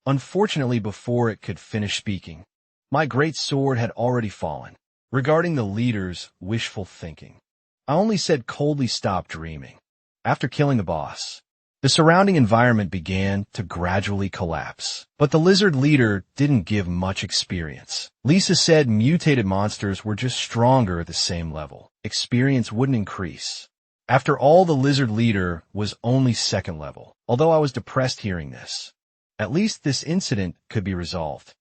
Unfortunately, before it could finish speaking, my great sword had already fallen. Regarding the leader's wishful thinking, I only said coldly, "Stop dreaming." After killing the boss, the surrounding environment began to gradually collapse. But the lizard leader didn't give much experience. Lisa said mutated monsters were just stronger at the same level. Experience wouldn't increase. After all, the lizard leader was only second level. Although I was depressed hearing this, at least this incident could be resolved.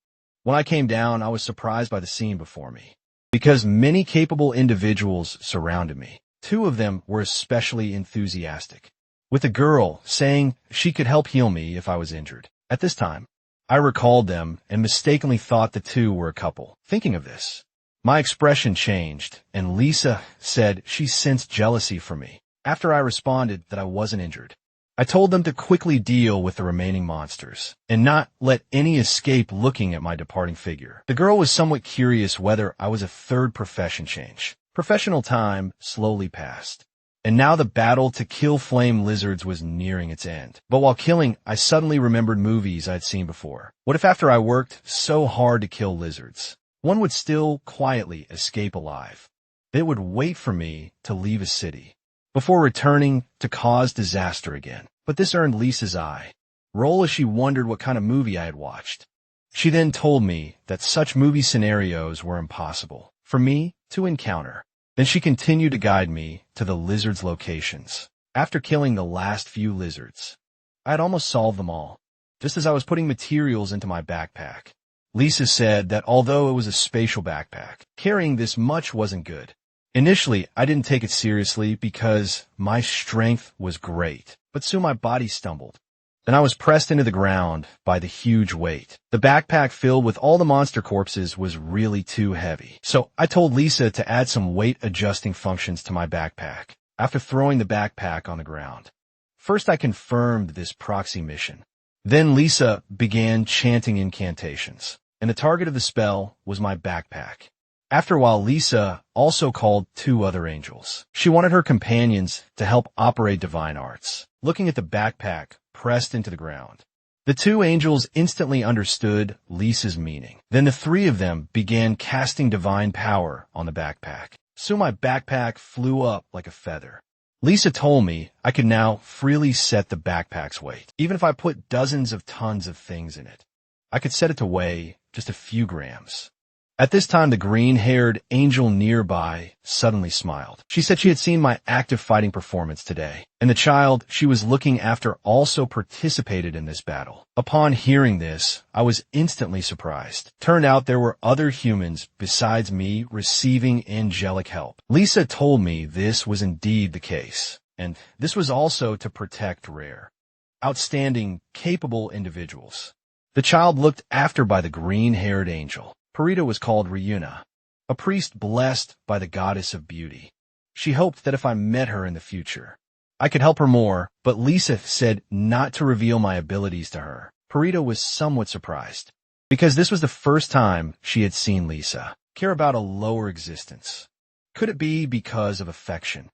When I came down, I was surprised by the scene before me, because many capable individuals surrounded me. Two of them were especially enthusiastic, with a girl saying she could help heal me if I was injured. At this time, I recalled them and mistakenly thought the two were a couple. Thinking of this, my expression changed, and Lisa said she sensed jealousy from me. After I responded that I wasn't injured, I told them to quickly deal with the remaining monsters and not let any escape looking at my departing figure. The girl was somewhat curious whether I was a third profession change. Professional time slowly passed, and now the battle to kill flame lizards was nearing its end. But while killing, I suddenly remembered movies I'd seen before. What if after I worked so hard to kill lizards, one would still quietly escape alive? They would wait for me to leave a city before returning to cause disaster again. But this earned Lisa's eye roll as she wondered what kind of movie I had watched. She then told me that such movie scenarios were impossible for me to encounter. Then she continued to guide me to the lizards' locations. After killing the last few lizards, I had almost solved them all. Just as I was putting materials into my backpack, Lisa said that although it was a spatial backpack, carrying this much wasn't good. Initially, I didn't take it seriously because my strength was great, but soon my body stumbled. Then I was pressed into the ground by the huge weight. The backpack filled with all the monster corpses was really too heavy. So I told Lisa to add some weight-adjusting functions to my backpack after throwing the backpack on the ground. First, I confirmed this proxy mission. Then Lisa began chanting incantations, and the target of the spell was my backpack. After a while, Lisa also called two other angels. She wanted her companions to help operate divine arts. Looking at the backpack pressed into the ground, the two angels instantly understood Lisa's meaning. Then the three of them began casting divine power on the backpack. Soon my backpack flew up like a feather. Lisa told me I could now freely set the backpack's weight. Even if I put dozens of tons of things in it, I could set it to weigh just a few grams. At this time, the green-haired angel nearby suddenly smiled. She said she had seen my active fighting performance today, and the child she was looking after also participated in this battle. Upon hearing this, I was instantly surprised. Turned out there were other humans besides me receiving angelic help. Lisa told me this was indeed the case, and this was also to protect rare, outstanding, capable individuals. The child looked after by the green-haired angel. Parita was called Ryuna, a priest blessed by the goddess of beauty. She hoped that if I met her in the future, I could help her more, but Lisa said not to reveal my abilities to her. Parita was somewhat surprised, because this was the first time she had seen Lisa care about a lower existence. Could it be because of affection?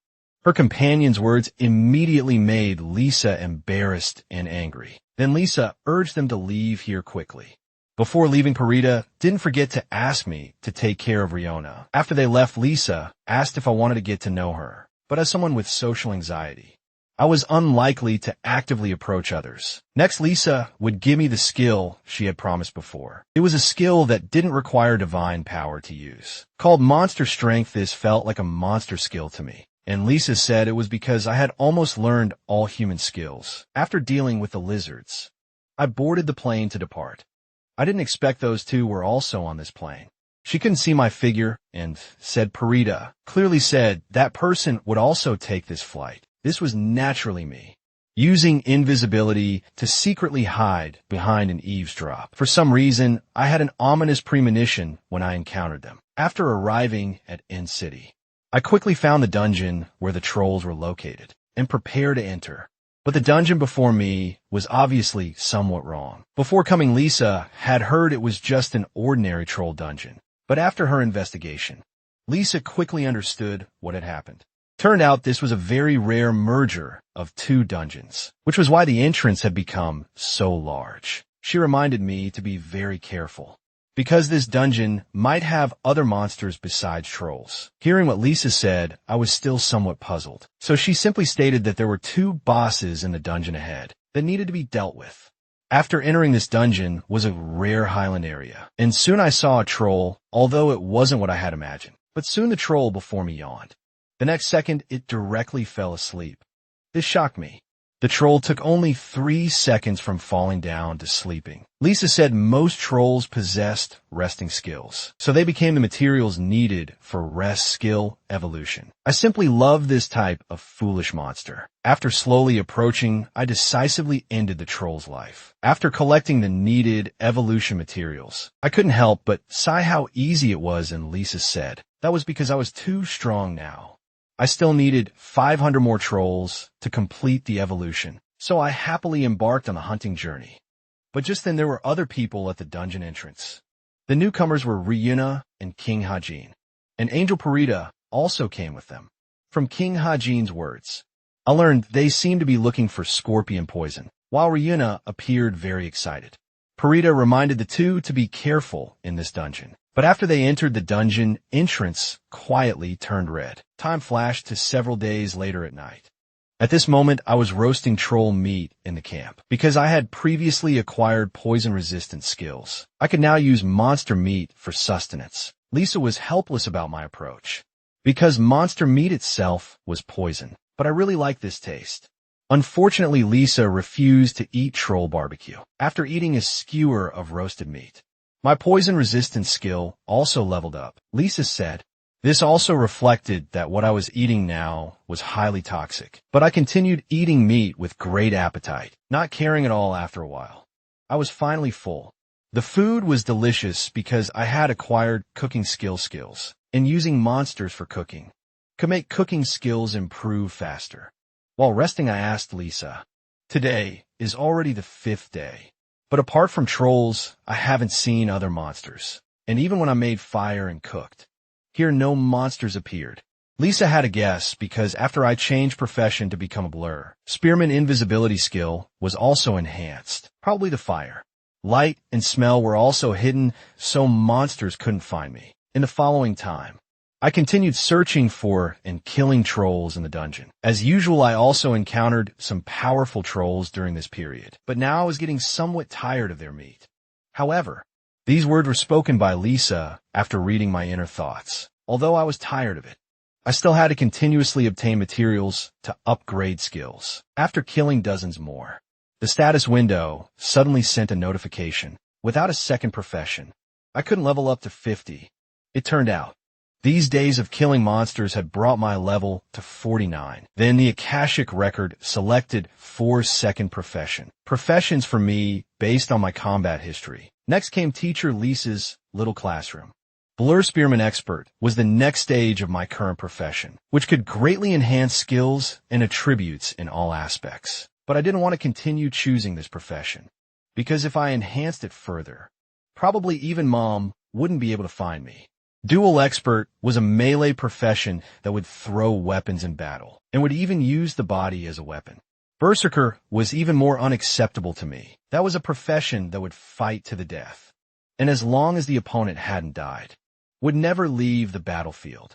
Her companion's words immediately made Lisa embarrassed and angry. Then Lisa urged them to leave here quickly. Before leaving, Parita didn't forget to ask me to take care of Riona. After they left, Lisa asked if I wanted to get to know her, but as someone with social anxiety, I was unlikely to actively approach others. Next, Lisa would give me the skill she had promised before. It was a skill that didn't require divine power to use. Called Monster Strength, this felt like a monster skill to me. And Lisa said it was because I had almost learned all human skills. After dealing with the lizards, I boarded the plane to depart. I didn't expect those two were also on this plane. She couldn't see my figure and said Parita clearly said that person would also take this flight. This was naturally me, using invisibility to secretly hide behind an eavesdrop. For some reason, I had an ominous premonition when I encountered them. After arriving at End City, I quickly found the dungeon where the trolls were located and prepared to enter. But the dungeon before me was obviously somewhat wrong. Before coming, Lisa had heard it was just an ordinary troll dungeon. But after her investigation, Lisa quickly understood what had happened. Turned out this was a very rare merger of two dungeons, which was why the entrance had become so large. She reminded me to be very careful, because this dungeon might have other monsters besides trolls. Hearing what Lisa said, I was still somewhat puzzled. So she simply stated that there were two bosses in the dungeon ahead that needed to be dealt with. After entering this dungeon was a rare highland area, and soon I saw a troll, although it wasn't what I had imagined. But soon the troll before me yawned. The next second, it directly fell asleep. This shocked me. The troll took only 3 seconds from falling down to sleeping. Lisa said most trolls possessed resting skills, so they became the materials needed for rest skill evolution. I simply love this type of foolish monster. After slowly approaching, I decisively ended the troll's life. After collecting the needed evolution materials, I couldn't help but sigh how easy it was, and Lisa said that was because I was too strong now. I still needed 500 more trolls to complete the evolution, so I happily embarked on the hunting journey. But just then there were other people at the dungeon entrance. The newcomers were Riona and King Hajin, and Angel Parita also came with them. From King Hajin's words, I learned they seemed to be looking for scorpion poison, while Riona appeared very excited. Parita reminded the two to be careful in this dungeon. But after they entered the dungeon, entrance quietly turned red. Time flashed to several days later at night. At this moment, I was roasting troll meat in the camp. Because I had previously acquired poison-resistant skills, I could now use monster meat for sustenance. Lisa was helpless about my approach, because monster meat itself was poison. But I really liked this taste. Unfortunately, Lisa refused to eat troll barbecue after eating a skewer of roasted meat. My poison-resistance skill also leveled up. Lisa said this also reflected that what I was eating now was highly toxic. But I continued eating meat with great appetite, not caring at all after a while. I was finally full. The food was delicious because I had acquired cooking skills, and using monsters for cooking could make cooking skills improve faster. While resting, I asked Lisa, today is already the 5th day. But apart from trolls, I haven't seen other monsters. And even when I made fire and cooked, here no monsters appeared. Lisa had a guess because after I changed profession to become a blur, spearman invisibility skill was also enhanced. Probably the fire. Light and smell were also hidden, so monsters couldn't find me. In the following time, I continued searching for and killing trolls in the dungeon. As usual, I also encountered some powerful trolls during this period, but now I was getting somewhat tired of their meat. However, these words were spoken by Lisa after reading my inner thoughts. Although I was tired of it, I still had to continuously obtain materials to upgrade skills. After killing dozens more, the status window suddenly sent a notification. Without a second profession, I couldn't level up to 50. It turned out these days of killing monsters had brought my level to 49. Then the Akashic record selected 4 second profession. Professions for me based on my combat history. Next came teacher Lisa's little classroom. Blur Spearman Expert was the next stage of my current profession, which could greatly enhance skills and attributes in all aspects. But I didn't want to continue choosing this profession, because if I enhanced it further, probably even Mom wouldn't be able to find me. Duel expert was a melee profession that would throw weapons in battle, and would even use the body as a weapon. Berserker was even more unacceptable to me. That was a profession that would fight to the death, and as long as the opponent hadn't died, would never leave the battlefield.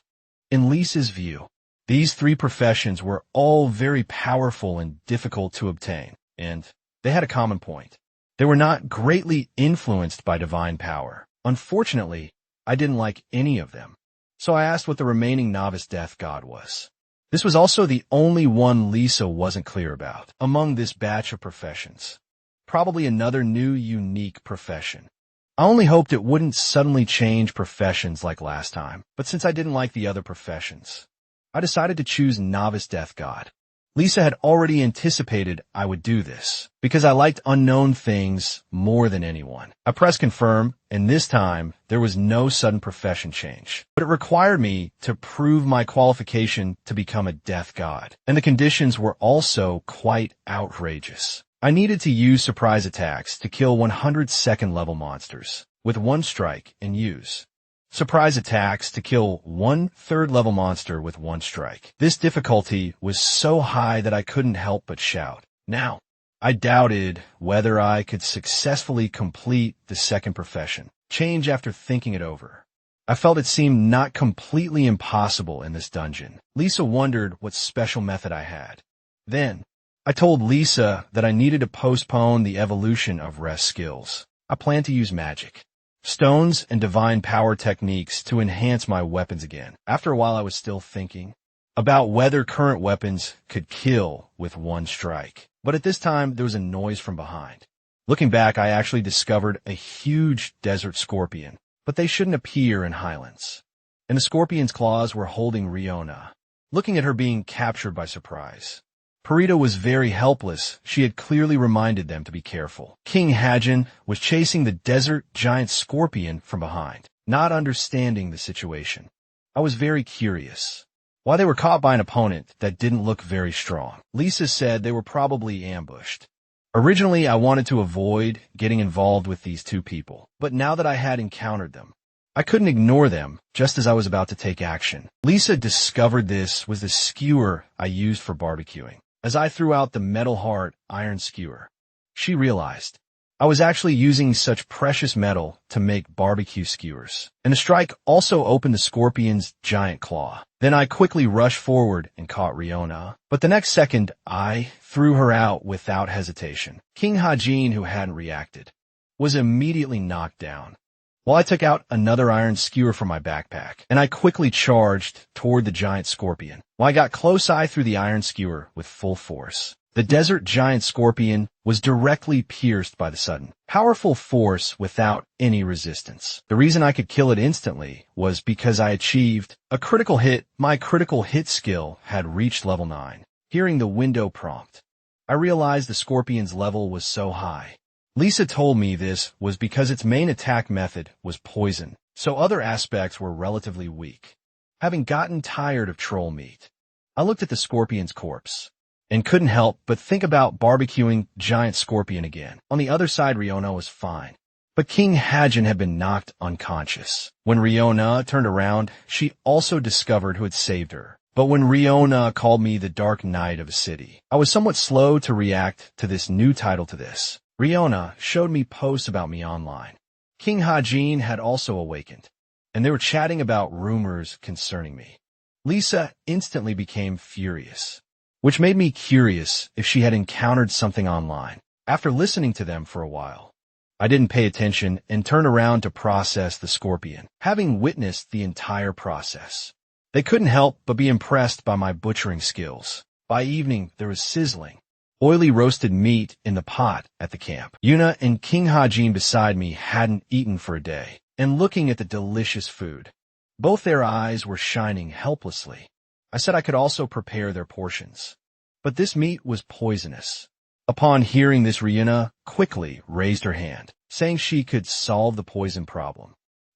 In Lisa's view, these three professions were all very powerful and difficult to obtain, and they had a common point. They were not greatly influenced by divine power. Unfortunately, I didn't like any of them, so I asked what the remaining novice death god was. This was also the only one Lisa wasn't clear about among this batch of professions. Probably another new, unique profession. I only hoped it wouldn't suddenly change professions like last time, but since I didn't like the other professions, I decided to choose Novice Death God. Lisa had already anticipated I would do this, because I liked unknown things more than anyone. I pressed confirm, and this time, there was no sudden profession change. But it required me to prove my qualification to become a death god, and the conditions were also quite outrageous. I needed to use surprise attacks to kill 100 second level monsters with one strike and use surprise attacks to kill 1 third level monster with one strike. This difficulty was so high that I couldn't help but shout. Now, I doubted whether I could successfully complete the second profession. Change after thinking it over. I felt it seemed not completely impossible in this dungeon. Lisa wondered what special method I had. Then, I told Lisa that I needed to postpone the evolution of rest skills. I planned to use magic, stones, and divine power techniques to enhance my weapons again. After a while, I was still thinking about whether current weapons could kill with one strike. But at this time, there was a noise from behind. Looking back, I actually discovered a huge desert scorpion, but they shouldn't appear in highlands. And the scorpion's claws were holding Riona, looking at her being captured by surprise. Perita was very helpless. She had clearly reminded them to be careful. King Hajin was chasing the desert giant scorpion from behind, not understanding the situation. I was very curious why they were caught by an opponent that didn't look very strong. Lisa said they were probably ambushed. Originally, I wanted to avoid getting involved with these two people, but now that I had encountered them, I couldn't ignore them just as I was about to take action. Lisa discovered this was the skewer I used for barbecuing. As I threw out the metal heart iron skewer, she realized I was actually using such precious metal to make barbecue skewers. And the strike also opened the scorpion's giant claw. Then I quickly rushed forward and caught Riona. But the next second, I threw her out without hesitation. King Hajin, who hadn't reacted, was immediately knocked down, while I took out another iron skewer from my backpack, and I quickly charged toward the giant scorpion. While I got close, I threw the iron skewer with full force. The desert giant scorpion was directly pierced by the sudden, powerful force without any resistance. The reason I could kill it instantly was because I achieved a critical hit. My critical hit skill had reached level 9. Hearing the window prompt, I realized the scorpion's level was so high. Lisa told me this was because its main attack method was poison, so other aspects were relatively weak. Having gotten tired of troll meat, I looked at the scorpion's corpse and couldn't help but think about barbecuing giant scorpion again. On the other side, Riona was fine, but King Hajin had been knocked unconscious. When Riona turned around, she also discovered who had saved her. But when Riona called me the Dark Knight of a city, I was somewhat slow to react to this new title to this. Riona showed me posts about me online. King Hajin had also awakened, and they were chatting about rumors concerning me. Lisa instantly became furious, which made me curious if she had encountered something online. After listening to them for a while, I didn't pay attention and turned around to process the scorpion, having witnessed the entire process. They couldn't help but be impressed by my butchering skills. By evening, there was sizzling, oily roasted meat in the pot at the camp. Yuna and King Hajin beside me hadn't eaten for a day, and looking at the delicious food, both their eyes were shining helplessly. I said I could also prepare their portions, but this meat was poisonous. Upon hearing this, Ryuna quickly raised her hand, saying she could solve the poison problem.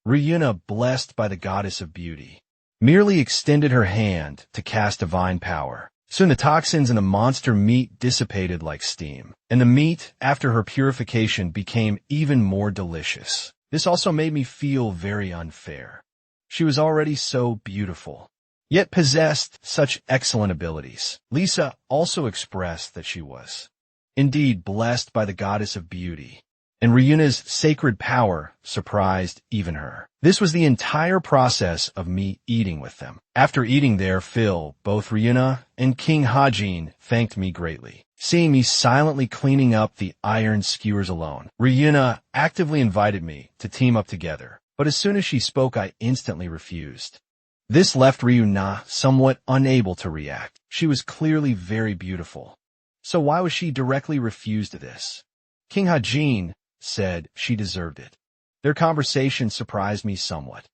Ryuna, blessed by the goddess of beauty, merely extended her hand to cast divine power. Soon the toxins in the monster meat dissipated like steam, and the meat, after her purification, became even more delicious. This also made me feel very unfair. She was already so beautiful, yet possessed such excellent abilities. Lisa also expressed that she was indeed blessed by the goddess of beauty, and Ryuna's sacred power surprised even her. This was the entire process of me eating with them. After eating their fill, both Ryuna and King Hajin thanked me greatly. Seeing me silently cleaning up the iron skewers alone, Ryuna actively invited me to team up together, but as soon as she spoke, I instantly refused. This left Ryuna somewhat unable to react. She was clearly very beautiful. So why was she directly refused to this? King Hajin said she deserved it. Their conversation surprised me somewhat.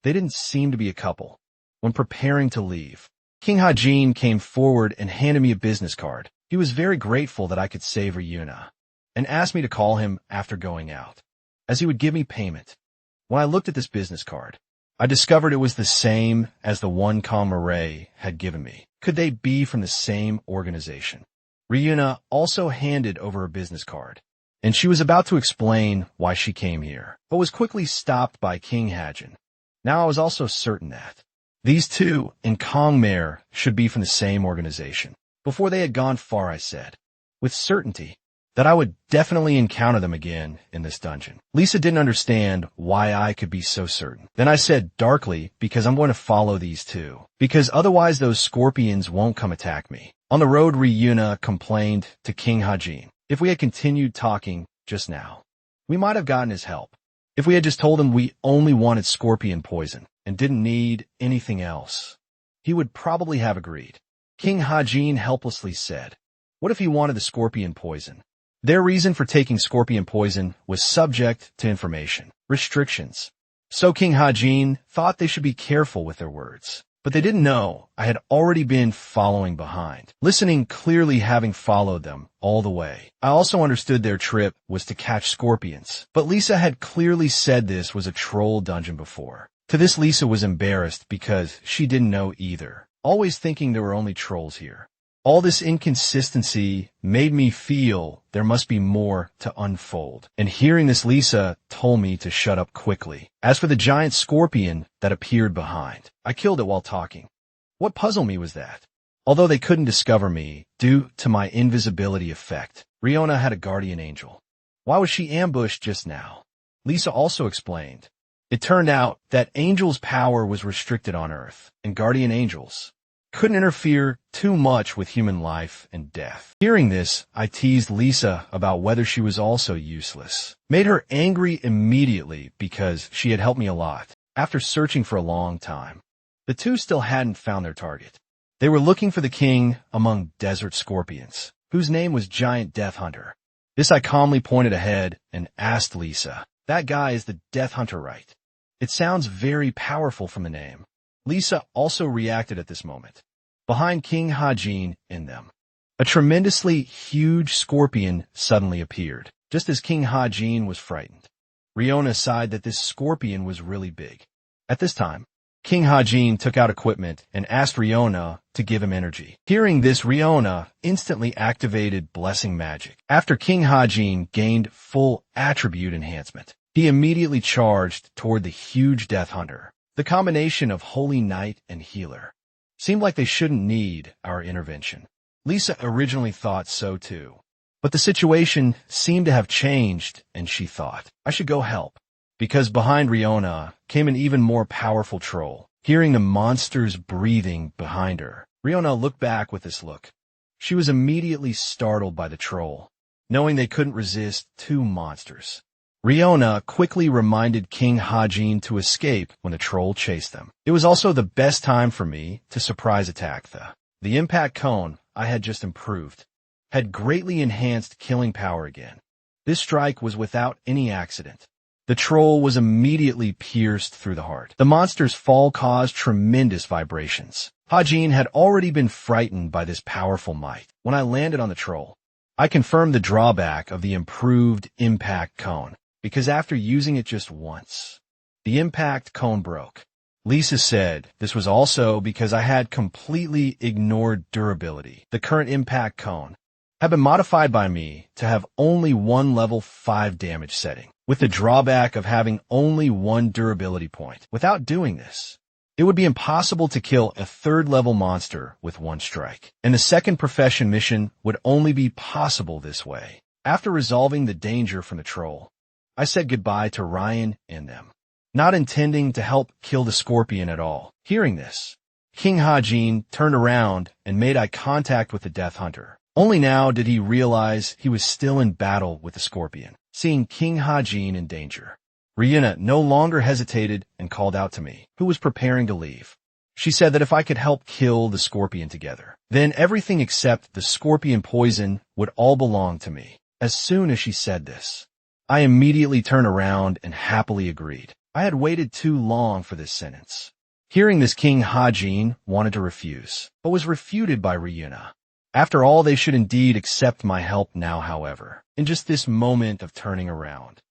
They didn't seem to be a couple. When preparing to leave, King Hajin came forward and handed me a business card. He was very grateful that I could save Ryuna, and asked me to call him after going out, as he would give me payment. When I looked at this business card, I discovered it was the same as the one Kamare had given me. Could they be from the same organization? Ryuna also handed over a business card, and she was about to explain why she came here, but was quickly stopped by King Hajin. Now I was also certain that these two and Kongmare should be from the same organization. Before they had gone far, I said, with certainty, that I would definitely encounter them again in this dungeon. Lisa didn't understand why I could be so certain. Then I said darkly, because I'm going to follow these two, because otherwise those scorpions won't come attack me. On the road, Ryuna complained to King Hajin. If we had continued talking just now, we might have gotten his help. If we had just told him we only wanted scorpion poison and didn't need anything else, he would probably have agreed. King Hajin helplessly said, what if he wanted the scorpion poison? Their reason for taking scorpion poison was subject to information restrictions. So King Hajin thought they should be careful with their words. But they didn't know I had already been following behind, listening clearly, having followed them all the way. I also understood their trip was to catch scorpions, but Lisa had clearly said this was a troll dungeon before. To this, Lisa was embarrassed because she didn't know either, always thinking there were only trolls here. All this inconsistency made me feel there must be more to unfold, and hearing this, Lisa told me to shut up quickly. As for the giant scorpion that appeared behind, I killed it while talking. What puzzled me was that, although they couldn't discover me due to my invisibility effect, Ryuna had a guardian angel. Why was she ambushed just now? Lisa also explained. It turned out that angels' power was restricted on Earth, and guardian angels couldn't interfere too much with human life and death. Hearing this, I teased Lisa about whether she was also useless. Made her angry immediately because she had helped me a lot. After searching for a long time, the two still hadn't found their target. They were looking for the king among desert scorpions, whose name was Giant Death Hunter. This I calmly pointed ahead and asked Lisa, that guy is the Death Hunter, right? It sounds very powerful from the name. Lisa also reacted at this moment. Behind King Hajin and them, a tremendously huge scorpion suddenly appeared, just as King Hajin was frightened. Ryuna sighed that this scorpion was really big. At this time, King Hajin took out equipment and asked Ryuna to give him energy. Hearing this, Ryuna instantly activated blessing magic. After King Hajin gained full attribute enhancement, he immediately charged toward the huge Death Hunter. The combination of Holy Knight and Healer seemed like they shouldn't need our intervention. Lisa originally thought so too, but the situation seemed to have changed, and she thought, I should go help, because behind Ryuna came an even more powerful troll. Hearing the monster's breathing behind her, Ryuna looked back with this look. She was immediately startled by the troll, knowing they couldn't resist two monsters. Ryuna quickly reminded King Hajin to escape when the troll chased them. It was also the best time for me to surprise attack the impact cone I had just improved, had greatly enhanced killing power again. This strike was without any accident. The troll was immediately pierced through the heart. The monster's fall caused tremendous vibrations. Hajin had already been frightened by this powerful might. When I landed on the troll, I confirmed the drawback of the improved impact cone, because after using it just once, the impact cone broke. Lisa said this was also because I had completely ignored durability. The current impact cone had been modified by me to have only one level 5 damage setting. with the drawback of having only one durability point. Without doing this, it would be impossible to kill a third-level monster with one strike, and the second profession mission would only be possible this way. After resolving the danger from the troll, I said goodbye to Ryan and them, not intending to help kill the scorpion at all. Hearing this, King Ha-jin turned around and made eye contact with the Death Hunter. Only now did he realize he was still in battle with the scorpion. Seeing King Ha-jin in danger, Ryuna no longer hesitated and called out to me, who was preparing to leave. She said that if I could help kill the scorpion together, then everything except the scorpion poison would all belong to me. As soon as she said this, I immediately turned around and happily agreed. I had waited too long for this sentence. Hearing this, King Ha-jin wanted to refuse, but was refuted by Ryuna. After all, they should indeed accept my help now, however. In just this moment of turning around,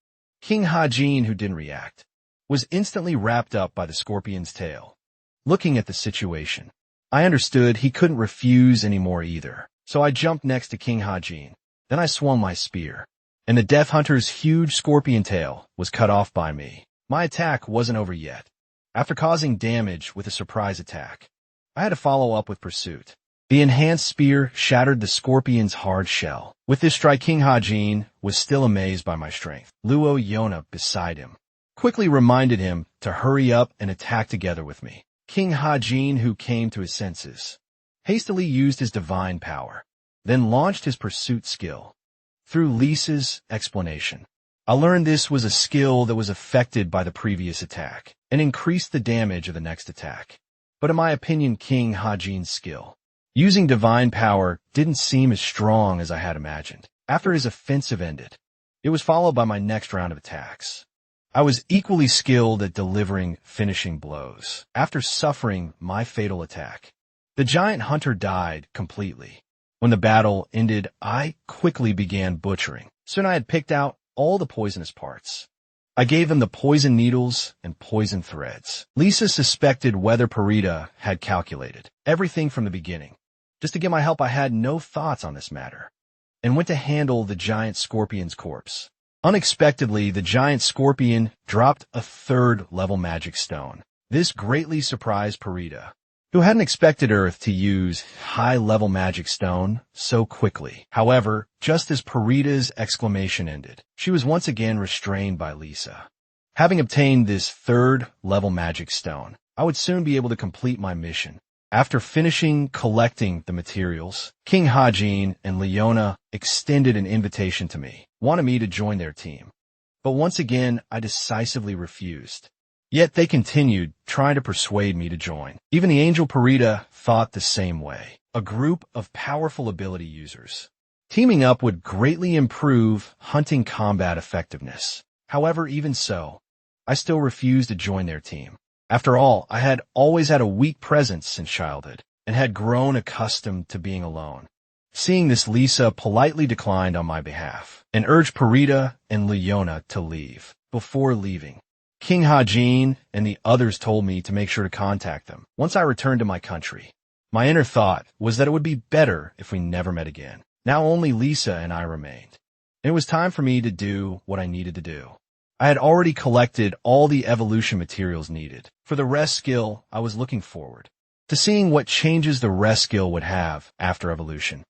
King Ha-jin, who didn't react, was instantly wrapped up by the scorpion's tail. Looking at the situation, I understood he couldn't refuse anymore either, so I jumped next to King Ha-jin. Then I swung my spear, and the Death Hunter's huge scorpion tail was cut off by me. My attack wasn't over yet. After causing damage with a surprise attack, I had to follow up with pursuit. The enhanced spear shattered the scorpion's hard shell. With this strike, King Ha-jin was still amazed by my strength. Luo Yona, beside him, quickly reminded him to hurry up and attack together with me. King Ha-jin, who came to his senses, hastily used his divine power, then launched his pursuit skill. Through Lisa's explanation, I learned this was a skill that was affected by the previous attack and increased the damage of the next attack. But in my opinion, King Ha-jin's skill using divine power didn't seem as strong as I had imagined. After his offensive ended, it was followed by my next round of attacks. I was equally skilled at delivering finishing blows. After suffering my fatal attack, the giant hunter died completely. When the battle ended, I quickly began butchering. Soon I had picked out all the poisonous parts. I gave them the poison needles and poison threads. Lisa suspected whether Parita had calculated everything from the beginning. Just to get my help, I had no thoughts on this matter, and went to handle the giant scorpion's corpse. Unexpectedly, the giant scorpion dropped a third-level magic stone. This greatly surprised Parita, who hadn't expected Earth to use high-level magic stone so quickly. However, just as Parita's exclamation ended, she was once again restrained by Lisa. Having obtained this third-level magic stone, I would soon be able to complete my mission. After finishing collecting the materials, King Ha-jin and Leona extended an invitation to me, wanted me to join their team. But once again, I decisively refused. Yet they continued, trying to persuade me to join. Even the angel Parita thought the same way. A group of powerful ability users. Teaming up would greatly improve hunting combat effectiveness. However, even so, I still refused to join their team. After all, I had always had a weak presence since childhood, and had grown accustomed to being alone. Seeing this, Lisa politely declined on my behalf, and urged Parita and Leona to leave. Before leaving, King Ha-jin and the others told me to make sure to contact them once I returned to my country. My inner thought was that it would be better if we never met again. Now only Lisa and I remained. It was time for me to do what I needed to do. I had already collected all the evolution materials needed. For the rest skill, I was looking forward to seeing what changes the rest skill would have after evolution.